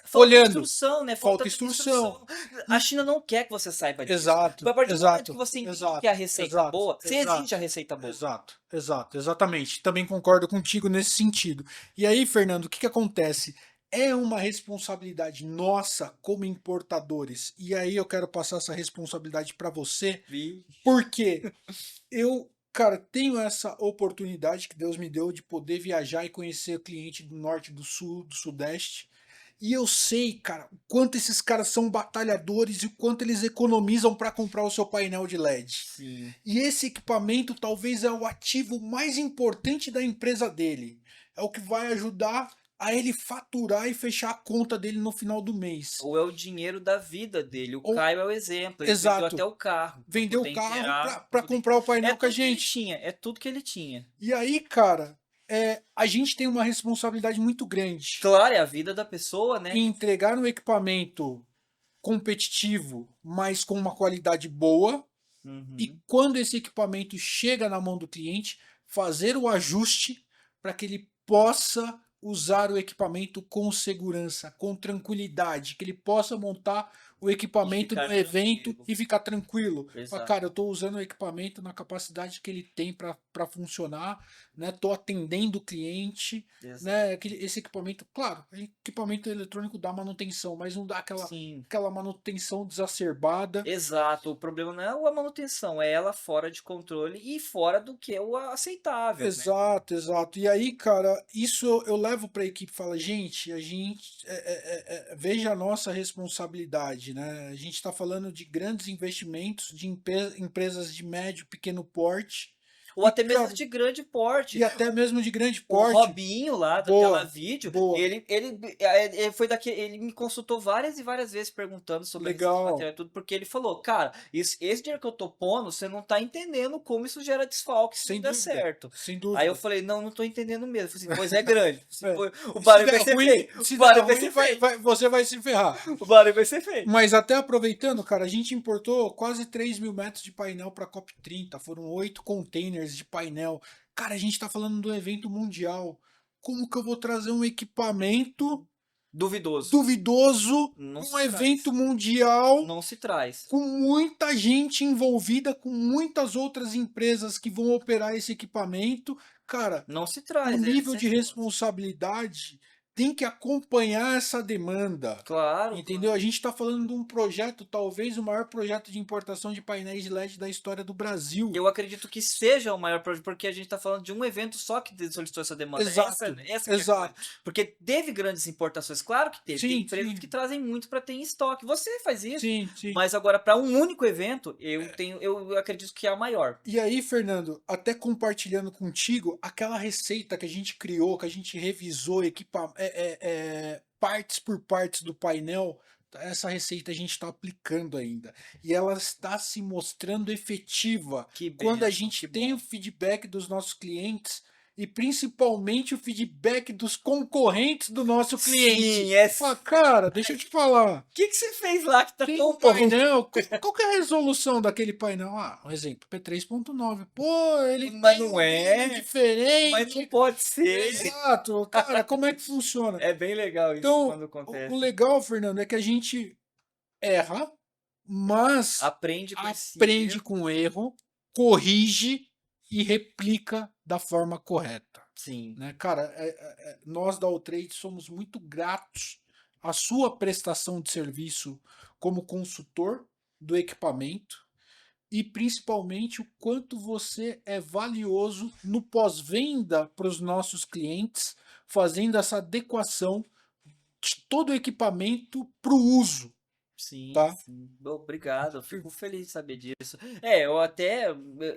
Falta olhando. instrução, né? Falta Falta instrução. instrução. A China não quer que você saiba disso. Exato, A partir do momento que exato, você entende que exato, é a receita exato, boa, você exige a exato, receita boa. exato, exato, exatamente. Também concordo contigo nesse sentido. E aí, Fernando, o que que acontece? É uma responsabilidade nossa como importadores. E aí eu quero passar essa responsabilidade para você, Viu? porque eu, cara, tenho essa oportunidade que Deus me deu de poder viajar e conhecer o cliente do norte, do sul, do sudeste. E eu sei, cara, o quanto esses caras são batalhadores e o quanto eles economizam para comprar o seu painel de LED. Sim. E esse equipamento talvez é o ativo mais importante da empresa dele. É o que vai ajudar a ele faturar e fechar a conta dele no final do mês. Ou é o dinheiro da vida dele. O Ou, Caio é o exemplo. Ele vendeu até exato, o carro para vendeu o poder carro inteirar. para comprar o É painel com a tudo que ele gente. tinha. É tudo que ele tinha. E aí, cara, a gente tem uma responsabilidade muito grande Claro, é a vida da pessoa, né? em entregar um equipamento competitivo, mas com uma qualidade boa. E Uhum. quando esse equipamento chega na mão do cliente, fazer o ajuste para que ele possa usar o equipamento com segurança, com tranquilidade, que ele possa montar o E equipamento ficar no evento tranquilo. e ficar tranquilo. Fala, Exato. cara, eu estou usando o equipamento na capacidade que ele tem para funcionar, né? Estou atendendo o cliente, Exato. né? Esse equipamento, claro, equipamento eletrônico dá manutenção, mas não dá Sim. aquela manutenção exacerbada. Exato, o problema não é a manutenção, é ela fora de controle e fora do que é o aceitável, né. Exato, exato. E aí, cara, isso eu levo para a equipe, fala, gente, veja a nossa responsabilidade, né? A gente está falando de grandes investimentos, de empresas de médio, pequeno porte, Ou e, até mesmo cara, de grande porte. e até mesmo de grande O porte. Robinho lá da Boa, Telavídeo, boa, ele foi ele me consultou várias e várias vezes perguntando sobre a receita de legal, material e tudo, porque ele falou: "Cara, esse dinheiro que eu tô pondo, você não tá entendendo como isso gera desfalque se não sem der dúvida, certo". sem Aí eu dúvida. falei: "Não, não tô entendendo mesmo". Eu falei assim: "Pois é grande". Se É. for o E se barulho der vai ser ruim, feio, o barulho vai ser feio, você vai se ferrar. o barulho vai ser feio. Mas até aproveitando, cara, a gente importou quase 3.000 metros de painel para a COP30. Foram 8 containers de painel. Cara, a gente está falando do evento mundial. Como que eu vou trazer um equipamento Duvidoso. duvidoso Não para se um evento traz. mundial Não se traz. com muita gente envolvida, com muitas outras empresas que vão operar esse equipamento? Cara, Não se o traz, é nível sem de chance. responsabilidade tem que acompanhar essa demanda. Claro, Entendeu? A claro. gente está falando de um projeto, talvez o maior projeto de importação de painéis de LED da história do Brasil. Eu acredito que seja o maior projeto, porque a gente está falando de um evento só que solicitou essa demanda. Exato, Essa que é a coisa. exato. Porque teve grandes importações, claro que teve. Tem Sim, empresas sim, que trazem muito para ter em estoque. Você faz isso, sim, sim. mas agora para um único evento, eu acredito que é a maior. E aí, Fernando, até compartilhando contigo, aquela receita que a gente criou, que a gente revisou, partes por partes do painel, essa receita a gente está aplicando ainda. E ela está se mostrando efetiva Que quando a bênção, que gente tem o bom. feedback dos nossos clientes e principalmente o feedback dos concorrentes do nosso cliente. Sim, é. Fala, cara, deixa eu te falar. O que você fez lá que tá Tem um tão bom? painel. Qual que é a resolução daquele painel? Ah, um exemplo, P3.9. Pô, ele Mas tem um não brilho é, mas não diferente. pode ser. Exato. Cara, como é que funciona? É bem legal isso Então, quando o acontece. legal, Fernando, é que a gente erra, mas Aprende com esse aprende erro. com o erro, corrige e replica da forma correta. Sim, Né? Cara, nós da Alltrade somos muito gratos à sua prestação de serviço como consultor do equipamento e principalmente o quanto você é valioso no pós-venda para os nossos clientes, fazendo essa adequação de todo o equipamento para o uso, sim, tá? sim. Obrigado, eu fico feliz de saber disso. É, eu até,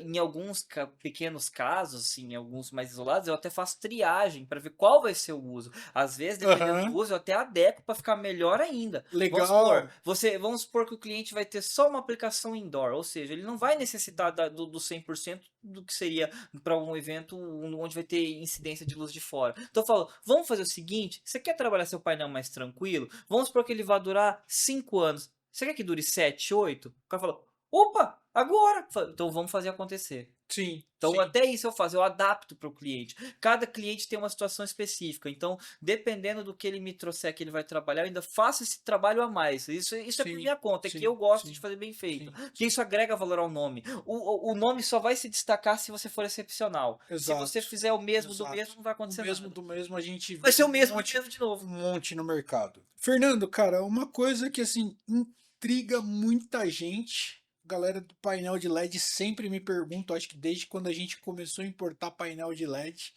em alguns pequenos casos, assim, em alguns mais isolados, eu até faço triagem para ver qual vai ser o uso. Às vezes, dependendo do Aham, uso, eu até adequo para ficar melhor ainda. legal, Vamos supor que o cliente vai ter só uma aplicação indoor, ou seja, ele não vai necessitar do 100% do que seria para um evento onde vai ter incidência de luz de fora. Então eu falo, vamos fazer o seguinte, você quer trabalhar seu painel mais tranquilo? Vamos supor que ele vai durar 5 anos. Você quer que dure 7, 8? O cara fala, opa, agora! Então vamos fazer acontecer. sim, Então, sim, até isso eu faço, eu adapto para o cliente. Cada cliente tem uma situação específica. Então, dependendo do que ele me trouxer que ele vai trabalhar, eu ainda faço esse trabalho a mais. Isso é por sim, minha conta, é que sim, eu gosto de sim, fazer bem feito. sim, Porque sim, isso agrega valor ao nome. O nome só vai se destacar se você for excepcional. Se você exato, fizer o mesmo do exato. mesmo, não vai O acontecer mesmo nada. do mesmo a gente Vai vê ser o mesmo do mesmo de um novo. monte no mercado. Fernando, cara, uma coisa que assim intriga muita gente. A galera do painel de LED sempre me pergunta, acho que desde quando a gente começou a importar painel de LED,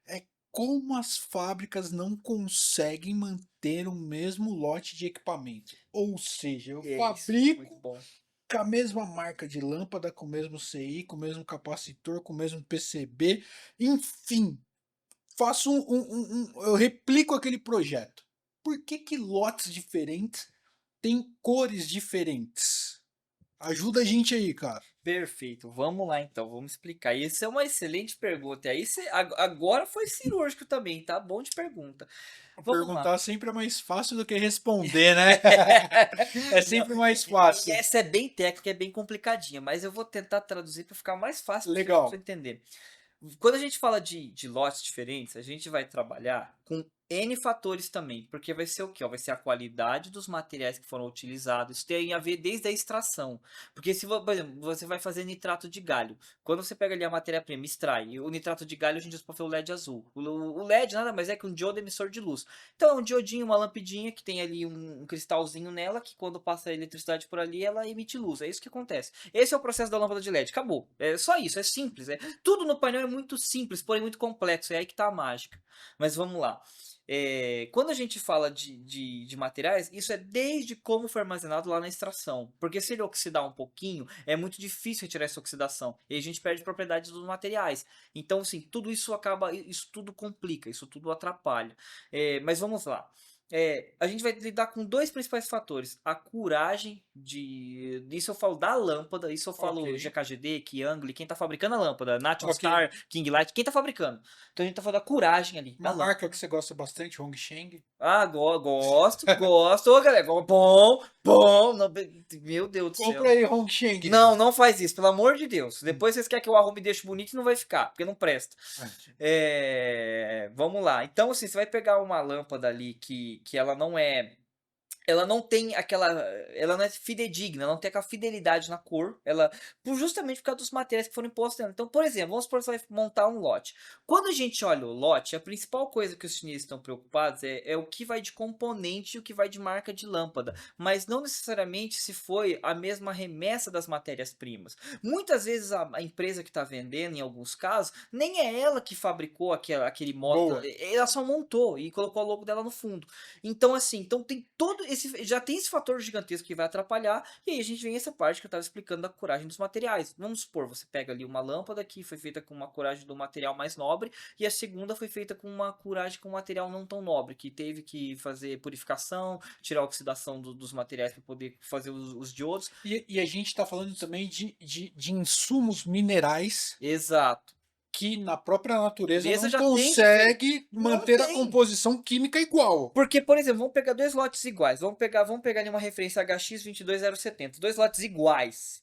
é como as fábricas não conseguem manter o mesmo lote de equipamento. Ou seja, eu É isso, é muito fabrico bom. com a mesma marca de lâmpada, com o mesmo CI, com o mesmo capacitor, com o mesmo PCB, enfim, faço eu replico aquele projeto. Por que que lotes diferentes têm cores diferentes? Ajuda a gente aí, cara. Perfeito, vamos lá então, vamos explicar. Isso é uma excelente pergunta. E aí agora foi cirúrgico também, tá? Bom de pergunta. Vamos lá. Perguntar sempre é mais fácil do que responder, né? É Não, sempre mais e fácil. essa é bem técnica, é bem complicadinha, mas eu vou tentar traduzir para ficar mais fácil possível para você Legal. entender. Quando a gente fala de lotes diferentes, a gente vai trabalhar com N fatores também, porque vai ser o quê? Ó, vai ser a qualidade dos materiais que foram utilizados, isso tem a ver desde a extração. Porque se, por exemplo, você vai fazer nitrato de galho, quando você pega ali a matéria-prima, extrai, e o nitrato de galho, a gente usa para fazer o LED azul. O LED nada mais é que um diodo emissor de luz. Então é um diodinho, uma lampidinha que tem ali um cristalzinho nela, que quando passa a eletricidade por ali, ela emite luz. É isso que acontece. Esse é o processo da lâmpada de LED. Acabou. É só isso, é simples. Tudo no painel é muito simples, porém muito complexo. É aí que tá a mágica. Mas vamos lá. Quando a gente fala de materiais, isso é desde como foi armazenado lá na extração. Porque se ele oxidar um pouquinho, é muito difícil retirar essa oxidação. E a gente perde propriedades dos materiais. Então, assim, tudo isso acaba, isso tudo complica, isso tudo atrapalha. Mas vamos lá. A gente vai lidar com dois principais fatores. A curagem isso eu falo da lâmpada, isso eu Ok, falo GKGD, Kiangli, quem tá fabricando a lâmpada, National ok. Star, King Light, quem tá fabricando. Então a gente tá falando da curagem ali, da Uma lâmpada. marca que você gosta bastante, Hongsheng. Ah, gosto, gosto. Ô, galera, bom, bom. Meu Deus do Compra céu. aí, Hongsheng. Não, não faz isso, pelo amor de Deus. Depois vocês querem que eu arrume e deixe bonito e não vai ficar, porque não presta. Vamos lá. Então, assim, você vai pegar uma lâmpada ali que ela não tem aquela. Ela não é fidedigna, ela não tem aquela fidelidade na cor. Justamente por causa dos materiais que foram impostos nela. Então, por exemplo, vamos supor que você vai montar um lote. Quando a gente olha o lote, a principal coisa que os chineses estão preocupados é o que vai de componente e o que vai de marca de lâmpada. Mas não necessariamente se foi a mesma remessa das matérias-primas. Muitas vezes a empresa que está vendendo, em alguns casos, nem é ela que fabricou aquele módulo. Boa. Ela só montou e colocou o logo dela no fundo. Então, assim, tem todo já tem esse fator gigantesco que vai atrapalhar, e aí a gente vem essa parte que eu estava explicando da curagem dos materiais. Vamos supor, você pega ali uma lâmpada que foi feita com uma curagem do material mais nobre, e a segunda foi feita com uma curagem com um material não tão nobre, que teve que fazer purificação, tirar a oxidação dos materiais para poder fazer os diodos. E a gente está falando também de insumos minerais Exato. que na própria natureza Beleza, não já tem diferença. consegue Não manter a tem. composição química igual. Porque, por exemplo, vamos pegar dois lotes iguais. Vamos pegar ali uma referência HX22070. Dois lotes iguais.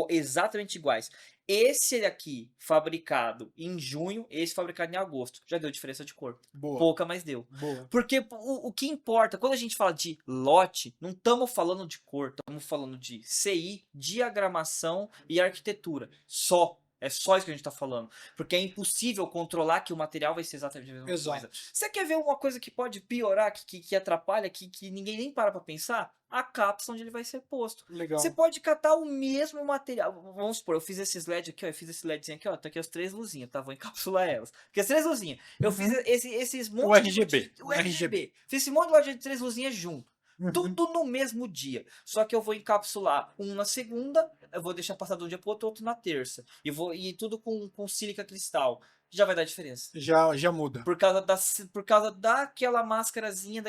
Exatamente iguais. Esse aqui, fabricado em junho, esse fabricado em agosto. Já deu diferença de cor. Boa, Pouca, mas deu. boa. Porque o que importa, quando a gente fala de lote, não estamos falando de cor, estamos falando de CI, diagramação e arquitetura. Só. É só isso que a gente está falando. Porque é impossível controlar que o material vai ser exatamente a mesma coisa. Exato. Você quer ver uma coisa que pode piorar, que atrapalha, que ninguém nem para pensar? A cápsula onde ele vai ser posto. Você Legal. pode catar o mesmo material. Vamos supor, eu fiz esses LED aqui, ó. Eu fiz esse LEDzinho aqui, ó. Tá aqui as três luzinhas, tá? Vou encapsular elas. Porque as três luzinhas. Eu fiz Uhum. esses O monte RGB. o RGB. Fiz esse monte de loja de três luzinhas junto. Uhum. Tudo no mesmo dia. Só que eu vou encapsular um na segunda, eu vou deixar passar de um dia pro outro na terça. E tudo com sílica cristal. Já vai dar diferença. Já muda. Por causa daquela máscarazinha,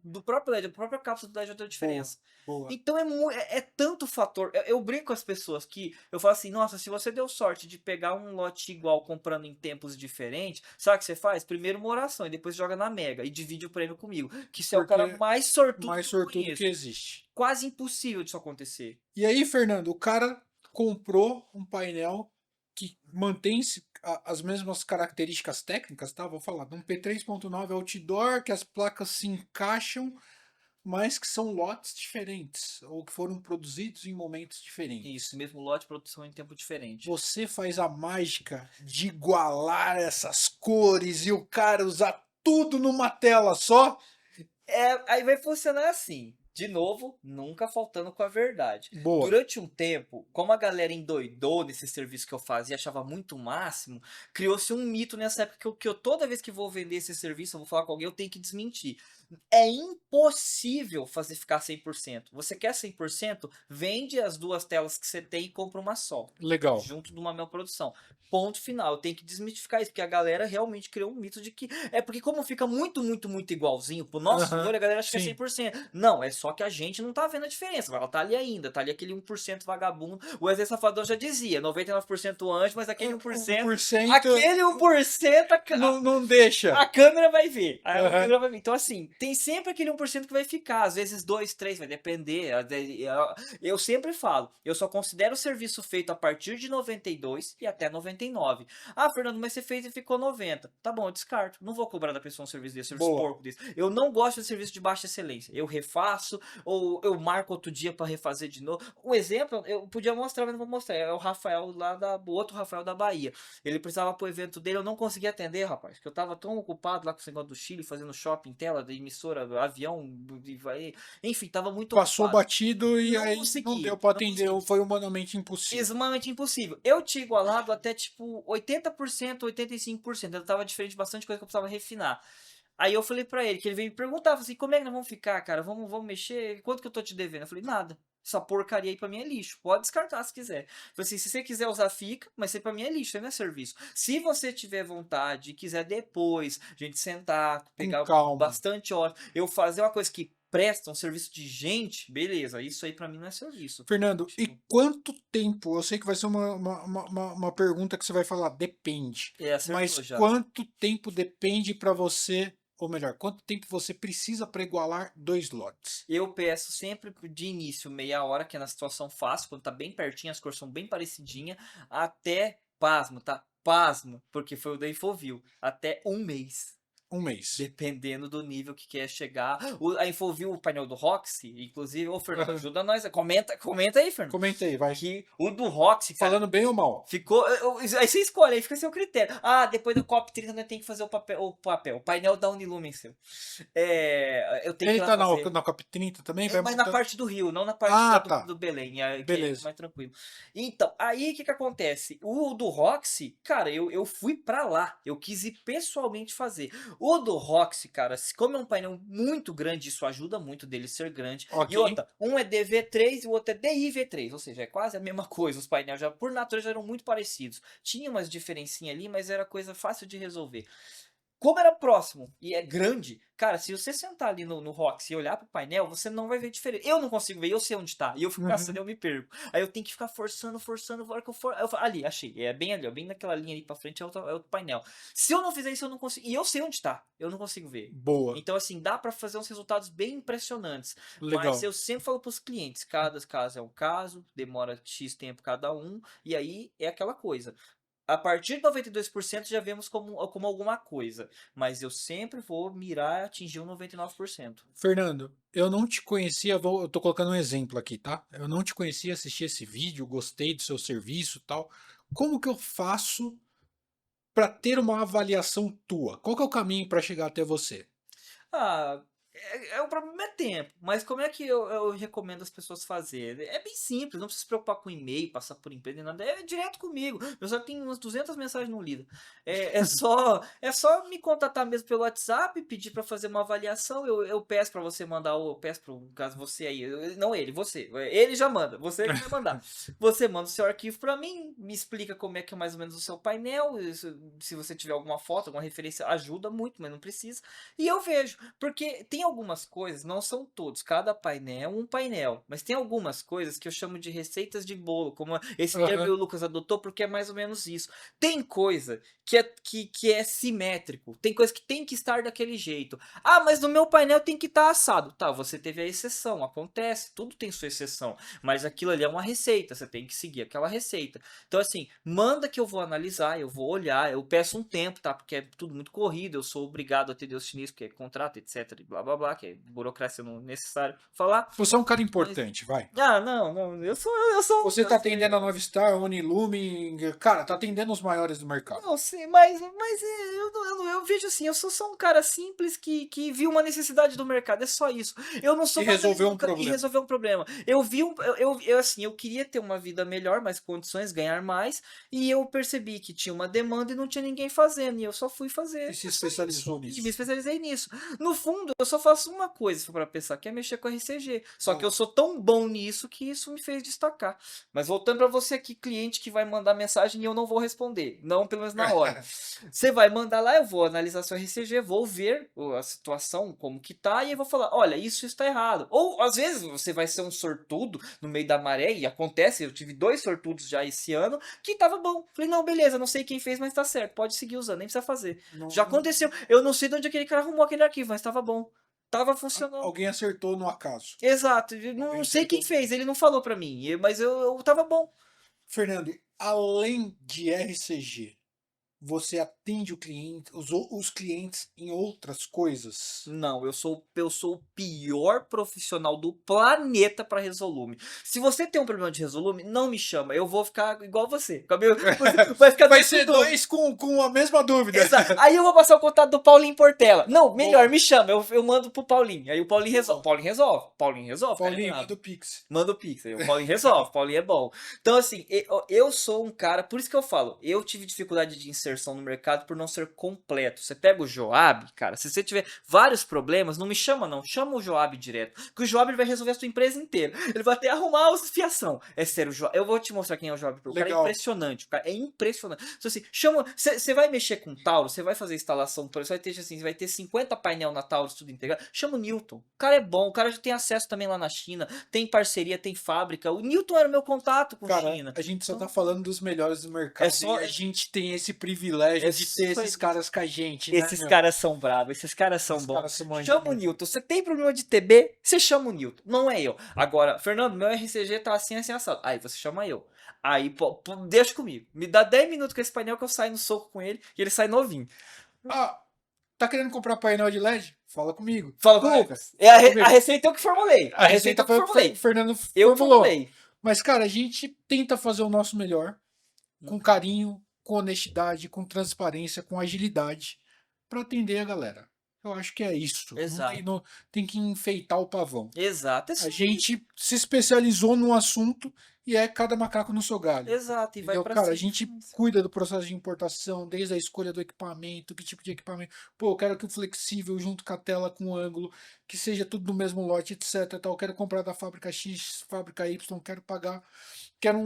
do próprio LED, a própria cápsula do LED já deu Boa, diferença. boa. Então é tanto fator. Eu brinco com as pessoas que eu falo assim: nossa, se você deu sorte de pegar um lote igual comprando em tempos diferentes, sabe o que você faz? Primeiro uma oração e depois joga na Mega e divide o prêmio comigo. Que você é o cara Porque mais sortudo mais que eu sortudo conheço. que existe. Quase impossível disso acontecer. E aí, Fernando, o cara comprou um painel que mantém as mesmas características técnicas, tá? Vou falar, de um P3.9 outdoor, que as placas se encaixam, mas que são lotes diferentes, ou que foram produzidos em momentos diferentes. Isso, mesmo lote, produção em tempo diferente. Você faz a mágica de igualar essas cores e o cara usar tudo numa tela só? Aí vai funcionar assim. De novo, nunca faltando com a verdade. Boa. Durante um tempo, como a galera endoidou nesse serviço que eu fazia, achava muito máximo, criou-se um mito nessa época que eu toda vez que vou vender esse serviço, eu vou falar com alguém, eu tenho que desmentir. É impossível fazer ficar 100%. Você quer 100%? Vende as duas telas que você tem e compra uma só. Legal. Junto de uma mesma produção. Ponto final. Eu tenho que desmistificar isso, porque a galera realmente criou um mito de que. É porque, como fica muito, muito, muito igualzinho pro nosso Aham, olho, a galera acha que é sim. 100%. Não, é só só que a gente não tá vendo a diferença, ela tá ali ainda, tá ali aquele 1% vagabundo. O Wesley Safadão já dizia, 99% anjo, mas aquele 1%, 1% aquele 1% não deixa. a câmera vai ver. A Aham. câmera vai ver. Então, assim, tem sempre aquele 1% que vai ficar. Às vezes 2, 3, vai depender. Eu sempre falo, eu só considero o serviço feito a partir de 92 e até 99. Ah, Fernando, mas você fez e ficou 90. Tá bom, eu descarto. Não vou cobrar da pessoa um serviço desse, serviço Boa. porco desse. Eu não gosto de serviço de baixa excelência. Eu refaço, ou eu marco outro dia pra refazer de novo. Um exemplo, eu podia mostrar, mas não vou mostrar. É o Rafael lá o outro Rafael da Bahia. Ele precisava pro evento dele, eu não conseguia atender, rapaz. Que eu tava tão ocupado lá com esse negócio do Chile, fazendo shopping, tela da emissora, avião, enfim, tava muito Passou ocupado. batido e Não aí não consegui, deu pra não atender, consegui. foi humanamente impossível. Extremamente impossível. Eu tinha igualado até tipo 80%, 85%. Eu tava diferente de bastante coisa que eu precisava refinar. Aí eu falei pra ele, que ele veio me perguntar, falei assim, como é que nós vamos ficar, cara? Vamos mexer? Quanto que eu tô te devendo? Eu falei, nada. Essa porcaria aí pra mim é lixo. Pode descartar se quiser. Eu falei assim, se você quiser usar, fica, mas isso aí pra mim é lixo, isso aí não é serviço. Se você tiver vontade e quiser depois, a gente sentar, Com pegar calma. bastante hora, eu fazer uma coisa que presta um serviço de gente, beleza, isso aí pra mim não é serviço. Fernando, e Tipo, quanto tempo? Eu sei que vai ser uma pergunta que você vai falar, depende. Mas acertou já. quanto tempo depende para você, ou melhor, quanto tempo você precisa para igualar 2 lotes? Eu peço sempre de início meia hora, que é na situação fácil, quando tá bem pertinho, as cores são bem parecidinhas, até, pasmo, tá? Pasmo, porque foi o da Infovil, até um mês. Um mês. Dependendo do nível que quer chegar. A Infovil, o painel do Roxy, inclusive, ô Fernando, Aham. ajuda nós. Comenta aí, Fernando. Comenta aí, vai. Que o do Roxy, cara, Falando bem ou mal? ficou. Aí você escolhe, aí fica a seu critério. Ah, depois do COP30 nós tem que fazer o painel da Unilumen seu. Eu tenho que Ele ir lá tá fazer. na COP30 também? Vai Mas na montando. parte do Rio, não na parte Ah, do, tá. do Belém, que é Beleza. mais tranquilo. Então, aí o que que acontece? O do Roxy, cara, eu fui pra lá, eu quis ir pessoalmente fazer. O do Roxy, cara, como é um painel muito grande, isso ajuda muito dele ser grande. Ok. E outra, um é DV3 e o outro é DIV3, ou seja, é quase a mesma coisa. Os painéis já, por natureza, eram muito parecidos. Tinha umas diferencinhas ali, mas era coisa fácil de resolver. Como era próximo e é grande, cara, se você sentar ali no Roxy e olhar pro painel, você não vai ver diferença. Eu não consigo ver, eu sei onde tá. E eu fico caçando, Uhum. eu me perco. Aí eu tenho que ficar forçando, a hora que eu for. Ali, achei. É bem ali, ó, bem naquela linha ali pra frente é outro painel. Se eu não fizer isso, eu não consigo. E eu sei onde tá. Eu não consigo ver. Boa. Então, assim, dá pra fazer uns resultados bem impressionantes. Mas Legal. eu sempre falo pros clientes: cada caso é um caso, demora X tempo cada um, e aí é aquela coisa. A partir de 92% já vemos como alguma coisa, mas eu sempre vou mirar atingir o 99%. Fernando, eu não te conhecia, eu tô colocando um exemplo aqui, tá? Eu não te conhecia, assisti esse vídeo, gostei do seu serviço e tal. Como que eu faço para ter uma avaliação tua? Qual que é o caminho para chegar até você? Ah, o problema é tempo, mas como é que eu recomendo as pessoas fazerem? É bem simples, não precisa se preocupar com e-mail, passar por empresa, nem nada, é direto comigo. Eu já tenho umas 200 mensagens não lidas. É só me contatar mesmo pelo WhatsApp, pedir para fazer uma avaliação, eu peço para você mandar, eu peço para caso você aí, não ele, você, ele já manda, você que vai mandar. Você manda o seu arquivo para mim, me explica como é que é mais ou menos o seu painel, se você tiver alguma foto, alguma referência, ajuda muito, mas não precisa. E eu vejo. Porque tem algumas coisas, não são todos, cada painel é um painel, mas tem algumas coisas que eu chamo de receitas de bolo, como esse termo Aham. o Lucas adotou porque é mais ou menos isso. Tem coisa que é simétrico, tem coisa que tem que estar daquele jeito. Ah, mas no meu painel tem que estar assado. Tá, você teve a exceção, acontece, tudo tem sua exceção, mas aquilo ali é uma receita, você tem que seguir aquela receita. Então assim, manda que eu vou analisar, eu vou olhar, eu peço um tempo, tá? Porque é tudo muito corrido, eu sou obrigado a atender os chineses, porque é contrato, etc, e blá blá blá, que é burocracia não necessário falar. Você é um cara Mas, importante, vai. não, não, eu sou, Você tá atendendo a Novistar, a Unilumin, cara, tá atendendo os maiores do mercado. não sei, mas eu vejo assim, eu sou só um cara simples que viu uma necessidade do mercado, é só isso. Eu não E sou nada resolveu um e problema. resolver um problema. Eu vi assim, eu queria ter uma vida melhor, mais condições, ganhar mais, e eu percebi que tinha uma demanda e não tinha ninguém fazendo, e eu só fui fazer. E se É só isso. especializou E me nisso. especializei nisso. No fundo, eu só faço uma coisa, se for pra pensar, que é mexer com RCG. Só que eu sou tão bom nisso que isso me fez destacar. Mas voltando pra você aqui, cliente que vai mandar mensagem e eu não vou responder. Não, pelo menos na hora. Você vai mandar lá, eu vou analisar seu RCG, vou ver a situação, como que tá, e eu vou falar, olha, isso está errado. Ou, às vezes, você vai ser um sortudo no meio da maré, e acontece, eu tive 2 sortudos já esse ano, que tava bom. Falei, não, beleza, não sei quem fez, mas tá certo, pode seguir usando, nem precisa fazer. Já aconteceu, eu não sei de onde aquele cara arrumou aquele arquivo, mas tava bom. Tava funcionando. Alguém acertou no acaso. Exato, eu Alguém não sei quem acertou. fez, ele não falou pra mim, mas eu tava bom. Fernando, além de RCG, você atende os clientes em outras coisas? Não, eu sou o pior profissional do planeta para Resolume. Se você tem um problema de Resolume, não me chama. Eu vou ficar igual você. Você vai ficar Vai dentro ser do- dois com a mesma dúvida. Exato. Aí eu vou passar o contato do Paulinho Portela. Não, melhor, Boa. me chama. Eu mando pro Paulinho. Aí o Paulinho resolve. Paulinho resolve. Paulinho resolve. Cara Paulinho, ligado. manda o Pix. Manda o Pix. Aí o Paulinho resolve. Paulinho é bom. Então, assim, eu sou um cara. Por isso que eu falo. Eu tive dificuldade de inserção no mercado por não ser completo. Você pega o Joab, cara. Se você tiver vários problemas, não me chama, não. Chama o Joab direto. Porque o Joab ele vai resolver a sua empresa inteira. Ele vai até arrumar as fiação. É sério, eu vou te mostrar quem é o Joab. O cara é Legal. impressionante. O cara é impressionante. Então, assim, chama. Você vai mexer com Taurus, você vai fazer instalação, você vai ter assim, você vai ter 50 painel na Taurus, tudo integrado. Chama o Newton. O cara é bom, o cara já tem acesso também lá na China, tem parceria, tem fábrica. O Newton era o meu contato com Cara, China. a gente só Então, tá falando dos melhores do mercado é só. e a gente tem esse privilégio É de ter só esses caras com a gente, né, esses meu? caras são bravos, esses caras são Esses bons. caras são manjam Chama o muito. Newton. Você tem problema de TB? Você chama o Newton. Não é eu. Agora, Fernando, meu RCG tá assim, assim, assado. Aí você chama eu. Aí, pô, deixa comigo. Me dá 10 minutos com esse painel que eu saio no soco com ele e ele sai novinho. Ah, tá querendo comprar painel de LED? Fala comigo. Fala com o Vai, Lucas. É a, fala a comigo. receita eu que formulei. A receita foi o que o Fernando Eu formulou. formulei. Mas, cara, a gente tenta fazer o nosso melhor, com carinho, com honestidade, com transparência, com agilidade, para atender a galera. Eu acho que é isso. Exato. Tem que enfeitar o pavão. Exato. A gente se especializou num assunto e é cada macaco no seu galho. Exato. E vai Entendeu? pra Cara, a cima. gente cuida do processo de importação, desde a escolha do equipamento, que tipo de equipamento. Pô, eu quero que o flexível junto com a tela com ângulo, que seja tudo do mesmo lote, etc. Tal. Eu quero comprar da fábrica X, fábrica Y, quero pagar. Quero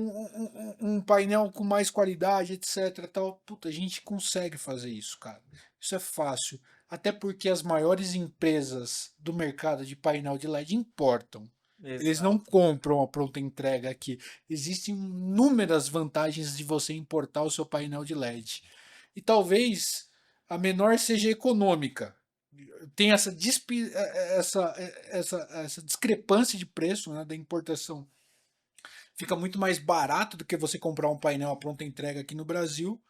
um painel com mais qualidade, etc. Tal. Puta, a gente consegue fazer isso, cara. Isso é fácil. Até porque as maiores empresas do mercado de painel de LED importam. Eles não Exato. compram a pronta entrega aqui. Existem inúmeras vantagens de você importar o seu painel de LED. E talvez a menor seja econômica. Tem essa discrepância de preço, né, da importação. Fica muito mais barato do que você comprar um painel à pronta entrega aqui no Brasil.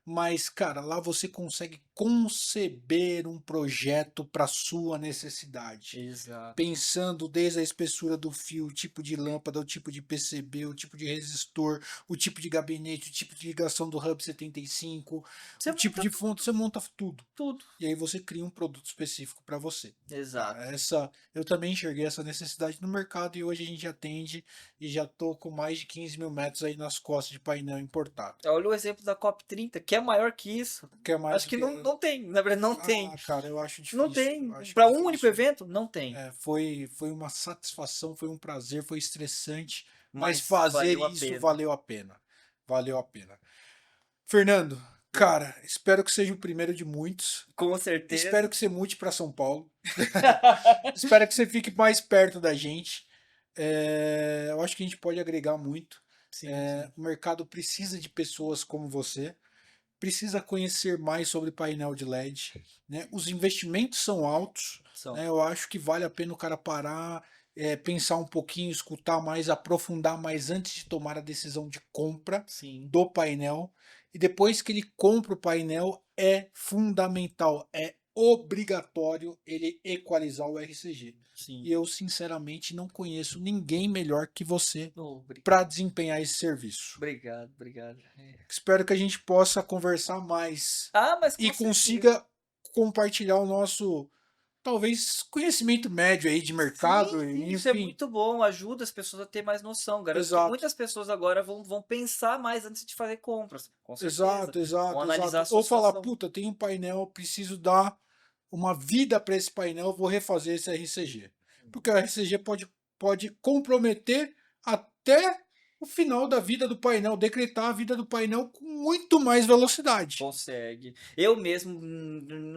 Mas, cara, lá você consegue conceber um projeto para sua necessidade. Exato. Pensando desde a espessura do fio, o tipo de lâmpada, o tipo de PCB, o tipo de resistor, o tipo de gabinete, o tipo de ligação do hub 75, Você o tipo monta de fonte, você monta tudo. tudo. E aí você cria um produto específico para você. Exato. Eu também enxerguei essa necessidade no mercado e hoje a gente atende e já tô com mais de 15 mil metros aí nas costas de painel importado. Olha o exemplo da COP30, que é maior que isso. Quer mais Acho do que que... não tem. Na verdade, não tem. Cara, eu acho Não difícil. tem. Eu acho Para um difícil. único evento, não tem. Foi uma satisfação, foi um prazer, foi estressante, mas Mas fazer valeu a isso pena. valeu a pena. Valeu a pena. Fernando, cara, espero que seja o primeiro de muitos. Com certeza. Espero que você mude para São Paulo. Espero que você fique mais perto da gente. Eu acho que a gente pode agregar muito. Sim, O mercado precisa de pessoas como você. Precisa conhecer mais sobre painel de LED. Né? Os investimentos são altos. são. Né? Eu acho que vale a pena o cara parar, pensar um pouquinho, escutar mais, aprofundar mais antes de tomar a decisão de compra Sim. do painel. E depois que ele compra o painel, é fundamental, é obrigatório ele equalizar o RCG. Sim. E eu, sinceramente, não conheço ninguém melhor que você Obrigado. para desempenhar esse serviço. Obrigado, obrigado. Espero que a gente possa conversar mais Mas e consiga compartilhar o nosso, talvez, conhecimento médio aí de mercado. Sim, E, isso é enfim, muito bom, ajuda as pessoas a ter mais noção. Garanto que Exato. muitas pessoas agora vão pensar mais antes de fazer compras. Com certeza. exato. Vão analisar a sua Ou falar, situação. puta, tem um painel, preciso dar uma vida para esse painel, eu vou refazer esse RCG. Porque o RCG pode comprometer até o final da vida do painel, decretar a vida do painel com muito mais velocidade. Consegue. Eu mesmo,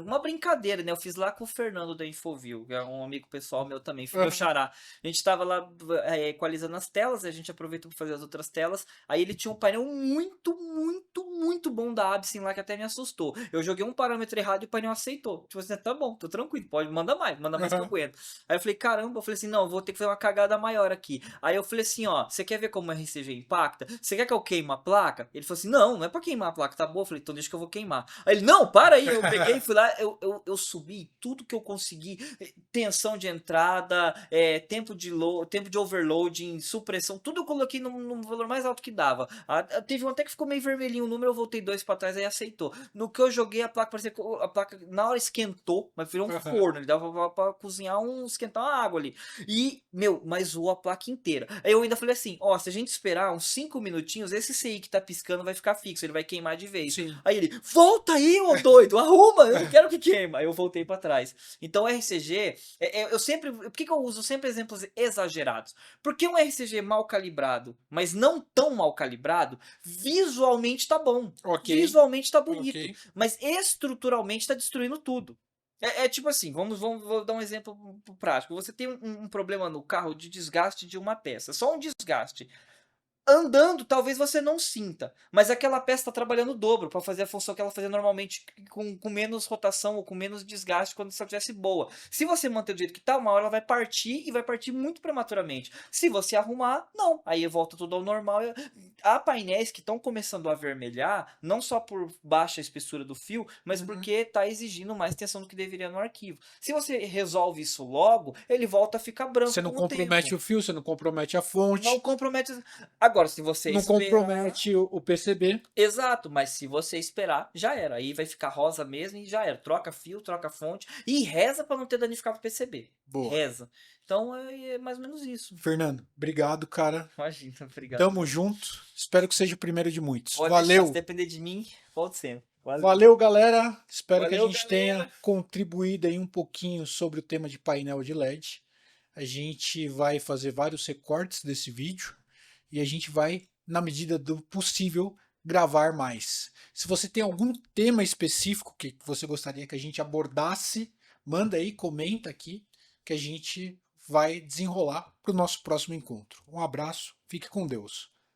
uma brincadeira, né, eu fiz lá com o Fernando da Infoview, que é um amigo pessoal meu também, meu Aham. xará. A gente tava lá equalizando as telas, a gente aproveitou para fazer as outras telas. Aí ele tinha um painel muito bom da Absin lá que até me assustou. Eu joguei um parâmetro errado e o painel aceitou. Tipo assim, tá bom, tô tranquilo, pode, manda mais que eu Aham. aguento. Aí eu falei, caramba, eu falei assim, não, eu vou ter que fazer uma cagada maior aqui. Aí eu falei assim, ó, você quer ver como o RCG impacta? Você quer que eu queime a placa? Ele falou assim, não é pra queimar a placa, tá boa? Eu falei, então deixa que eu vou queimar. Aí ele, não, para aí. Eu peguei, fui lá, eu subi tudo que eu consegui, tensão de entrada, tempo de overloading, supressão, tudo eu coloquei no valor mais alto que dava. Teve um até que ficou meio vermelhinho o número, eu voltei 2 pra trás, aí aceitou. No que eu joguei, a placa parecia que a placa na hora esquentou, mas virou um Aham. forno, ele dava pra cozinhar, esquentar uma água ali. E, meu, mas zoou a placa inteira. Aí eu ainda falei assim, ó, se a gente esperar uns 5 minutinhos, esse CI que tá piscando vai ficar fixo, ele vai queimar de vez. Sim. Aí ele, volta aí, ô doido, arruma, eu não quero que queima. Aí eu voltei pra trás. Então o RCG, eu sempre, por que eu uso sempre exemplos exagerados? Porque um RCG mal calibrado, mas não tão mal calibrado, visualmente tá bom. Ok. Visualmente tá Ok. bonito, mas estruturalmente tá destruindo tudo. Tipo assim, vou dar um exemplo prático. Você tem um problema no carro de desgaste de uma peça, só um desgaste. Andando, talvez você não sinta, mas aquela peça está trabalhando o dobro para fazer a função que ela fazia normalmente com menos rotação ou com menos desgaste quando se ela estivesse boa. Se você manter do jeito que tá, uma hora ela vai partir e vai partir muito prematuramente. Se você arrumar, não. Aí volta tudo ao normal. Há painéis que estão começando a avermelhar, não só por baixa espessura do fio, mas Uhum. porque está exigindo mais tensão do que deveria no arquivo. Se você resolve isso logo, ele volta a ficar Você branco não com o compromete tempo. o fio, você não compromete a Não fonte, compromete. Agora, se você não esperar. compromete o PCB. Exato, mas se você esperar, já era. Aí vai ficar rosa mesmo e já era. Troca fio, troca fonte e reza para não ter danificado o PCB. Boa. Reza. Então é mais ou menos isso. Fernando, obrigado, cara. Imagina, obrigado. Tamo junto. Espero que seja o primeiro de muitos. Pode deixar, se Valeu. depender de mim, volto sempre. Valeu. Valeu, galera. Espero que a Valeu, gente galera. tenha contribuído aí um pouquinho sobre o tema de painel de LED. A gente vai fazer vários recortes desse vídeo e a gente vai, na medida do possível, gravar mais. Se você tem algum tema específico que você gostaria que a gente abordasse, manda aí, comenta aqui, que a gente vai desenrolar para o nosso próximo encontro. Um abraço, fique com Deus.